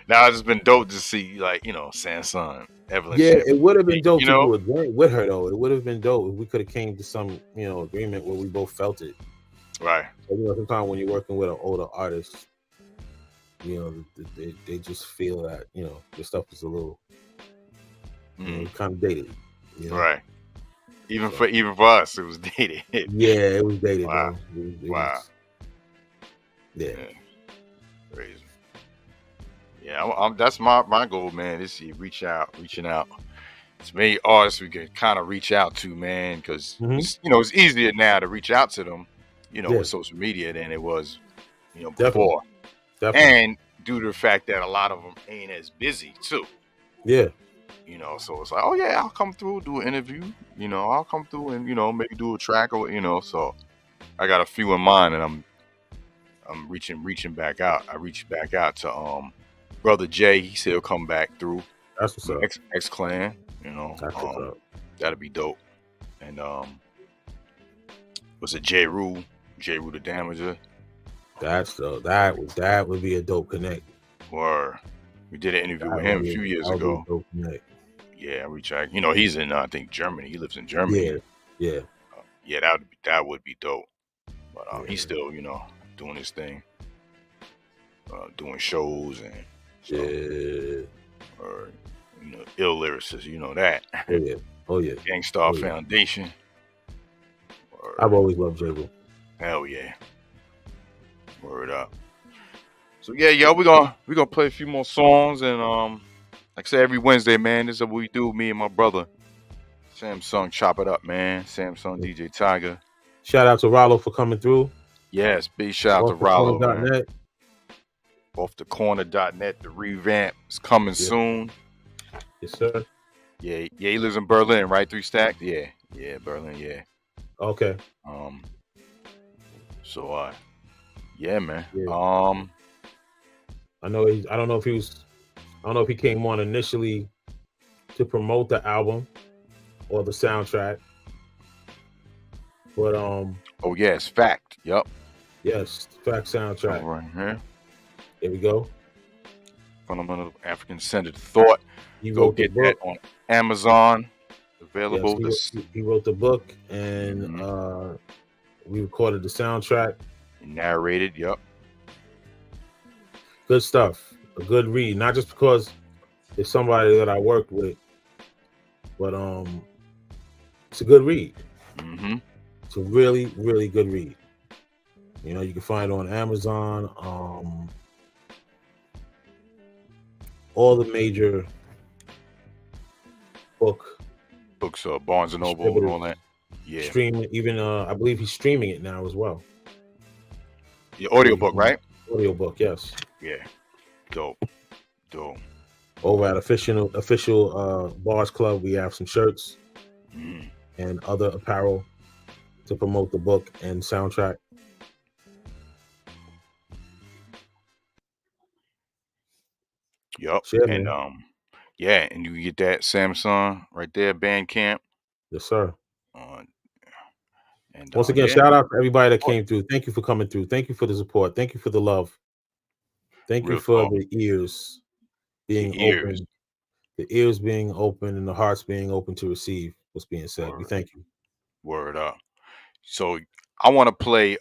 Now it's just been dope to see, like, you know, Samssun, Evelyn. Yeah, it would have been dope to do a joint with her though. It would have been dope if we could have came to some, you know, agreement where we both felt it. Right. So, you know, sometimes when you're working with an older artist, you know, they just feel that, you know, your stuff is a little you know, kind of dated. You know? Right. Even for us, it was dated. Yeah, it was dated. Wow. It was, yeah. Crazy. Yeah, that's my goal, man. This year, reaching out. As many artists we can kind of reach out to, man, because you know, it's easier now to reach out to them, you know, with social media than it was, you know, before. Definitely. And due to the fact that a lot of them ain't as busy too. Yeah. You know, so it's like, oh yeah, I'll come through, do an interview. You know, I'll come through and, you know, maybe do a track or, you know. So I got a few in mind, and I'm reaching back out. I reached back out to Brother Jay. He said he'll come back through. That's what's up. X Clan. You know, that's what's up. That'd be dope. And was it J. Rue the Damager? That would be a dope connect. Or we did an interview with him a few years ago. Yeah, we tried. You know, he's in I think Germany. He lives in Germany. Yeah. That would be dope. But he's still, you know, doing his thing, doing shows and stuff. Or, you know, ill lyricists. You know that. Oh yeah. Gangstar Foundation. I've always loved J-Bo. Hell yeah. Word up. So yeah, we're gonna play a few more songs, and Like I said, every Wednesday, man, this is what we do. Me and my brother, Samsung, chop it up, man. Samsung, Djaytiger. Shout out to Ralo for coming through. Yes, big shout out to Ralo, man. Offthecorner.net, the revamp is coming soon. Yes, sir. Yeah, he lives in Berlin, right? 3 Stacks? Yeah, Berlin, yeah. Okay. So, yeah, man. Yeah. I don't know if he came on initially to promote the album or the soundtrack. But oh yes, F.A.C.T. Yep. Yes, F.A.C.T. soundtrack. Right here. There we go. Fundamental African-centered thought. Go get that on Amazon. Available. Yes, he wrote the book, and we recorded the soundtrack. He narrated. Yep. Good stuff. A good read. Not just because it's somebody that I worked with, but it's a good read. Mm-hmm. It's a really, really good read. You know, you can find it on Amazon. All the major books, Barnes and Noble, and all that. Yeah. Streaming, even I believe he's streaming it now as well. The audiobook, right? Audiobook, yes. Yeah. Dope. Over at official Bars Club, we have some shirts and other apparel to promote the book and soundtrack. Yup. Share, and and you can get that Samsung right there, Bandcamp. Yes, sir. And once again, shout out to everybody that came through. Thank you for coming through. Thank you for the support. Thank you for the love. Thank you for the ears being open. The ears being open and the hearts being open to receive what's being said. We thank you. Word up. So I want to play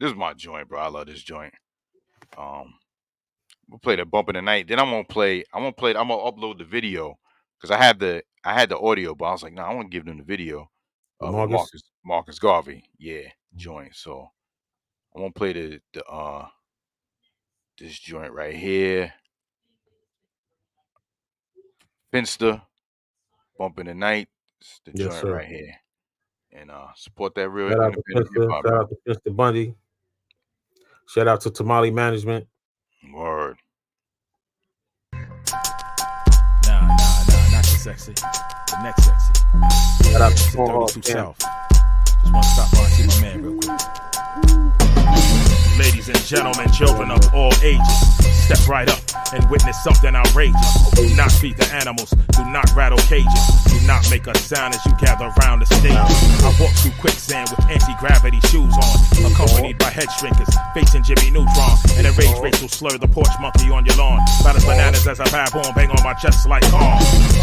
this is my joint, bro. I love this joint. We'll play the Bump in the Night. Then I'm gonna upload the video because I had the audio, but I was like, no, I want to give them the video. Marcus Garvey, joint. So I want to play the this joint right here. Finster, Bump in the Night. It's the joint right here. And support that real independent hip hop. Shout out to Finster Bundy. Shout out to Tamale Management. Word. Nah, not the sexy. The next sexy. Shout out to 32 South. Just want to stop by and see my man real quick. Ladies and gentlemen, children of all ages, step right up and witness something outrageous. Do not feed the animals, do not rattle cages, do not make a sound as you gather around the stage. I walk through quicksand with anti-gravity shoes on, accompanied by head shrinkers, facing Jimmy Neutron, and a rage racial slur the porch monkey on your lawn. About as bananas as a baboon, bang on my chest like calm.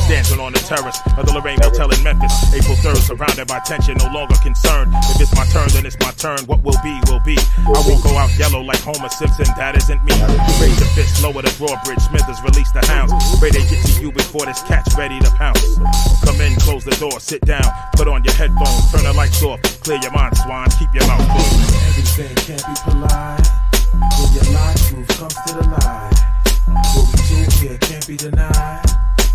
Dancing on the terrace of the Lorraine Hotel in Memphis, April 3rd, surrounded by tension, no longer concerned. If it's my turn, then it's my turn, what will be, will be. I won't go out yellow like Homer Simpson, that isn't me. Raise your fist, lower the drawbridge, Smithers release the hounds. Pray they get to you before this cat's ready to pounce. Come in, close the door, sit down, put on your headphones, turn the lights off, clear your mind, swine, keep your mouth closed. Everything can't be polite. When your life truth comes to the light, what we do here can't be denied.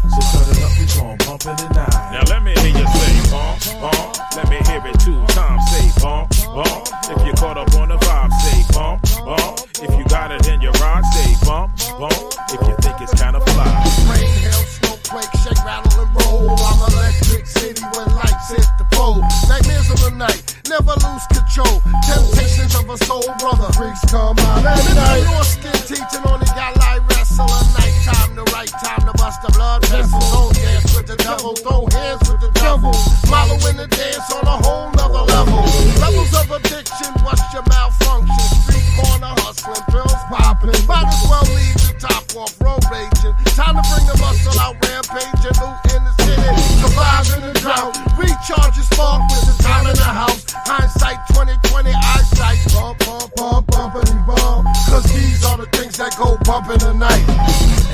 So turn it up, we gon' bump in the night. Now let me hear you say bump, bump. Let me hear it 2 times, say bump, bump. If you caught up on the vibe, say bump, bump. If you got it in your ride, say bump, bump. If you think it's kinda fly. Rain, hail, smoke, quake, shake, rattle, and roll. I'm Electric City when lights hit the pole. Nightmares of the night, never lose control. Temptations of a soul brother. Freaks come out at night. Your skin teaching only got light wrestle. Nighttime, the right time to bust the blood vessel. Don't dance with the devil, throw hands with the devil. Mallow in the dance on a whole nother level. Levels of addiction, what's your malfunction? Street corner hustling, pills popping. Might as well leave the top off, road raging. Time to bring the muscle out, rampaging, loot in the city. Survive in the drought, recharge your spark with the time in the house. Hindsight 2020, eyesight. Bump, bump, bump, bumpity bump. Cause these are the things that go bump in the night.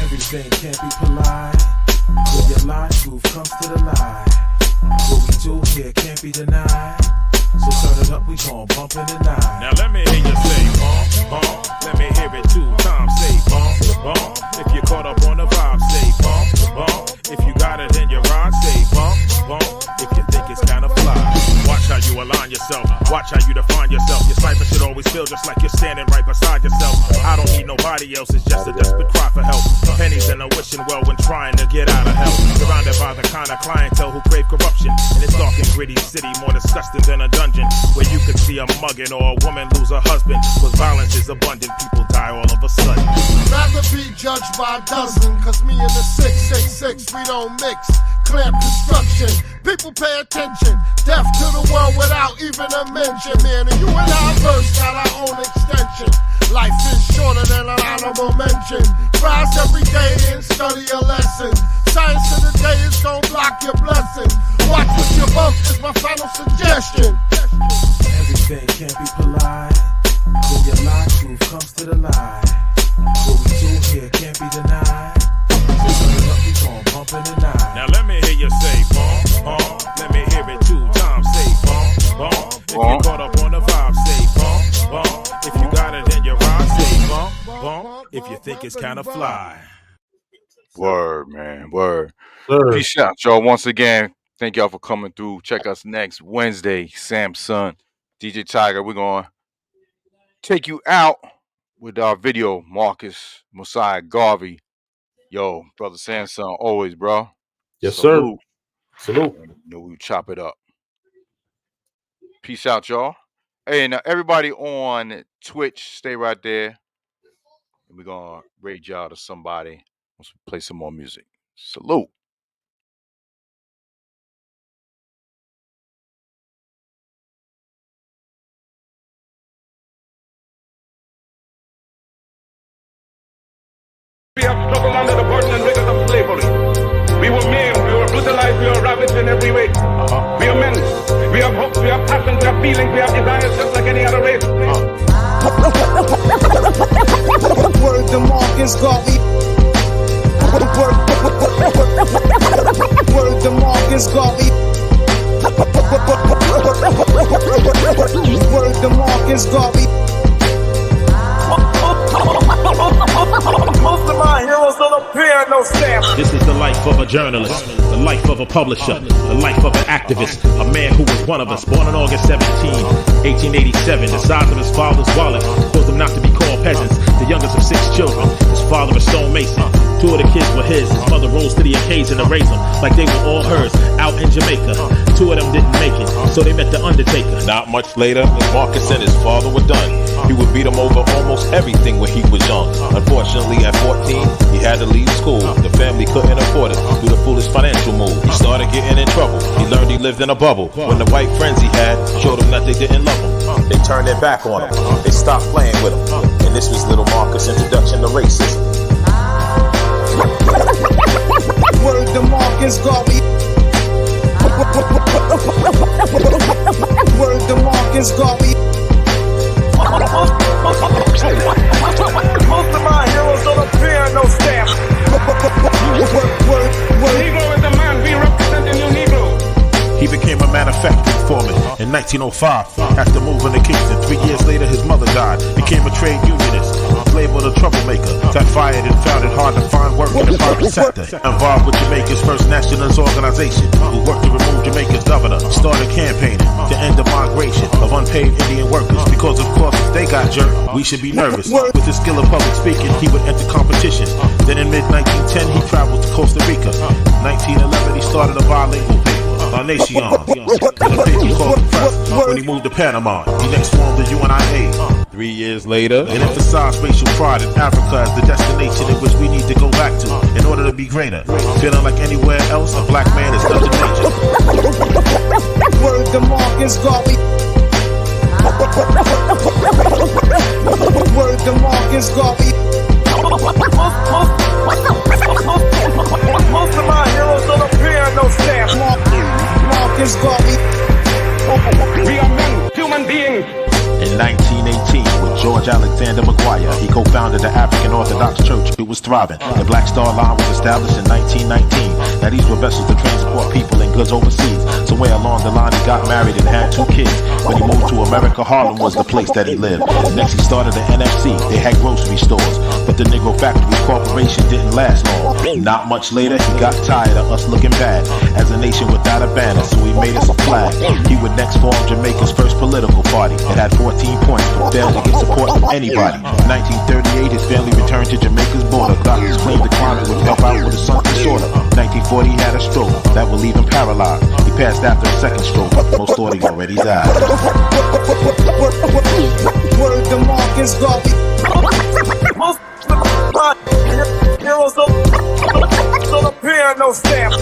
Everything can't be polite. When your life truth comes to the light, what we do here can't be denied. So turn it up, we gon' bump in the night. Now let me hear you say bump, bump. Let me hear it 2 times, say bump, bump. If you caught up on the vibe, say bump, If you got it in your ride, say bump, bump. If you think it's kinda fly, watch how you align yourself. Watch how you define yourself. Your cipher should always feel just like you're standing right beside yourself. I don't need nobody else, it's just a desperate cry for help. Pennies and a wishing well when trying to get out of hell. Surrounded by the kind of clientele who crave corruption. In this dark and gritty city, more disgusting than a dungeon, where you could see a mugging or a woman lose her husband. Cause violence is abundant, people die all of a sudden. Rather be judged by a dozen, cause me and the 666, we don't mix. Clamp construction, people pay attention. Deaf to the world without even a mention. Man, and you and I verse got our own extension. Life is shorter than an honorable mention. Rise every day and study a lesson. Science of the day is gon' block your blessings. Watch what you bump is my final suggestion. Everything can't be polite. When your lie, truth comes to the light. What we do here can't be denied. So turn it up, we gon' bump in the night. Now let me hear you say bump, bump. Let me hear it 2 times, say bump, bump. If you caught up on the vibe, say bump, bump. If you got it in your rhyme, say bump, bump. If you think it's kinda fly. Word, man, word. Peace out, y'all. Once again, thank y'all for coming through. Check us next Wednesday, Samssun, Djaytiger. We're going to take you out with our video, Marcus, Mosiah, Garvey. Yo, brother Samssun, always, bro. Yes, Salute. sir. Salute. You know, we chop it up. Peace out, y'all. Hey, now everybody on Twitch, stay right there. And we're going to raid y'all to somebody. Let's play some more music. Salute. We have struggled under the burden and rigors of slavery. We were maimed, we were brutalized, we were ravaged in every way. We are men, we have hopes, we have passions, we have feelings, we have desires just like any other race. Word to Marcus Garvey. Word to Marcus Garvey. Word to Marcus Garvey. Most of my heroes don't appear no stamp. This is the life of a journalist, the life of a publisher, the life of an activist, a man who was one of us, born on August 17, 1887. The size of his father's wallet caused him not to be called peasants. The youngest of 6 children, his father a stonemason. 2 of the kids were his mother rose to the occasion to raise them like they were all hers out in Jamaica. 2 of them didn't make it, so they met the Undertaker. Not much later, Marcus and his father were done. He would beat him over almost everything when he was young. Unfortunately, at 14, he had to leave school. The family couldn't afford it due to foolish financial move. He started getting in trouble. He learned he lived in a bubble. When the white friends he had showed him that they didn't love him, they turned their back on him. They stopped playing with him. And this was little Marcus' introduction to racism. Word to Marcus Garvey. Word to Marcus Garvey. Most of my heroes don't appear no stamp. Negro is the man, we represent the new Negro. He became a manufacturing foreman in 1905 after moving to Kingston. 3 years later, his mother died. Became a trade unionist, labeled a troublemaker. Got fired and found it hard to find work in the private sector. Involved with Jamaica's first nationalist organization, who worked to remove Jamaica's governor. Started campaigning to end the migration of unpaid Indian workers. Because of course, if they got jerked, we should be nervous. With his skill of public speaking, he would enter competition. Then in mid-1910, he traveled to Costa Rica. 1911, he started a bilingual paper, La Nation, with a paper called The Press. When he moved to Panama, he next formed the UNIA. 3 years later, It emphasized racial pride in Africa as the destination in which we need to go back to in order to be greater. Feeling like anywhere else, a black man is nothing major. Word to Marcus Garvey. Word to Marcus Garvey. Most of my heroes don't appear no stamp. Marcus Garvey. We are men, human beings. In 1918, with George Alexander McGuire, he co-founded the African Orthodox Church. It was 3 thriving. The Black Star Line was established in 1919. Now these were vessels to transport people and goods overseas. Somewhere along the line he got married and had 2 kids. When he moved to America, Harlem was the place that he lived. Next he started the NFC. They had grocery stores, but the Negro Factory Corporation didn't last long. Not much later, he got tired of us looking bad as a nation without a banner, so he made us a flag. He would next form Jamaica's first political party. It had 14 points, but failed to get support from anybody. In 1938, his family returned to Jamaica's border. Doctors claimed the climate would help out with his son's disorder. 1940, he had a stroke that would leave him paralyzed. He passed after a second stroke. Most thought he already died. Word to Marcus Garvey. Most heroes don't appear, no stamp.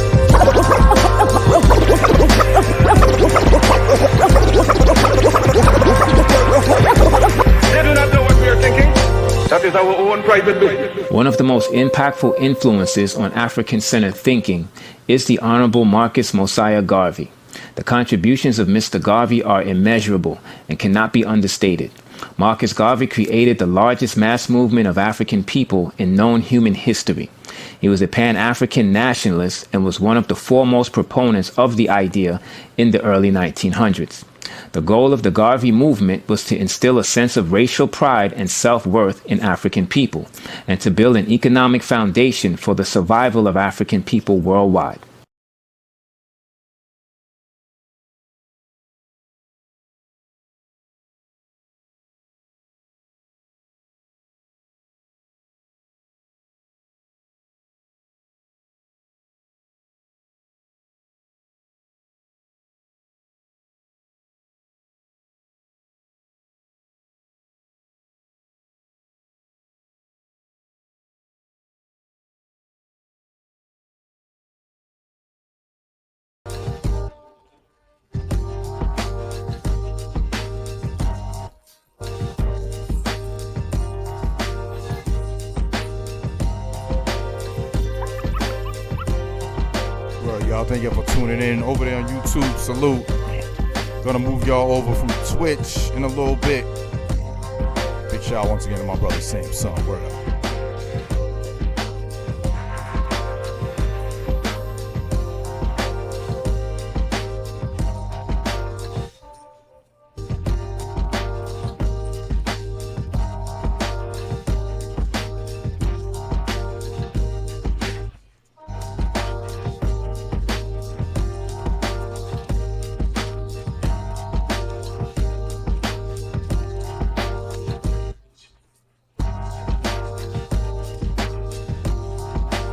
They do not know what we are thinking. That is our own private business. One of the most impactful influences on African-centered thinking is the Honorable Marcus Mosiah Garvey. The contributions of Mr. Garvey are immeasurable and cannot be understated. Marcus Garvey created the largest mass movement of African people in known human history. He was a Pan-African nationalist and was one of the foremost proponents of the idea in the early 1900s. The goal of the Garvey movement was to instill a sense of racial pride and self-worth in African people, and to build an economic foundation for the survival of African people worldwide. Y'all, thank you for tuning in over there on YouTube. Salute. Gonna move y'all over from Twitch in a little bit. Big shout out once again to my brother Samssun. Word up.